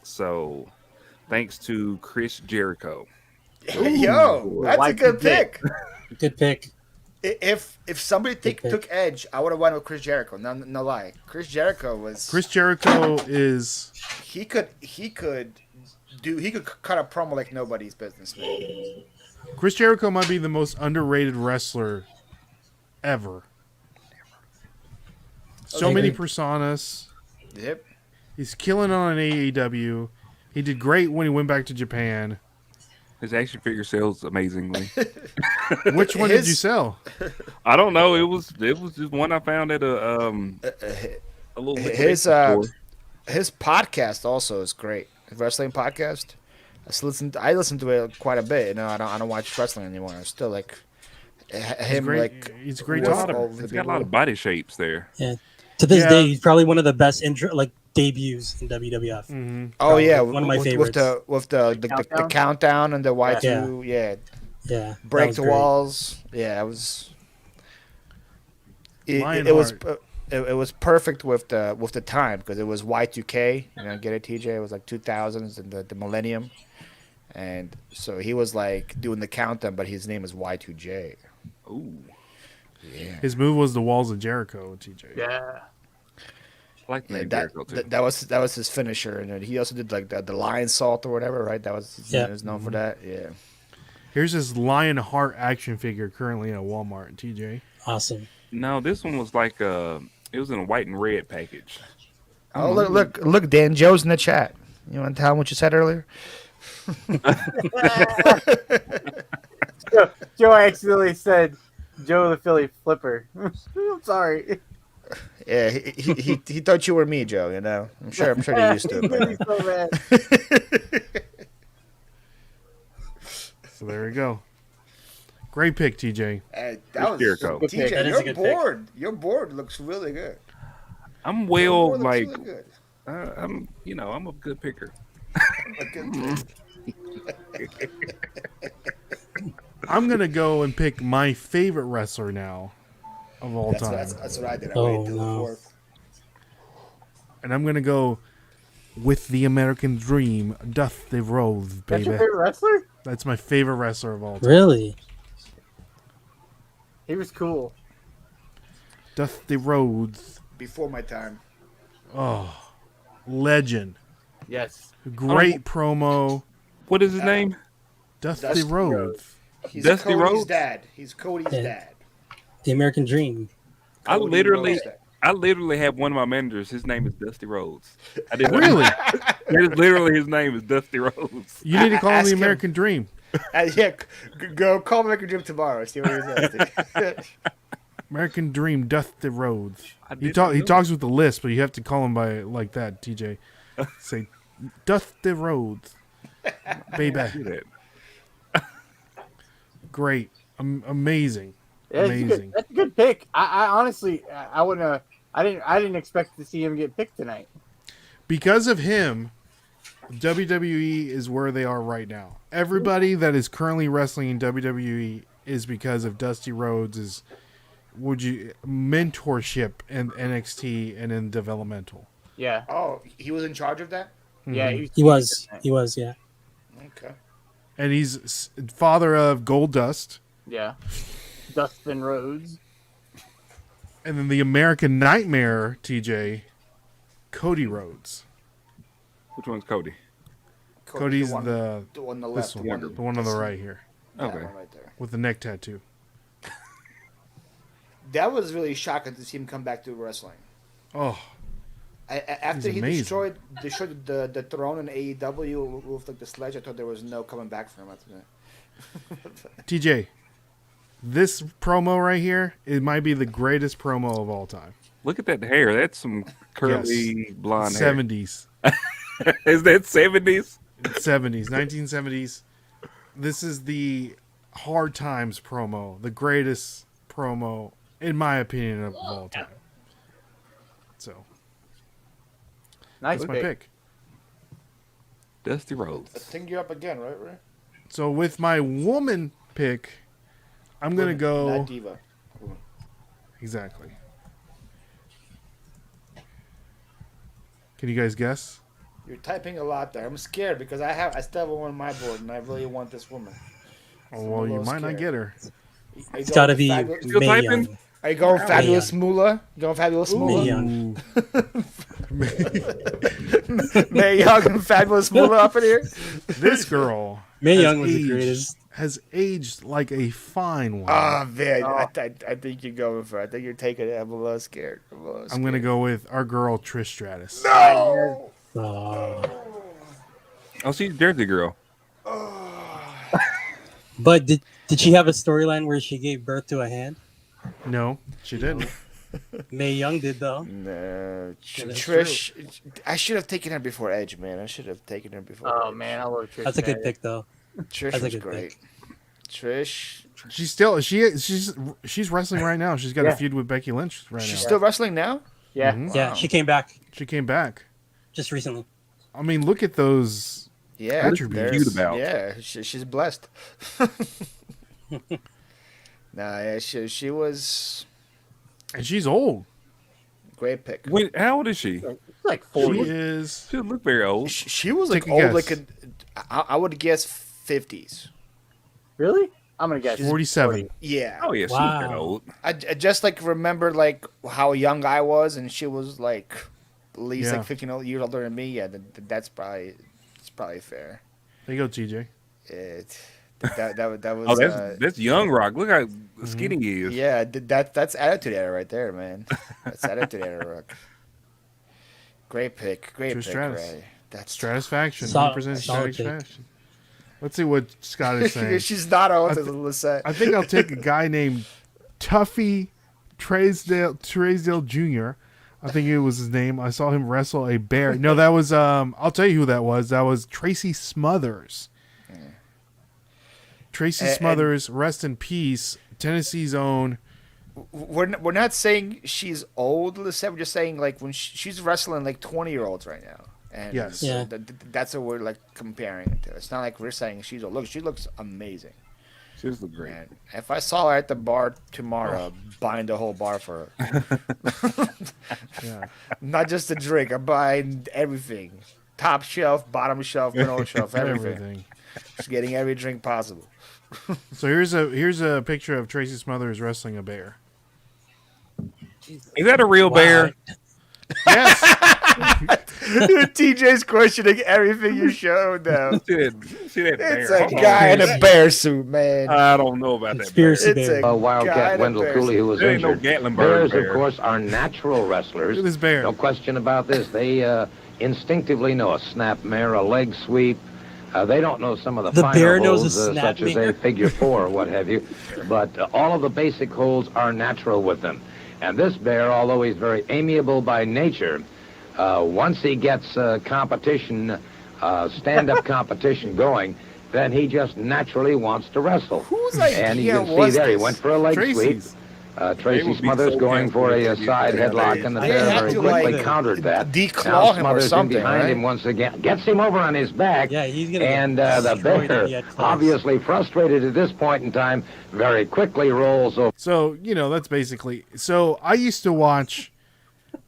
So, thanks to Chris Jericho. Yo, that's a good pick. Good pick. If somebody Good pick. took Edge, I would have went with Chris Jericho. No lie. Chris Jericho was. Chris Jericho is He could cut a promo like nobody's business, man. Chris Jericho might be the most underrated wrestler ever. So I many agree. personas. Yep. He's killing on AEW. He did great when he went back to Japan. His action figure sells amazingly. Which one did you sell? I don't know. It was just one I found at a little His liquidation store. his podcast also is great. His wrestling podcast. I listen to it quite a bit. You know, I don't watch wrestling anymore. I still like him. great. Like He's a great with talker. all the He's got a lot people. of body shapes there. Yeah. To this Yeah. day, he's probably one of the best debuts in WWF. Oh yeah, One of my favorites. with the countdown and the Y2. Yeah. Yeah. that Break was the great. walls. Yeah, it was. It Lionheart. was perfect with the time because it was Y2K. You know, get it, TJ? It was like 2000s and the millennium, and so he was like doing the countdown, but his name is Y2J. Ooh, Yeah, His move was the walls of Jericho, TJ. Yeah. I like the yeah name that, Jericho too. that was his finisher, and then he also did like the lion salt or whatever, right? That was he was known for that. Yeah. Here's his Lionheart action figure currently at Walmart, TJ. Awesome. No, this one was like it was in a white and red package. Oh look! Dan Joe's in the chat. You want to tell him what you said earlier? Joe accidentally said Joe the Philly Flipper. I'm sorry. Yeah, he thought you were me, Joe. You know, I'm sure you're used to it. by He's now. so bad. So there you go. Great pick, TJ. Hey, Chris that was Jericho. Good pick. TJ. That is a Your good pick. board, your board looks really good. I'm Your well board looks like really good. I'm a good picker. A good pick. I'm gonna go and pick my favorite wrestler now of all time, That's what I did. I Oh, waited till the no. fourth. and I'm gonna go with the American Dream, Dusty Rhodes, That's baby. your favorite wrestler? That's my favorite wrestler of all time. Really? He was cool. Dusty Rhodes, Before my time. oh, legend. Yes. Great promo. What is his name? Dusty Dusty Rhodes. He's Dusty Cody's Rhodes? dad. He's Cody's Yeah. dad. The American Dream. I Cody literally Rhodes' dad. have one of my managers. His name is Dusty Rhodes. I didn't Really? That is literally his name is Dusty Rhodes. You need to call him Ask the him. American Dream. Yeah, go call Make a Dream tomorrow. See what he says. American Dream, Dusty Rhodes. I He didn't know. talks with the list, but you have to call him by like that, TJ. Say, Dusty Rhodes, baby. Do that. Great, amazing, Yeah, that's a amazing. good, that's a good pick. I honestly, I wouldn't have. I didn't expect to see him get picked tonight. Because of him, WWE is where they are right now. Everybody that is currently wrestling in WWE is because of Dusty Rhodes' would you mentorship in NXT and in developmental? Yeah. Oh, he was in charge of that. Yeah. He was, yeah. Okay. And he's father of Gold Dust, Yeah. Dustin Rhodes. and then the American Nightmare, TJ, Cody Rhodes. Which one's Cody? Cody's the the one on the this left, one, the one on the right here that Okay. one right there. with the neck tattoo. That was really shocking to see him come back to wrestling. Oh, After He's he amazing. destroyed the throne in AEW with like the sledge, I thought there was no coming back for him after that. TJ, this promo right here, it might be the greatest promo of all time. Look at that hair. That's some curly blonde hair. 70s, Is that 70s? 70s, 1970s. This is the Hard Times promo, the greatest promo, in my opinion, of all time. So, Nice that's my pick. Dusty I Rhodes. think you're up again, right, Ray? So, with my woman pick, I'm going to go. Not Diva. Exactly. Can you guys guess? You're typing a lot there. I'm scared because I still have one on my board, and I really want this woman. Oh, well, you might not get her. It's got to be Still Mae typing? Young. Are you going Fabulous Moolah? You going Fabulous Mae Moolah? Young. Mae Young and Fabulous Moolah up in here? This girl Mae has Young was the aged- greatest. Has aged like a fine wine. Oh, man. I think you're going for it. I think you're taking it. I'm a little scared. I'm going to go with our girl, Trish Stratus. No! Oh, she's a Jersey girl. But did she have a storyline where she gave birth to a hand? No, she didn't. Mae Young did though. No. Yeah, that's Trish. I should have taken her before Edge, man. I should have taken her before Oh Edge. man, I love Trish. That's a good Stratus. pick though. Trish That's a was good great. Trish. She's wrestling right now. She's got a Yeah. feud with Becky Lynch right She's now. still wrestling now? Yeah. Mhm. Yeah, she came back She came back. just recently. I mean, look at those. Yeah. Attributes. there's- Cute about. Yeah, she's blessed. Nah, yeah, she was And she's old. great pick. Wait, how old is she? She's like She 40. is. She doesn't look very old. She was like Take a old, guess. like I would guess 50s. Really? I'm gonna guess 47. Yeah. Oh, yeah, she's not that Wow. old. I just like remember like how young I was, and she was like at least Yeah. like 15 years older than me. Yeah, that's probably fair. There you go, TJ. That was. Oh, that's young Rock. Look how skinny he is. Yeah, that's attitude era right there, man. That's attitude era. Rock. Great pick, Trish pick, Stratus. Ray. That's Stratisfaction. Solid- Represents solid pick. Stratisfaction. Let's see what Scott is saying. She's not old, I as Lisette. I think I'll take a guy named Tuffy Traysdale Jr. I think it was his name. I saw him wrestle a bear. No, that was I'll tell you who that was. That was Tracy Smothers. Tracy And- Smothers, rest in peace. Tennessee's own. We're not saying she's old, Lisette. We're just saying like when she's wrestling like 20-year-olds right now. And Yes. so Yeah. that's what we're like comparing it to. It's not like we're saying she's old. Look, she looks amazing. She does look great. Man, if I saw her at the bar tomorrow, I'd buying the whole bar for her. Yeah. Not just a drink. I'm buying everything. Top shelf, bottom shelf, middle shelf, everything. Everything. Just getting every drink possible. So here's a picture of Tracy Smothers wrestling a bear. Is that a real bear? Yes. TJ's questioning everything you showed now. See that It's bear? a guy in a bear suit, man. I don't know about that Conspiracy It's bear. a guy Wildcat in a Wendell bear Cooley, suit. who was There ain't no injured. Gatlinburg Bears, bear. of course, are natural wrestlers. Look at this bear. No question about this. They instinctively know a snap mare, a leg sweep. They don't know some of the The finer bear knows a holds, snap such as mare. a figure four or what have you. But all of the basic holds are natural with them. And this bear, although he's very amiable by nature, once he gets competition, stand-up competition going, then he just naturally wants to wrestle. Whose And you idea can see was there, he this? went for a leg sweep. Tracy's. Tracy would be Smothers so going for canceled a if they side did that headlock, nowadays. and the They Bear had very to, quickly like, countered that. declaw Now him or Smothers in something, behind right? him once again, gets him over on his back. Yeah, he's gonna get And the destroyed if he Bear, had close. obviously frustrated at this point in time, very quickly rolls over. So, that's basically. So, I used to watch.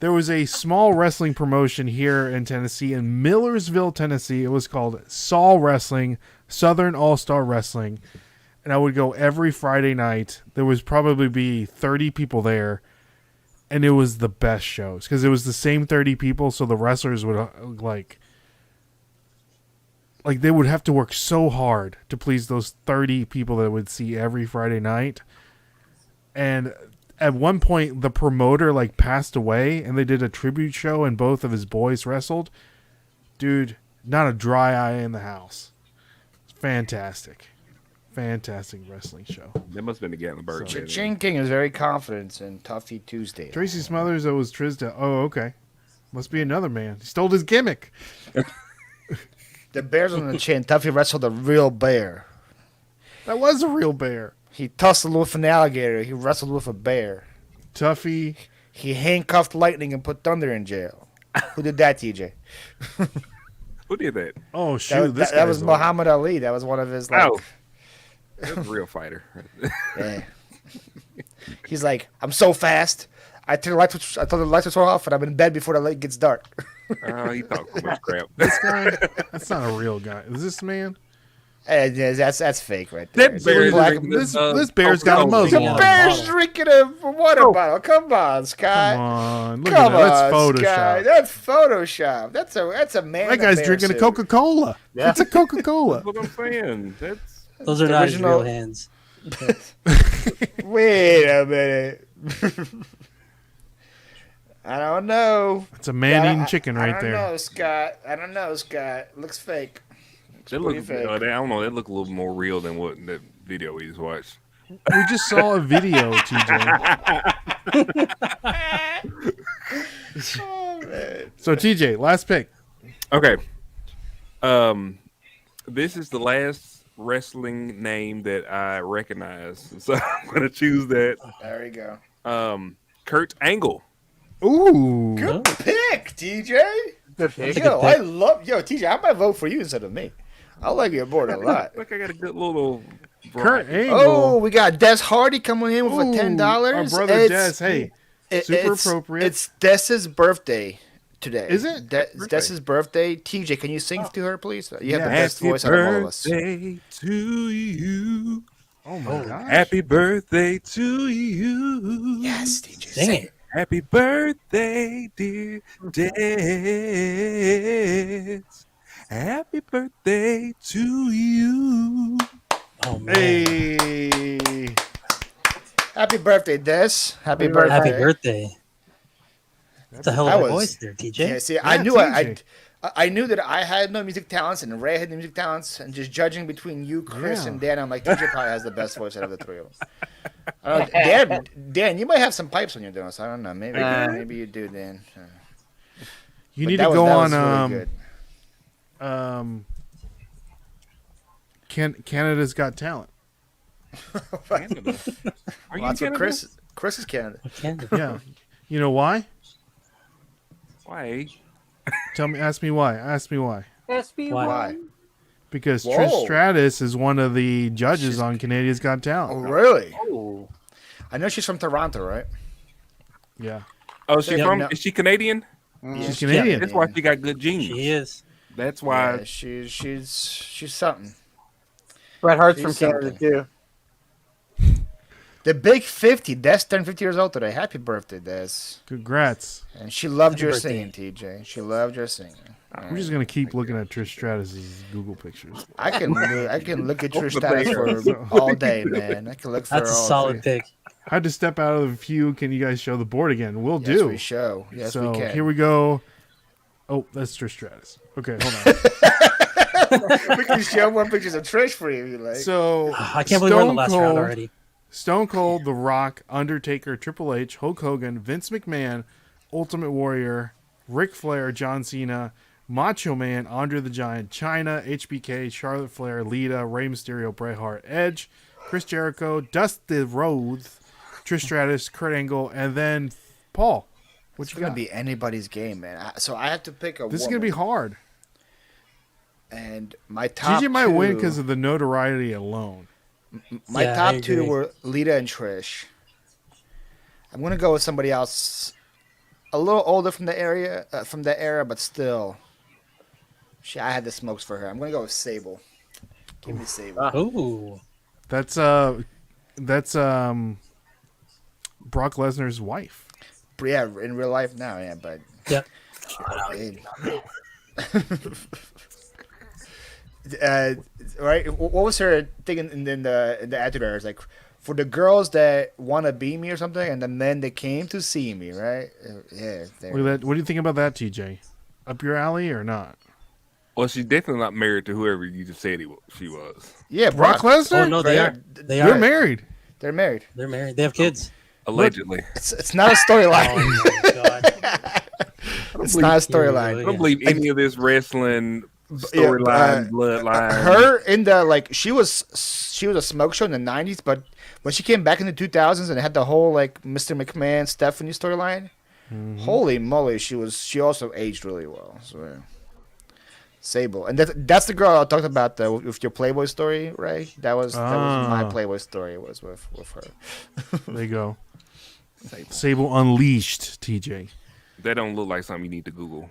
There was a small wrestling promotion here in Tennessee, in Millersville, Tennessee. It was called Saul Wrestling, Southern All-Star Wrestling. And I would go every Friday night. There was probably be 30 people there. And it was the best shows. Because it was the same 30 people, so the wrestlers would, like, they would have to work so hard to please those 30 people that would see every Friday night. And at one point, the promoter passed away, and they did a tribute show, and both of his boys wrestled. Dude, not a dry eye in the house. Fantastic wrestling show. That must have been the Gatlinburg. So, Ching King is very confident in Tuffy Tuesday. Tracy Smothers, that was Trisda. Oh, okay. Must be another man. He stole his gimmick. The Bear's on the chin. Tuffy wrestled a real bear. That was a real bear. He tussled with an alligator. He wrestled with a bear. Tuffy. He handcuffed Lightning and put Thunder in jail. Who did that, TJ? who did that? Oh, shoot. That was Muhammad Ali. That was one of his, like... Oh. That's a real fighter. Yeah. He's like, I'm so fast. I told the lights to turn off, and I'm in bed before the light gets dark. Oh, he talks so much crap. This guy? That's not a real guy. Is this man? Yeah, that's fake right there. That bear is This bear's got a muzzle The on. bear's drinking a water bottle. Come on, Scott. Come on. Look Come at that. That's on, Photoshop. Scott. That's Photoshop. That's a man. That guy's drinking a Coca-Cola. Yeah. It's a Coca-Cola. That's what I'm saying. Those are not his original- real hands. Wait a minute. I don't know. It's a man-eating chicken right there. I don't know, Scott. Looks fake. That pretty look, fake. I don't know. That look a little more real than what that video we just watched. We just saw a video, TJ. Oh, man. So, TJ, last pick. Okay. This is the last wrestling name that I recognize, so I'm gonna choose that. There we go. Kurt Angle. Ooh. Good pick, TJ. Good pick. Yo, I love TJ. I might vote for you instead of me. I like your board a lot. Like I got a good little. Kurt Angle. Oh, we got Des Hardy coming in with a $10. Our brother Des. Hey, super it's appropriate. It's Des's birthday today. Is it? It's Des's birthday. TJ, can you sing to her, please? You have the Yeah. best voice out of all of us. Birthday to you. Oh my gosh. Happy birthday to you. Yes, TJ. Sing it. Happy birthday, dear Des. Happy birthday to you. Oh man. Hey. Happy birthday, Des. Happy birthday. Happy birthday. That's a hell That of a was- voice there, TJ. Yeah, see, I knew TJ. I knew that I had no music talents and Ray had no music talents, and just judging between you, Chris, Yeah. and Dan, I'm like, TJ probably has the best voice out of the three of them. I don't know, Dan, you might have some pipes on your nose. I don't know. Maybe you do, Dan. You But need that to go was on really good. Canada's Got Talent. Canada. Are you Well, that's in what Canada? Chris is Canada. Canada. Yeah. You know why? Why? Ask me why. Why? Because Whoa. Trish Stratus is one of the judges on Canada's Got Oh, Talent. really? Oh, I know she's from Toronto, right? Yeah. oh, she Yeah, from? no. Is she Canadian? She's Canadian. That's why she got good genes. She is. That's why. Yeah, she's something. Bret Hart's She's from Canada something. too. The big 50. Des turned 50 years old today. Happy birthday, Des. Congrats. And she loved Happy your birthday. singing, TJ. She loved your singing. I'm just gonna keep looking at Trish Stratus's Google pictures. I can look at Trish the Stratus banger. for all day, man. I can look for That's a her all solid day. pick. I had to step out of the queue. Can you guys show the board again? We'll Yes, do. we show. Yes, so we can. here we go. Oh, that's Trish Stratus. Okay, hold on. we can show more pictures of Trish for you if you like. So I can't believe we're in the last round already. Stone Cold, The Rock, Undertaker, Triple H, Hulk Hogan, Vince McMahon, Ultimate Warrior, Ric Flair, John Cena, Macho Man, Andre the Giant, Chyna, HBK, Charlotte Flair, Lita, Rey Mysterio, Bret Hart, Edge, Chris Jericho, Dusty Rhodes, Trish Stratus, Kurt Angle, and then Paul. It's gonna be anybody's game, man. So I have to pick a. This is woman. gonna be hard. And my top TJ might two, win because of the notoriety alone. My Yeah, I top agree. two were Lita and Trish. I'm gonna go with somebody else, a little older from the era, but still. I had the smokes for her. I'm gonna go with Sable. Give me Sable. Ooh. That's Brock Lesnar's wife. But yeah, in real life now, yeah, but Yep. right. What was her thing in the attitude era? It's like for the girls that want to be me or something, and the men that came to see me, right? Yeah. What do you think about that, TJ? Up your alley or not? Well, she's definitely not married to whoever you just said she was. Yeah, Brock Lesnar? Oh no, they are. They They're are. married. They're married. They're married. They have kids. Allegedly. It's not a storyline. Oh my god. It's not a I storyline. don't believe any of this wrestling storyline, bloodline. Her in the she was a smoke show in the '90s, but when she came back in the 2000s and had the whole Mr. McMahon Stephanie storyline, holy moly, she also aged really well. So yeah. Sable, and that's the girl I talked about with your Playboy story, right? That was my Playboy story was with her. There you go. Sable Unleashed, TJ. That don't look like something you need to Google.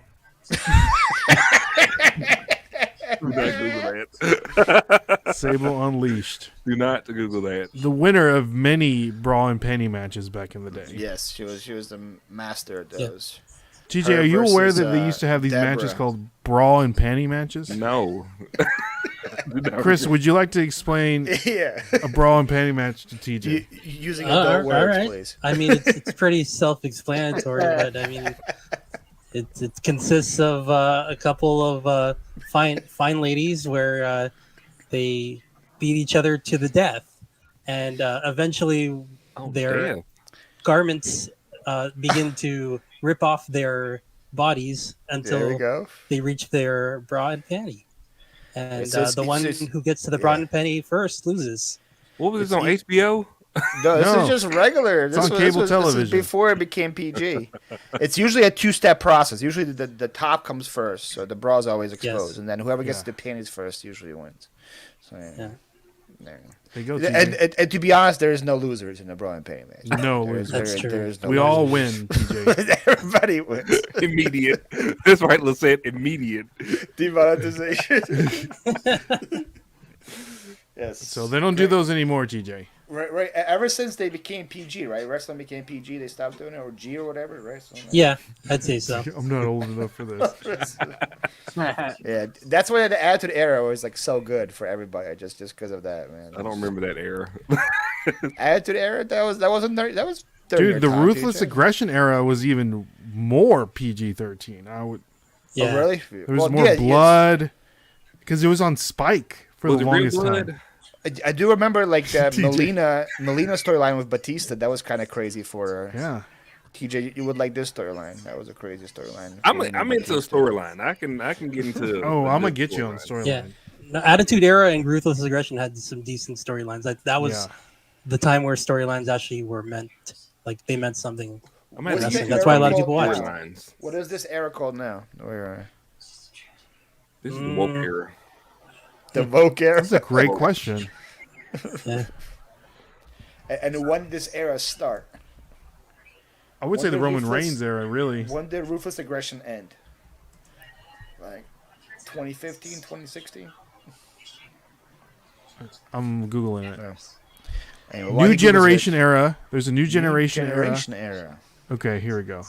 Do not Google that. Sable Unleashed. Do not Google that. The winner of many bra and panty matches back in the day. Yes, she was the master of those. TJ, Her are you aware versus, that they used to have these matches Deborah. called bra and panty matches? No. Chris, would you like to explain Yeah, a bra and panty match to TJ? using adult words, please. I mean, it's pretty self-explanatory, but I mean, it consists of a couple of fine ladies where they beat each other to the death, and eventually their damn. garments begin to rip off their bodies There we until go. they reach their bra and panty. And So it's- the one it's just- who gets to the bra and panty first loses. What was this on HBO? No, this No. is just regular. It's on cable This television. is before it became PG. It's usually a two-step process. Usually the top comes first, so the bra is always exposed, Yes. and then whoever gets Yeah. the panties first usually wins. So Yeah. there There you go, you go. TJ. And to be honest, there is no losers in the bra and panty match. No There is- losers. That's there- true. there is no We all losers. win, TJ. Everybody wins. Immediate. That's right, Lisette. Immediate. Demonetization. Yes. So they don't do those anymore, TJ. Right. Ever since they became PG, right? Wrestling became PG. They stopped doing it, or G or whatever, right? So, Yeah, I'd say so. I'm not old enough for this. yeah, that's why the Attitude Era was so good for everybody, just because of that, man. I don't remember that era. Attitude Era. That was during your Dude, the time, Ruthless TJ. Aggression era was even more PG-13. Yeah. Oh, really? There was more blood because it was on Spike for Was the it real longest blood? time. I do remember the Melina storyline with Batista. That was kind of crazy for her. Yeah. TJ, you would like this storyline. That was a crazy storyline. I'm into a storyline. I can get into. Oh, a I'm gonna good get you on the storyline. storyline. Yeah. No, Attitude Era and Ruthless Aggression had some decent storylines. That was Yeah. the time where storylines actually were meant, they meant something. I'm at What's the the That's why a era lot of people called watch. now? storylines. What is this era called now? This is the woke era. The Vogue era. That's a great question. Yeah. And when did this era start? I would say When the did Roman Ruthless- Reigns era, really. When did Ruthless Aggression end? 2015, 2016? I'm Googling it. Anyway, while New he Googles Generation it- era. There's a New Generation, Generation era. Okay, here we go.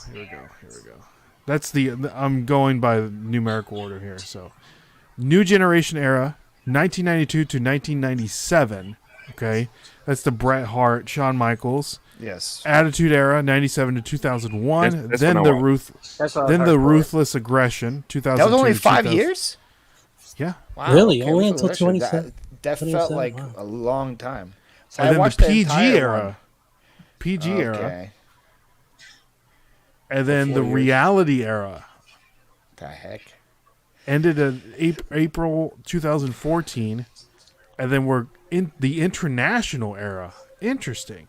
That's I'm going by the numerical order here. So, New Generation era, 1992 to 1997. Okay, that's the Bret Hart, Shawn Michaels. Yes. Attitude era, 97 to 2001. That's then when the I Ruthless Aggression, 2002. That was only to 5 2000. years? Yeah. Wow, Really? Only Ruthless until Aggression. 27 That felt 27, like wow. a long time. So And I then watched the the PG entire era. one. PG era. Okay. And then the 4 years. reality era The heck? ended in April 2014. And then we're in the international era. Interesting.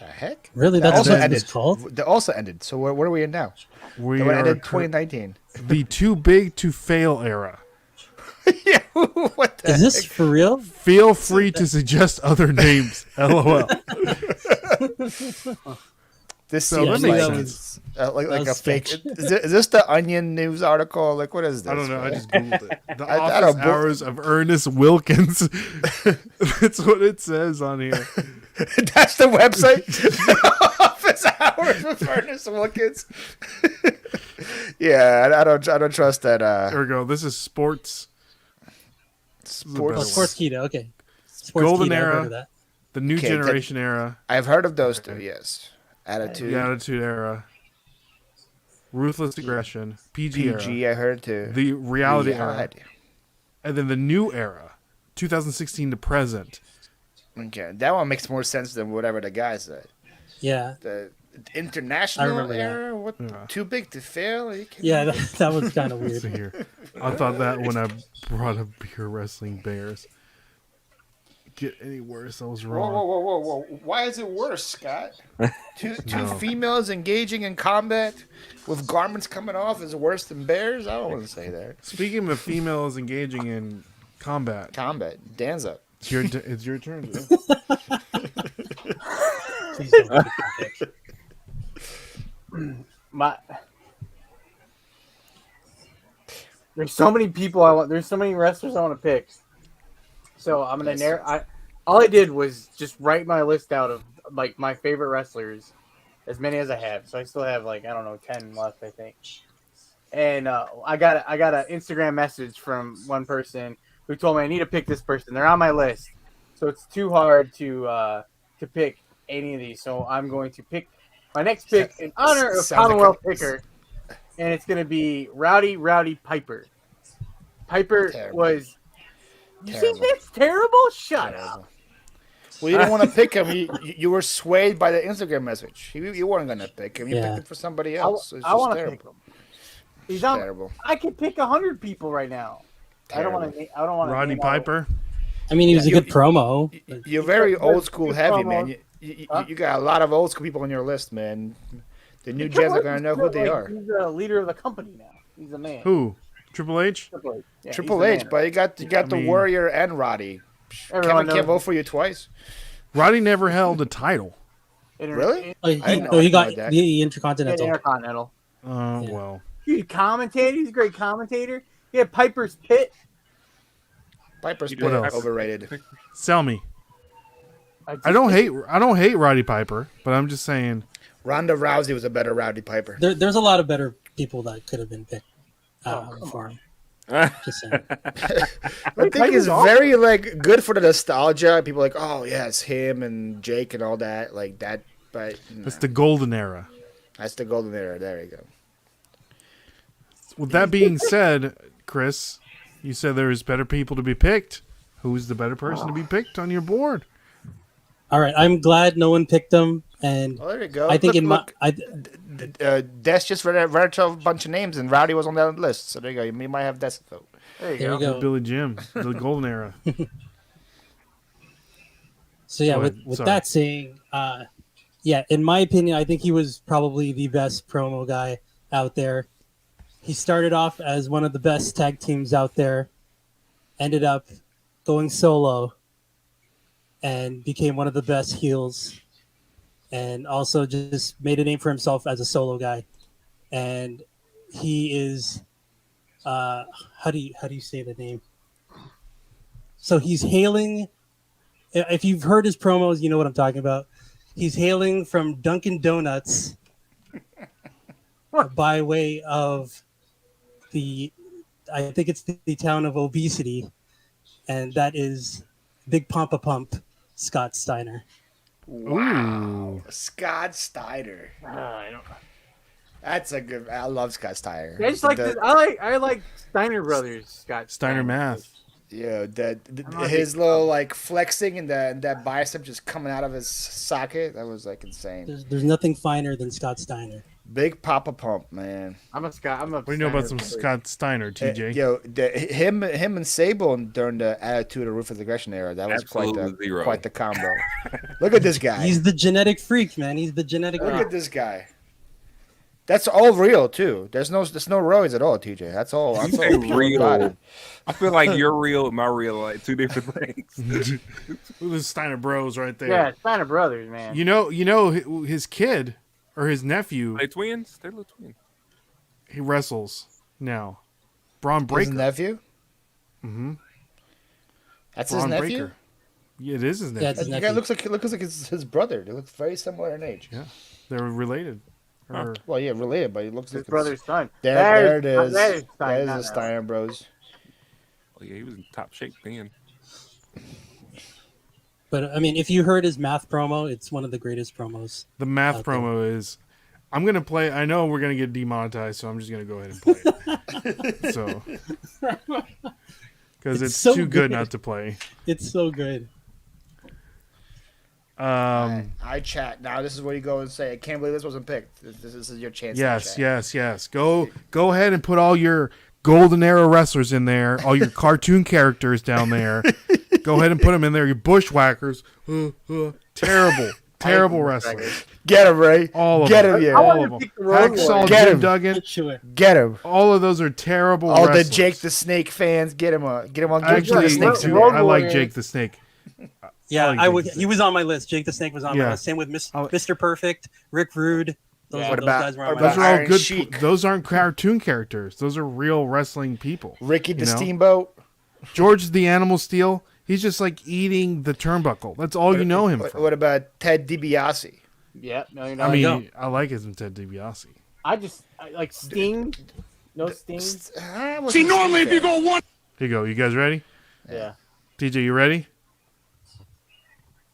The heck? Really? That That's also what it ended. was called? That also ended. So what are we in now? We That are ended 2019. the too big to fail era. Yeah. What the Is this heck? for real? Feel free to suggest other names. LOL. This So seems that makes like sense. like a was fake. sketch. Is this the Onion news article? Like, what is this? I don't know. I man? just googled it. The I office don't- hours of Ernest Wilkins. That's what it says on here. That's the website. Office hours with Ernest Wilkins. Yeah, I don't trust that. There we go. This is sports. Sports. Oh, Sports Keto. Okay. Sports Golden Keto, I've era. heard of that. The new Okay, generation era. I've heard of those two. Yes, Attitude. The attitude era. Ruthless aggression. PG, era. PG. I heard too. The reality era. Reality. And then the new era. 2016 to present. Okay, that one makes more sense than whatever the guy said. Yeah. The I international remember that. era. What? Yeah. Too big to fail? Are you kidding Yeah, me? that was kind of Let's see weird. here. I thought that when I brought up Beer Wrestling Bears. Get any worse. I was Whoa, wrong. whoa, whoa, whoa, whoa! Why is it worse, Scott? Two No. females engaging in combat with garments coming off is worse than bears. I don't want to say that. Speaking of females engaging in combat, Combat, Dan's up. it's your turn. Joe. Please don't make it that big. My there's so many people I want. There's so many wrestlers I want to pick. So I'm gonna narrow. All I did was just write my list out of like my favorite wrestlers, as many as I have. So I still have like I don't know 10 left I think. And I got an Instagram message from one person who told me I need to pick this person. They're on my list, so it's too hard to pick any of these. So I'm going to pick my next pick in honor of Sounds like Commonwealth a- Picker, and it's going to be Rowdy Piper. Piper Terrible. was. You Terrible. think that's terrible? Shut Terrible. up. Well, you didn't want to pick him. You were swayed by the Instagram message. You weren't going to pick him. You Yeah. picked him for somebody else. It's I just want to terrible. pick him. He's on. Terrible. I could pick 100 people right now. I don't want to. I don't want to. Rodney Piper. I mean, he was a You- good promo. You're very Good- old school good heavy, promo. man. You Huh? got a lot of old school people on your list, man. The new gens are going to know who they are. He's the leader of the company now. He's a man. Who? Triple H? Triple H. Yeah, Triple he's the H, man. but you got the mean- Warrior and Roddy. Everyone Kevin can't knows. vote for you twice. Roddy never held a title. Really? Oh, I didn't know he got anything like that. the Yeah, Intercontinental. Intercontinental. Yeah. Well. He's a commentator. He's a great commentator. Yeah, Piper's Pit. Piper's What else? overrated. Sell me. just I don't think- hate Roddy Piper, but I'm just saying Ronda Rousey was a better Rowdy Piper. There's a lot of better people that could have been picked come for him. Just saying. I think Piper's it's awesome. very like good for the nostalgia. People are like, oh yeah, it's him and Jake and all that, like that. But no, that's the golden era. that's the golden era. There you go. With that being said, Chris, you said there's better people to be picked. Who's the better person to be picked on your board? All right, I'm glad no one picked him, and Well, there you go. I think Look, in my look, Des just read a bunch of names, and Rowdy was on that list. So there you go. You might have Des vote. There you there go. you go. Billy Jim, the golden era. So yeah, Go with ahead. Sorry. that saying, yeah, in my opinion, I think he was probably the best promo guy out there. He started off as one of the best tag teams out there, ended up going solo, and became one of the best heels, and also just made a name for himself as a solo guy. And he is, how do you say the name? So he's hailing. If you've heard his promos, you know what I'm talking about. He's hailing from Dunkin' Donuts by way of I think it's the town of Obesity, and that is Big Pump Scott Steiner. Wow, Scott Steiner. I don't. That's a good. I love Scott Steiner. I just like this. I like Steiner Brothers. Scott Steiner Math. Yeah, not a his big little like flexing and that bicep just coming out of his socket. That was like insane. There's nothing finer than Scott Steiner. Big Papa Pump, man. I'm a Scott. I'm a. What do you know about some Scott Steiner, TJ? Yo, him and Sable during the Attitude of Ruthless Aggression era, that was Absolutely zero. quite the combo. Look at this guy. He's the genetic freak, man. He's the genetic Look freak. at this guy. That's all real too. There's no roids at all, TJ. That's all. That's say all pure real. body. I feel like you're real and my real are like two different things. The Steiner Bros right there. Yeah, Steiner Brothers, man. You know, his kid or his nephew. They twins? They're little twins. He wrestles now. Braun His Breaker. nephew. Mm-hmm. That's Braun his nephew. Breaker. Yeah, it is his nephew. Yeah, it's his The guy nephew. looks like his brother. They look very similar in age. Yeah, they're related. Or, Well, yeah, related, but he looks His like brother's son. There it is. There's That is Steiner. the Steiner Bros. Oh, yeah, he was in top shape then. But I mean, if you heard his math promo, it's one of the greatest promos. the math out there. promo is. I'm gonna play. I know we're gonna get demonetized, so I'm just gonna go ahead and play it. So, because it's so too good. good not to play. It's so good. I chat now. This is where you go and say, "I can't believe this wasn't picked." This is your chance. Yes, to chat. yes. Go ahead and put all your golden era wrestlers in there. All your cartoon characters down there. Go ahead and put them in there. Your bushwhackers. Terrible wrestlers. Get him, Ray. All of Get them. him, yeah. All of them. Hacksaw Get Jim him. Duggan. Sure. Get him. All of those are terrible All wrestlers. the Jake the Snake fans, get him on. Get him on. Actually, the Snake too. Road I like Warrior. Jake the Snake. Yeah, like I Jake would. the He was on my list. Jake the Snake was on Yeah. my list. Same with I'll- Mr. Perfect, Rick Rude. Those, What those about- guys were on what my about Those list. are all Iron good. Sheik. Those aren't cartoon characters. Those are real wrestling people. Ricky the You know? Steamboat. George the Animal Steel. He's just like eating the turnbuckle. That's all you know him from. What about Ted DiBiase? Yeah, no, you're not. I you mean, I like his Ted DiBiase. I like Sting. No Sting. See, normally if you go Here you go. You guys ready? Yeah. TJ, you ready?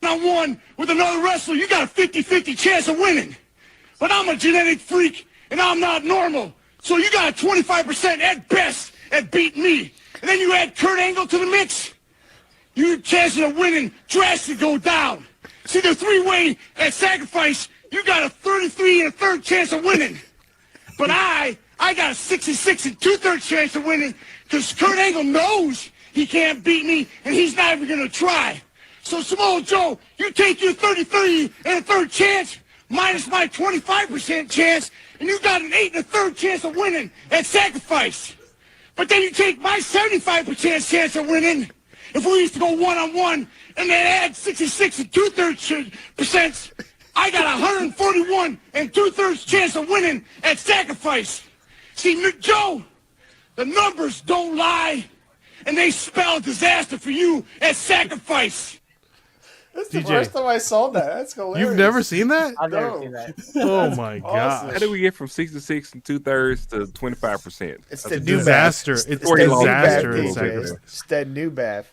one with another wrestler, you got a 50-50 chance of winning. But I'm a genetic freak, and I'm not normal. So you got a 25% at best at beating me. And then you add Kurt Angle to the mix, your chances of winning drastically go down. See, the three-way at Sacrifice, you got a 33 and a third chance of winning. But I got a 66 and two-thirds chance of winning because Kurt Angle knows he can't beat me, and he's not even going to try. So, Samoa Joe, you take your 33 and a third chance minus my 25% chance, and you got an 8 and a third chance of winning at Sacrifice. But then you take my 75% chance of winning if we used to go one-on-one and then add 66 and two-thirds percent. I got 141 and two-thirds chance of winning at Sacrifice. See, Joe, the numbers don't lie, and they spell disaster for you at Sacrifice. That's the DJ. first time I saw that. That's hilarious. You've never seen that? I've never No. seen that. Oh my god! How did we get from 66 and 2/3 to 25%? It's That's the a new Disaster! bath. It's Story a long disaster bath, in DJ. Sacrifice. It's that new bath.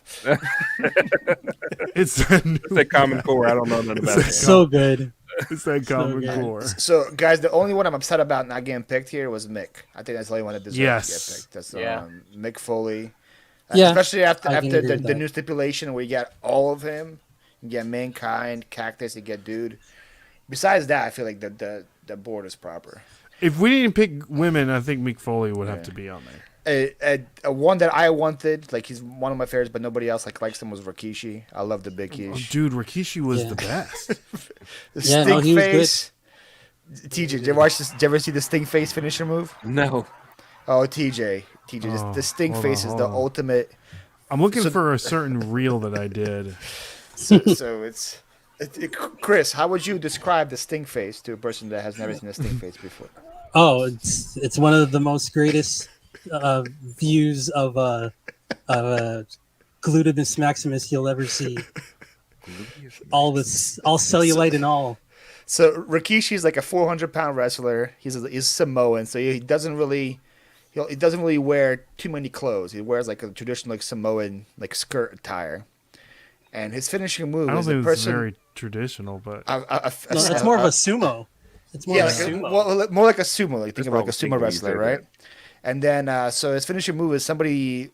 It's that It's that Common Core. I don't know nothing about that. So good. It's that common good. core. So, guys, the only one I'm upset about not getting picked here was Mick. I think that's the only one that deserves Yes. to get picked. That's Yeah. Mick Foley. Yeah, Especially after I can after agree the, with the that. new stipulation where you get all of him. You get Mankind, Cactus, you get Dude. Besides that, I feel like the board is proper. If we didn't pick women, I think Mick Foley would have to be on there. A one that I wanted, like he's one of my favorites, but nobody else likes him was Rikishi. I love the Big Oh, Kish. dude, Rikishi was Yeah. the best. The Yeah, stink no, he was good. face. TJ, did you watch this? Did you ever see the stink face finisher move? No. Oh, TJ, Oh, the stink hold face on, is hold the on. ultimate. I'm looking So- for a certain reel that I did. So it's Chris. How would you describe the stink face to a person that has never seen a stink face before? Oh, it's one of the most greatest views of gluteus maximus you'll ever see. All cellulite and all. So Rikishi is like a 400-pound wrestler. He's Samoan, so he doesn't really wear too many clothes. He wears like a traditional like Samoan like skirt attire, and his finishing move I don't is the think it's person. very traditional, but No, it's more of a sumo. It's more Yeah, of like a sumo. more like a sumo. Like think That's of what like I a was sumo thinking when you wrestler, said right? that. And then so his finishing move is somebody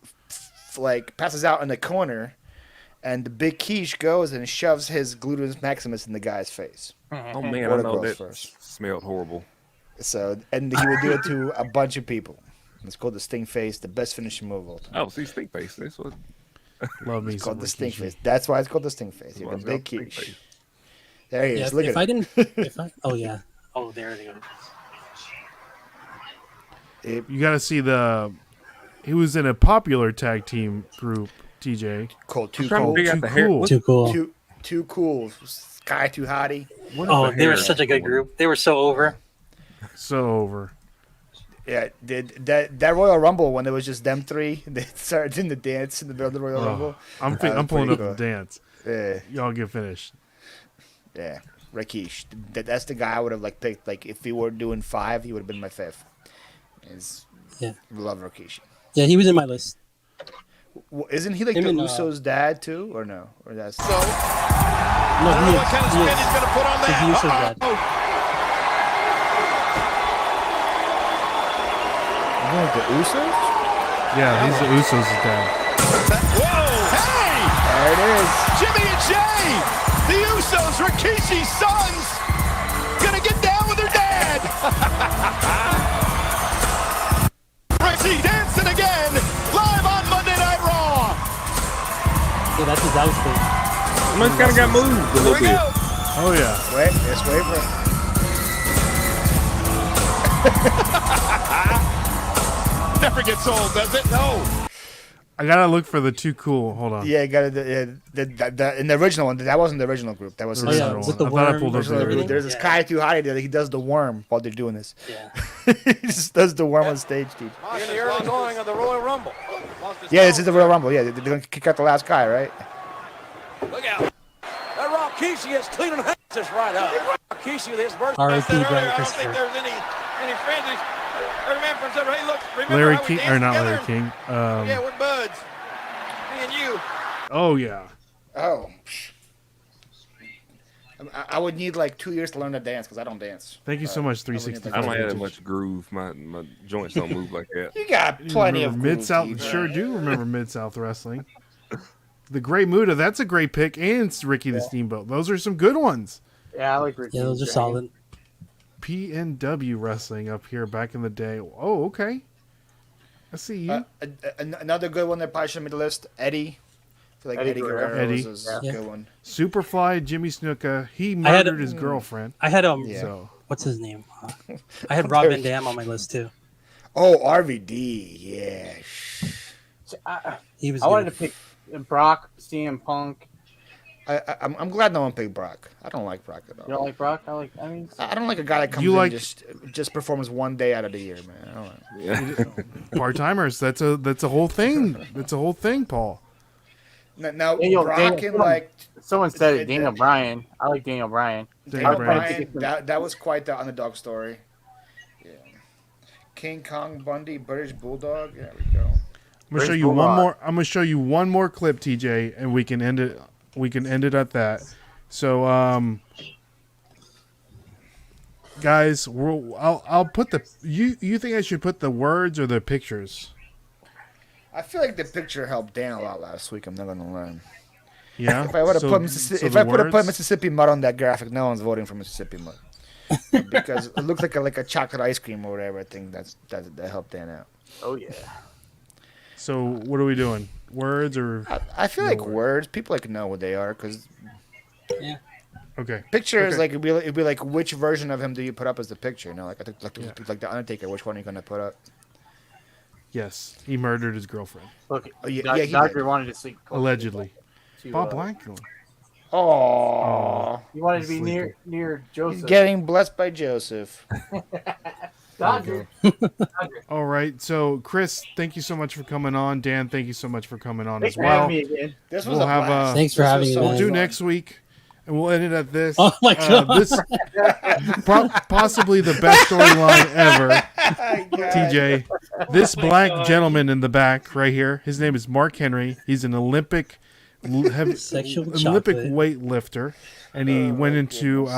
like passes out in the corner, and the Big Quiche goes and shoves his gluteus maximus in the guy's face. Oh man, I Water know girls that first. smelled horrible. So, and he would do it to a bunch of people. It's called the Sting Face, the best finishing move of all time. Oh, see, Stink Face. That's what. Love me It's some called the Sting Rikishi. Face. That's why it's called the Sting Face. He Well, had it's a big got Stink quiche. Face. There he Yeah, is. Look if at I it. didn't, if I, oh yeah, oh there they go. You got to see he was in a popular tag team group, TJ. Called Too trying to Cool. figure out Too the hair. Cool. What- Too cool. Too Cool. Sky Too Hottie. what is Oh, the they were hair such a good one? group. They were so over. So over. Yeah, that Royal Rumble when it was just them three, they started doing the dance in the middle of the Royal Rumble. I'm That was pulling pretty up the dance. Yeah, Y'all get finished. yeah. Rikishi. That's the guy I would have like picked. Like if we were doing 5, he would have been my 5th. Yeah. Love Rikishi. Yeah, he was in my list. Well, isn't he like Him the and, Usos' dad too, or no? Or that's No, he is. He is. He's the Usos dad. you know, the Usos. Yeah, he's the Usos' dad. There it is. Jimmy and Jay, the Usos, Rikishi's sons, gonna get down with their dad. Ricky dancing again, live on Monday Night Raw. Yeah, that's his outfit. Someone's kind of got moved a Here little we bit. go. Oh yeah. Wait, let's wait for it. Never gets old, does it? No. I gotta look for the Too Cool. Hold on. Yeah, got it. In the original one, that wasn't the original group. That was The Oh, yeah, original with one. the I thought I worm pulled up and the original everything. original. group. There's this Yeah. guy too high there. He does the worm while they're doing this. Yeah. He just does the worm on stage, dude. In the early going of the Royal Rumble. Yeah, this is the Royal Rumble. Yeah, they're gonna kick out the last guy, right? Look out. That Rikishi is cleaning this right up. Rikishi with his birthday. R.I.P. Brian I don't think Christopher. there's any friends. Every man from Southern, hey, look, remember Larry how we King, danced or not together? Larry King. Yeah, we're buds. Me and you. Oh yeah. Oh. I would need like 2 years to learn to dance because I don't dance. Thank you so much, I wouldn't 365. I don't have that Vintage. much groove. My joints don't move like that. You got plenty of Mid South. groove, Sure do remember Mid South Wrestling. The Great Muda. That's a great pick. And it's Ricky the Steamboat. Those are some good ones. Yeah, I like Ricky. Yeah, those are solid. PNW Wrestling up here back in the day. Oh, okay. I see you. Another good one that probably should be on the list. Eddie. I feel like Eddie Eddie Guerrero. Guerrero Eddie. was a Yeah. good one. Superfly, Jimmy Snuka. He I had- murdered his girlfriend. I had Yeah. So what's his name? I had Rob Van Dam on my list too. Oh, RVD. Yeah. He was. I wanted good. to pick Brock, CM Punk. I'm glad no one picked Brock. I don't like Brock at all. You don't like Brock? I mean, I don't like a guy that comes You in like- just performs one day out of the year, man. I don't know. Yeah. part timers. That's a whole thing. That's a whole thing, Paul. Now Daniel- Brock Daniel- and like someone said it- it. Daniel Bryan. I like Daniel Bryan. Daniel Bryan, Bryan. that was quite the underdog story. Yeah. King Kong Bundy, British Bulldog. There we go. I'm gonna show you one more. I'm gonna show you one more clip, TJ, and we can end it. We can end it at that. So, guys, I'll put the. You think I should put the words or the pictures? I feel like the picture helped Dan a lot last week. I'm not gonna lie. Yeah. If I would have So- put so Mississippi, if the I would have put words? Mississippi Mud on that graphic, no one's voting for Mississippi Mud because it looks like a chocolate ice cream or whatever. I think that helped Dan out. Oh yeah. So what are we doing? Words or I feel like words. People like know what they are because okay? pictures Okay. like it'd be like which version of him do you put up as the picture? You know, like I think like the Undertaker. Which one are you gonna put up? Yes, he murdered his girlfriend Look, Oh, yeah, Doc- yeah, he Doctor did. wanted to sleep. close allegedly. to, Bob Blank. Oh, He wanted to be Sleeping. near he's Joseph. getting blessed by Joseph. Dodger. All right. So Chris, thank you so much for coming on. Dan, thank you so much for coming on Thanks as for having well. me again. This was We'll a have blast. Thanks for This having was me, so man. We'll do fun. next week, and we'll end it at this. Oh my god! This possibly the best storyline ever. TJ, this black gentleman in the back right here. His name is Mark Henry. He's an Olympic Sexual Olympic chocolate. weightlifter, and he went into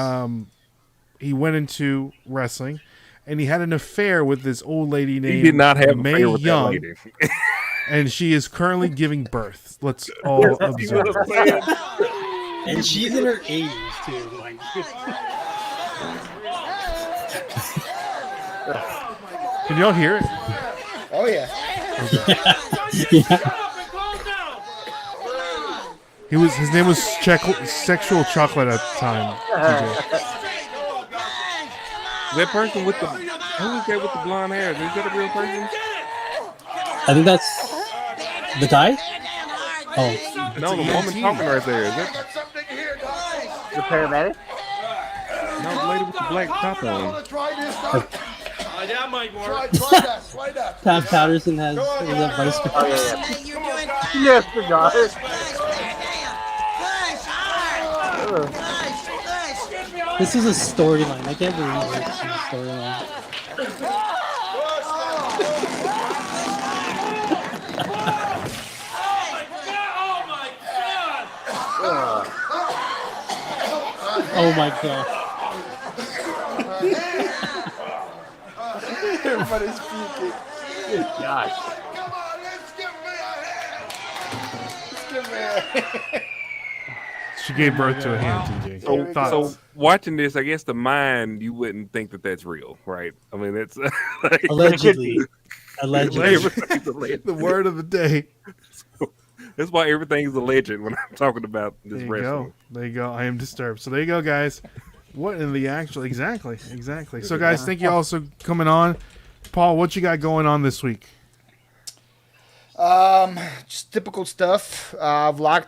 wrestling, and he had an affair with this old lady named He did not have a Mae affair with that Young, lady. and she is currently giving birth. Let's all observe. And she's in her 80s too. Like, Can y'all hear it? Oh yeah. His name was Sexual Chocolate at the time. That person with the who is that with the blonde hair? Is that a real person? I think that's the guy. Oh, No, the woman talking right there. Is that The paramedic? no the lady with the black top on? That might work. Try that. Pat Patterson has advice. Oh yeah. Yes, the guy. This is a storyline. I can't believe this is a storyline. Oh my god. Everybody's puking. Gosh. Come on, let's give me a hand. She gave birth to a hand, TJ. So watching this, I guess the mind you wouldn't think that that's real, right? I mean, it's like, Allegedly. The word of the day. That's why everything's a legend when I'm talking about this wrestling. There you go. I am disturbed. So there you go, guys. What in the actual? Exactly. So, guys, thank you all for coming on. Paul, what you got going on this week? Just typical stuff. Vlog